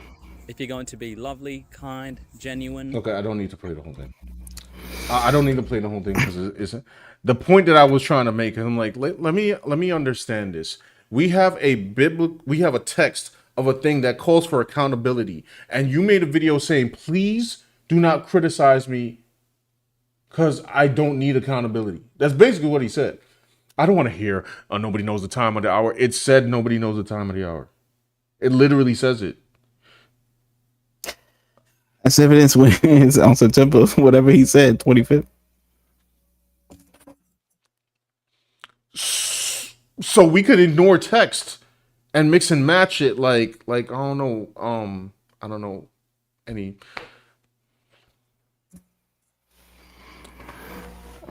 If you're going to be lovely, kind, genuine. Okay, I don't need to play the whole thing. I don't need to play the whole thing because it's the point that I was trying to make. And I'm like, let me understand this. We have a text of a thing that calls for accountability, and you made a video saying, please do not criticize me because I don't need accountability. That's basically what he said. I don't want to hear nobody knows the time of the hour. It said nobody knows the time of the hour. It literally says it. That's evidence when it's on September, whatever he said, 25th. So we could ignore text and mix and match it like I don't know, any.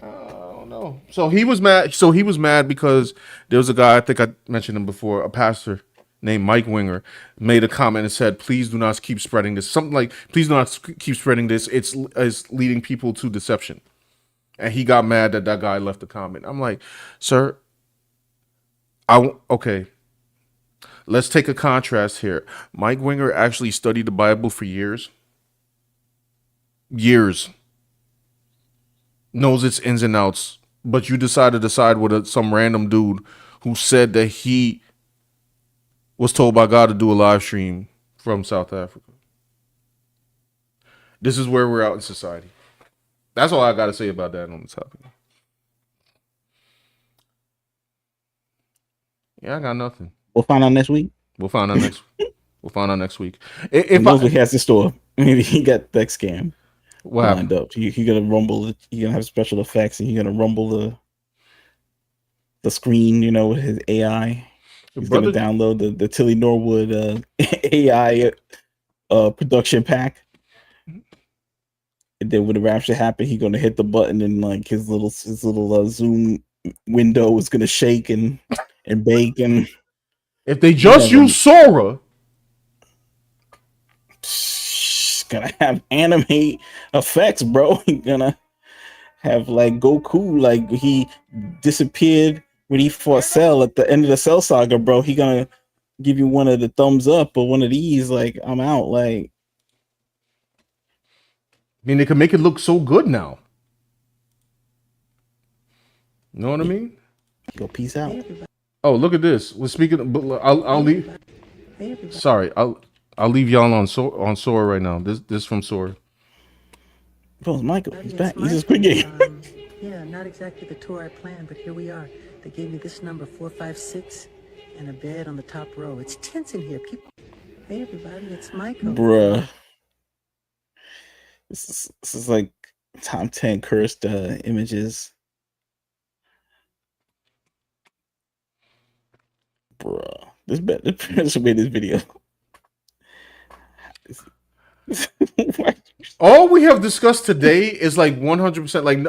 I don't know. So he was mad. So he was mad because there was a guy, I think I mentioned him before, a pastor named Mike Winger, made a comment and said, please do not keep spreading this. Something like, please do not keep spreading this. It's leading people to deception. And he got mad that guy left the comment. I'm like, sir, okay. Let's take a contrast here. Mike Winger actually studied the Bible for years. Knows its ins and outs. But you decided to side with some random dude who said that he was told by God to do a live stream from South Africa. This is where we're out in society. That's all I got to say about that on the topic. Yeah, I got nothing. We'll find out next week. We'll find out next week. If knows what he has in store. Maybe he got that scam lined up. He gonna rumble. He gonna have special effects, and he gonna rumble the screen. With his AI. He's gonna download the Tilly Norwood AI production pack. And then when the rapture happen, he's gonna hit the button, and like his little Zoom window is gonna shake and bake. And if they just use Sora, it's gonna have anime effects, bro. He's gonna have like Goku, like he disappeared when he fought Cell at the end of the Cell saga, bro. He gonna give you one of the thumbs up or one of these, like I'm out, like. I mean, they can make it look so good now. You know what I mean? Go peace out. Oh, look at this. We're speaking. I'll leave. Sorry, I'll leave y'all on Sora right now. This from Sora. Bro, it's Michael. He's back. He's a Squid Game. Yeah, not exactly the tour I planned, but here we are. They gave me this number 456 and a bed on the top row. It's tense in here. People. Hey everybody, it's Michael. Bruh. This is like top 10 cursed images. Bruh. This person made this video. All we have discussed today is like 100%. Like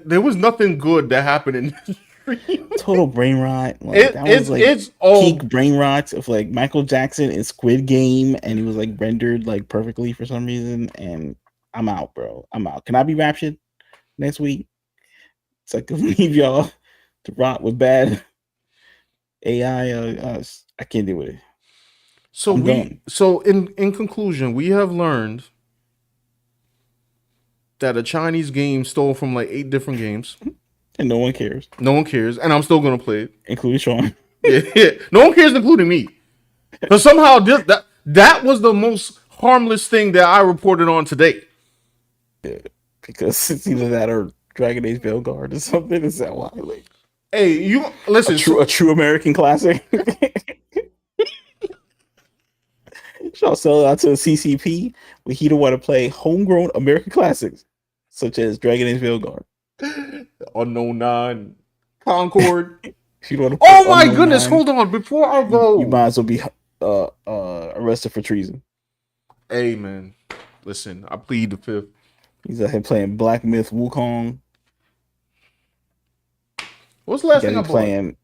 there was nothing good that happened in this stream. Total brain rot. Like, it's peak brain rot of like Michael Jackson in Squid Game, and he was like rendered like perfectly for some reason. And I'm out, bro. I'm out. Can I be raptured next week? So I can leave y'all to rot with bad AI. I can't deal with it. So in conclusion, we have learned that a Chinese game stole from like 8 different games. And no one cares. No one cares. And I'm still going to play it. Including Sean. Yeah. No one cares, including me. But somehow that was the most harmless thing that I reported on today. Yeah, because it's either that or Dragon Age Veilguard or something. Is that why? Like, hey, you listen. A true American classic. Y'all sell it out to the CCP. We don't want to play homegrown American classics, such as Dragon Age Veilguard, Unknown 9, Concord. Oh my goodness! 9, hold on, before I go, you might as well be arrested for treason. Hey man, listen, I plead the fifth. He's out here playing Black Myth Wukong. What's the last thing I'm playing?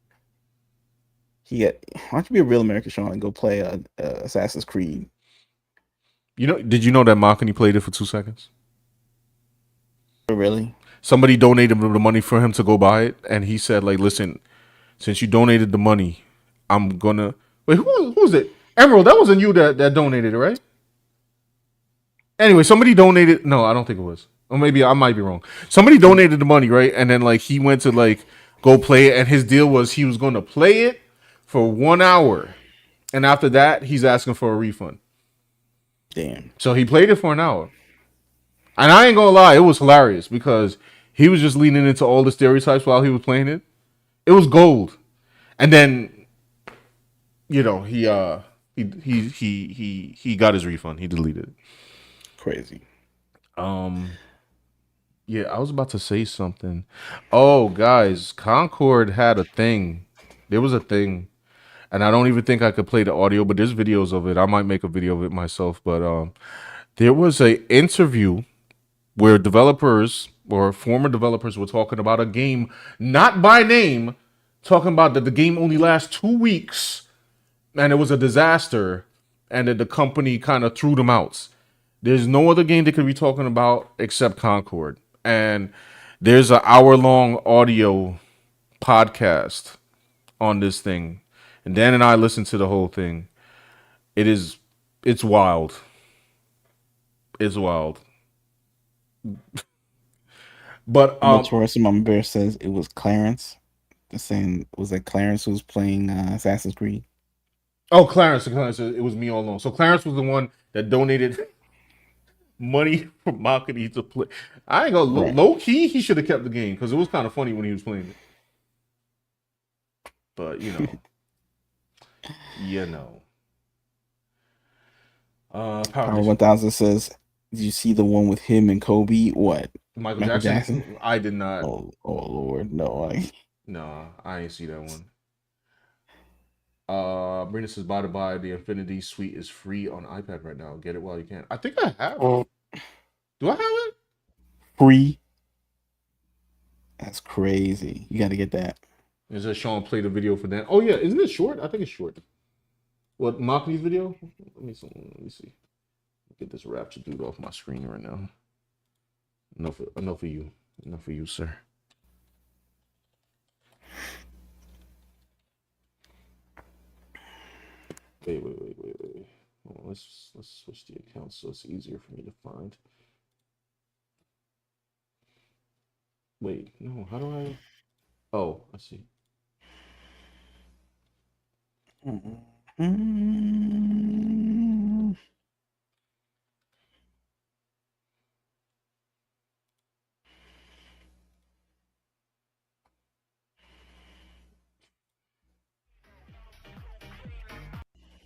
Why don't you be a real American, Sean, and go play Assassin's Creed? Did you know that Makani played it for 2 seconds? Really? Somebody donated the money for him to go buy it, and he said, like, listen, since you donated the money, I'm gonna wait. Who's it? Emerald, that wasn't you that donated it, right? Anyway, somebody donated. No, I don't think it was. Or maybe I might be wrong. Somebody donated the money, right? And then like he went to like go play it, and his deal was he was going to play it for 1 hour, And after that, he's asking for a refund. Damn. So he played it for an hour. And I ain't gonna lie, it was hilarious because he was just leaning into all the stereotypes while he was playing it. It was gold. And then, you know, he got his refund. He deleted it. Crazy. Yeah, I was about to say something. Oh, guys, Concord had a thing. There was a thing. And I don't even think I could play the audio, but there's videos of it. I might make a video of it myself. But there was a interview where developers or former developers were talking about a game, not by name, talking about that the game only lasts 2 weeks and it was a disaster and that the company kind of threw them out. There's no other game they could be talking about except Concord. And there's an hour-long audio podcast on this thing. And Dan and I listened to the whole thing. It's wild. It's wild. But Notorious Mama Bear says it was Clarence. They're saying was that Clarence who was playing Assassin's Creed? Oh, Clarence, it was me all along. So Clarence was the one that donated money for Makani to play. I ain't gonna low key. He should have kept the game because it was kind of funny when he was playing it. But you know, Power 1000 says, "Did you see the one with him and Kobe? What? Michael Jackson? I did not. Oh Lord, no, I ain't see that one. Brina says, by the by, the Infinity Suite is free on iPad right now. Get it while you can. I think I have it. Do I have it? Free? That's crazy. You got to get that. Is that Sean played a video for that? Oh yeah, isn't it short? I think it's short. What, Makani's video? Let me see. Get this Rapture dude off my screen right now. Enough for you, sir. Wait. Hold on, let's switch the account so it's easier for me to find. Wait, no, how do I? Oh, I see.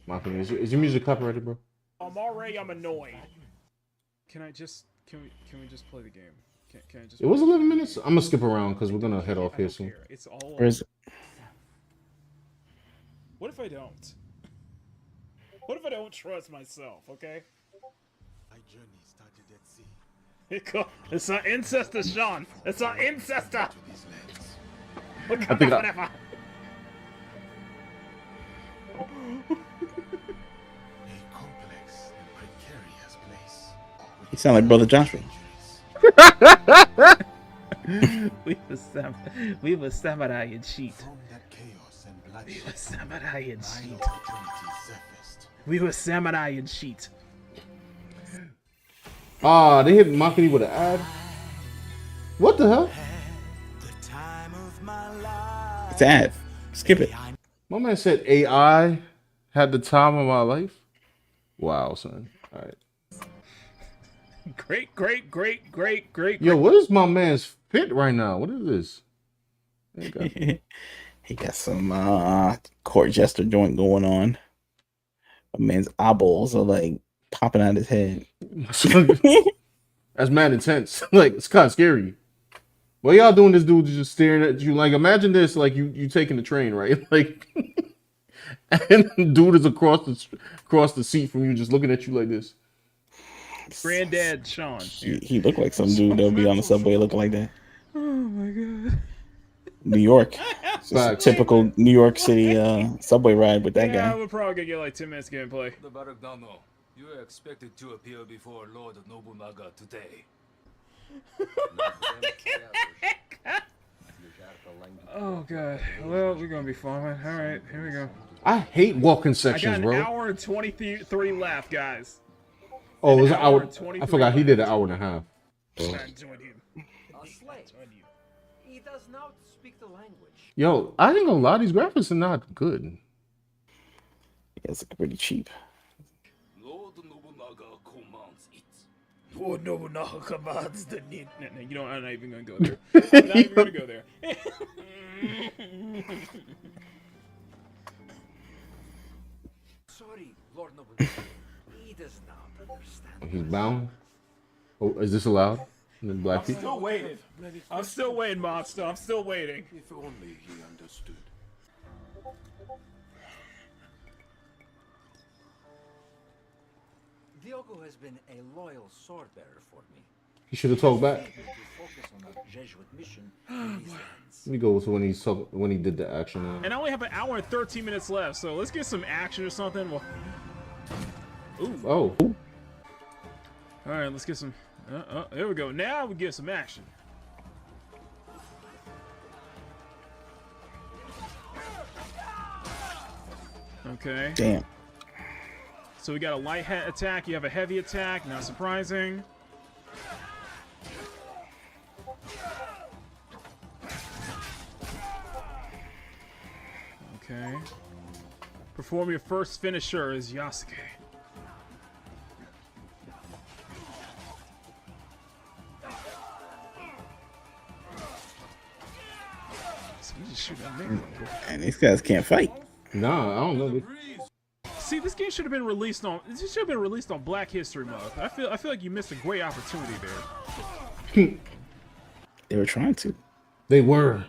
Michael, is your music copyrighted, bro? I'm annoyed. Can we just play the game? Can I just? It was 11 minutes. I'm gonna skip around because we're gonna head off here soon. It's all. Where is it? What if I don't? What if I don't trust myself? Okay. My journey started at sea. It's not incest, Sean. It's not incest. I think whatever. You sound like Brother Joshua. we were samurai and cheat. We were samurai and cheat. We were samurai and cheat. They hit Makani with an ad. What the hell? It's an ad. Skip it. My man said AI had the time of my life. Wow, son. All right. Great. Yo, what is my man's fit right now? What is this? He got some court jester joint going on. My man's eyeballs are like popping out his head. That's mad intense. Like, it's kind of scary. What y'all doing? This dude just staring at you. Like, imagine this. Like, you taking the train, right? Like, and dude is across the seat from you, just looking at you like this. Granddad Sean. He looked like some dude that'll be on the subway looking like that. Oh my god. New York. It's just a typical New York City subway ride with that guy. I would probably gonna get like 10 minutes gameplay. You are expected to appear before Lord Nobunaga today. Oh god. Well, we're gonna be fine. All right, here we go. I hate walking sections, I got bro. an hour and 23 left, guys. Oh, it was an hour. I forgot he did an hour and a half. A slave. He does not speak the language. Yo, I ain't gonna lie, these graphics are not good. it's pretty cheap. Lord Nobunaga commands it. Lord Nobunaga commands the need. No, you know, I'm not even gonna go there. I'm not even gonna go there. Sorry, Lord Nobunaga. He does not understand. He's bound. Oh, is this allowed? The black I'm people? still waiting. I'm still waiting, monster. I'm still waiting. If only he understood. Diogo has been a loyal sword bearer for me. He should have talked back. To focus on a Jesuit mission in these lands. Let me go to when he did the action. And I only have an hour and 13 minutes left, so let's get some action or something. Well, ooh. Oh. All right, let's get some. There we go. Now we get some action. Okay. Damn. So we got a light attack. You have a heavy attack. Not surprising. Okay. Perform your first finisher as Yasuke. So you just shoot at me. And these guys can't fight. Nah, I don't know. See, this game should have been released on. This should have been released on Black History Month. I feel like you missed a great opportunity there. They were trying to. They were.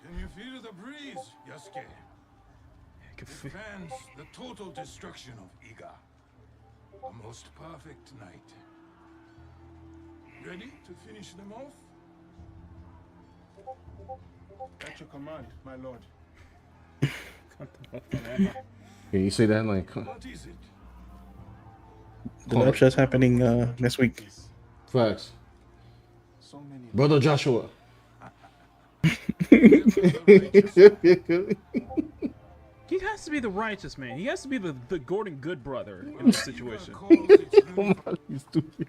Can you feel the breeze, Yasuke? It fans the total destruction of Iga. A most perfect night. Ready to finish them off? At your command, my lord. Can you say that like? What is it? The Rapture's happening next week. Facts. Brother Joshua. He has to be the righteous man. He has to be the Gordon Good brother in this situation.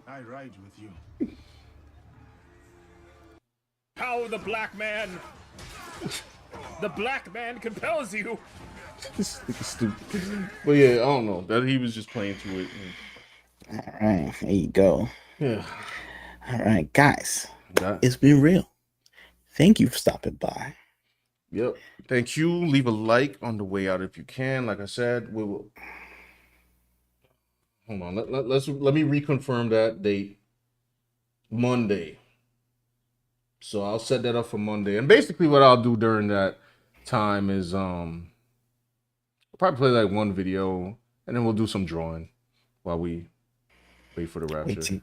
I ride with you. How the black man. The black man compels you. This is stupid. But yeah, I don't know. That he was just playing to it. All right, there you go. Yeah. All right, guys. It's been real. Thank you for stopping by. Yep. Thank you. Leave a like on the way out if you can. Like I said, we will. Hold on. Let me reconfirm that date. Monday. So I'll set that up for Monday. And basically what I'll do during that time is I'll probably play like one video and then we'll do some drawing while we wait for the Rapture.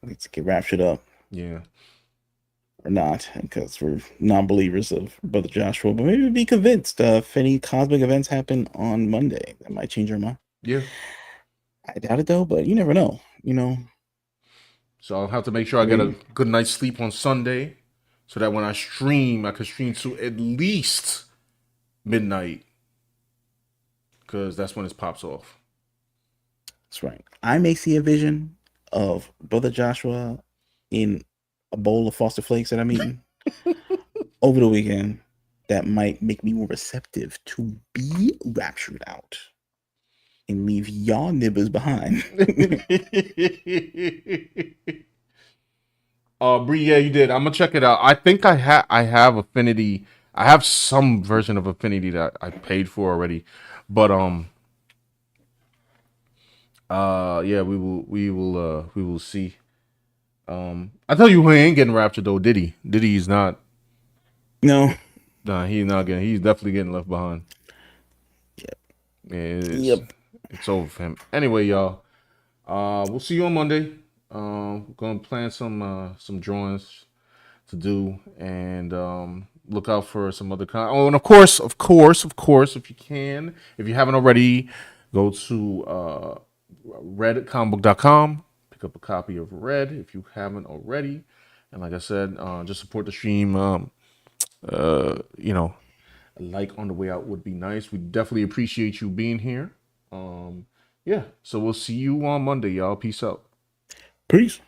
Wait to get raptured up. Yeah. Or not, because we're non-believers of Brother Joshua, but maybe be convinced if any cosmic events happen on Monday. That might change our mind. Yeah. I doubt it though, but you never know, you know. So I'll have to make sure I get a good night's sleep on Sunday so that when I stream, I can stream to at least midnight because that's when it pops off. That's right. I may see a vision of Brother Joshua in a bowl of Frosted Flakes that I'm eating over the weekend that might make me more receptive to be raptured out and leave y'all nibbers behind. Bree, yeah, you did. I'm gonna check it out. I think I have Affinity. I have some version of Affinity that I paid for already, but yeah, we will see. I tell you who ain't getting raptured though, Diddy. Diddy is not. No. Nah, he's not getting. He's definitely getting left behind. Yep. It's over for him. Anyway, y'all. We'll see you on Monday. We're gonna plan some drawings to do and look out for some other Oh, and of course, if you haven't already, go to redcomicbook.com. Pick up a copy of Red if you haven't already. And like I said, just support the stream. You know, a like on the way out would be nice. We definitely appreciate you being here. Yeah, so we'll see you on Monday, y'all. Peace out. Peace.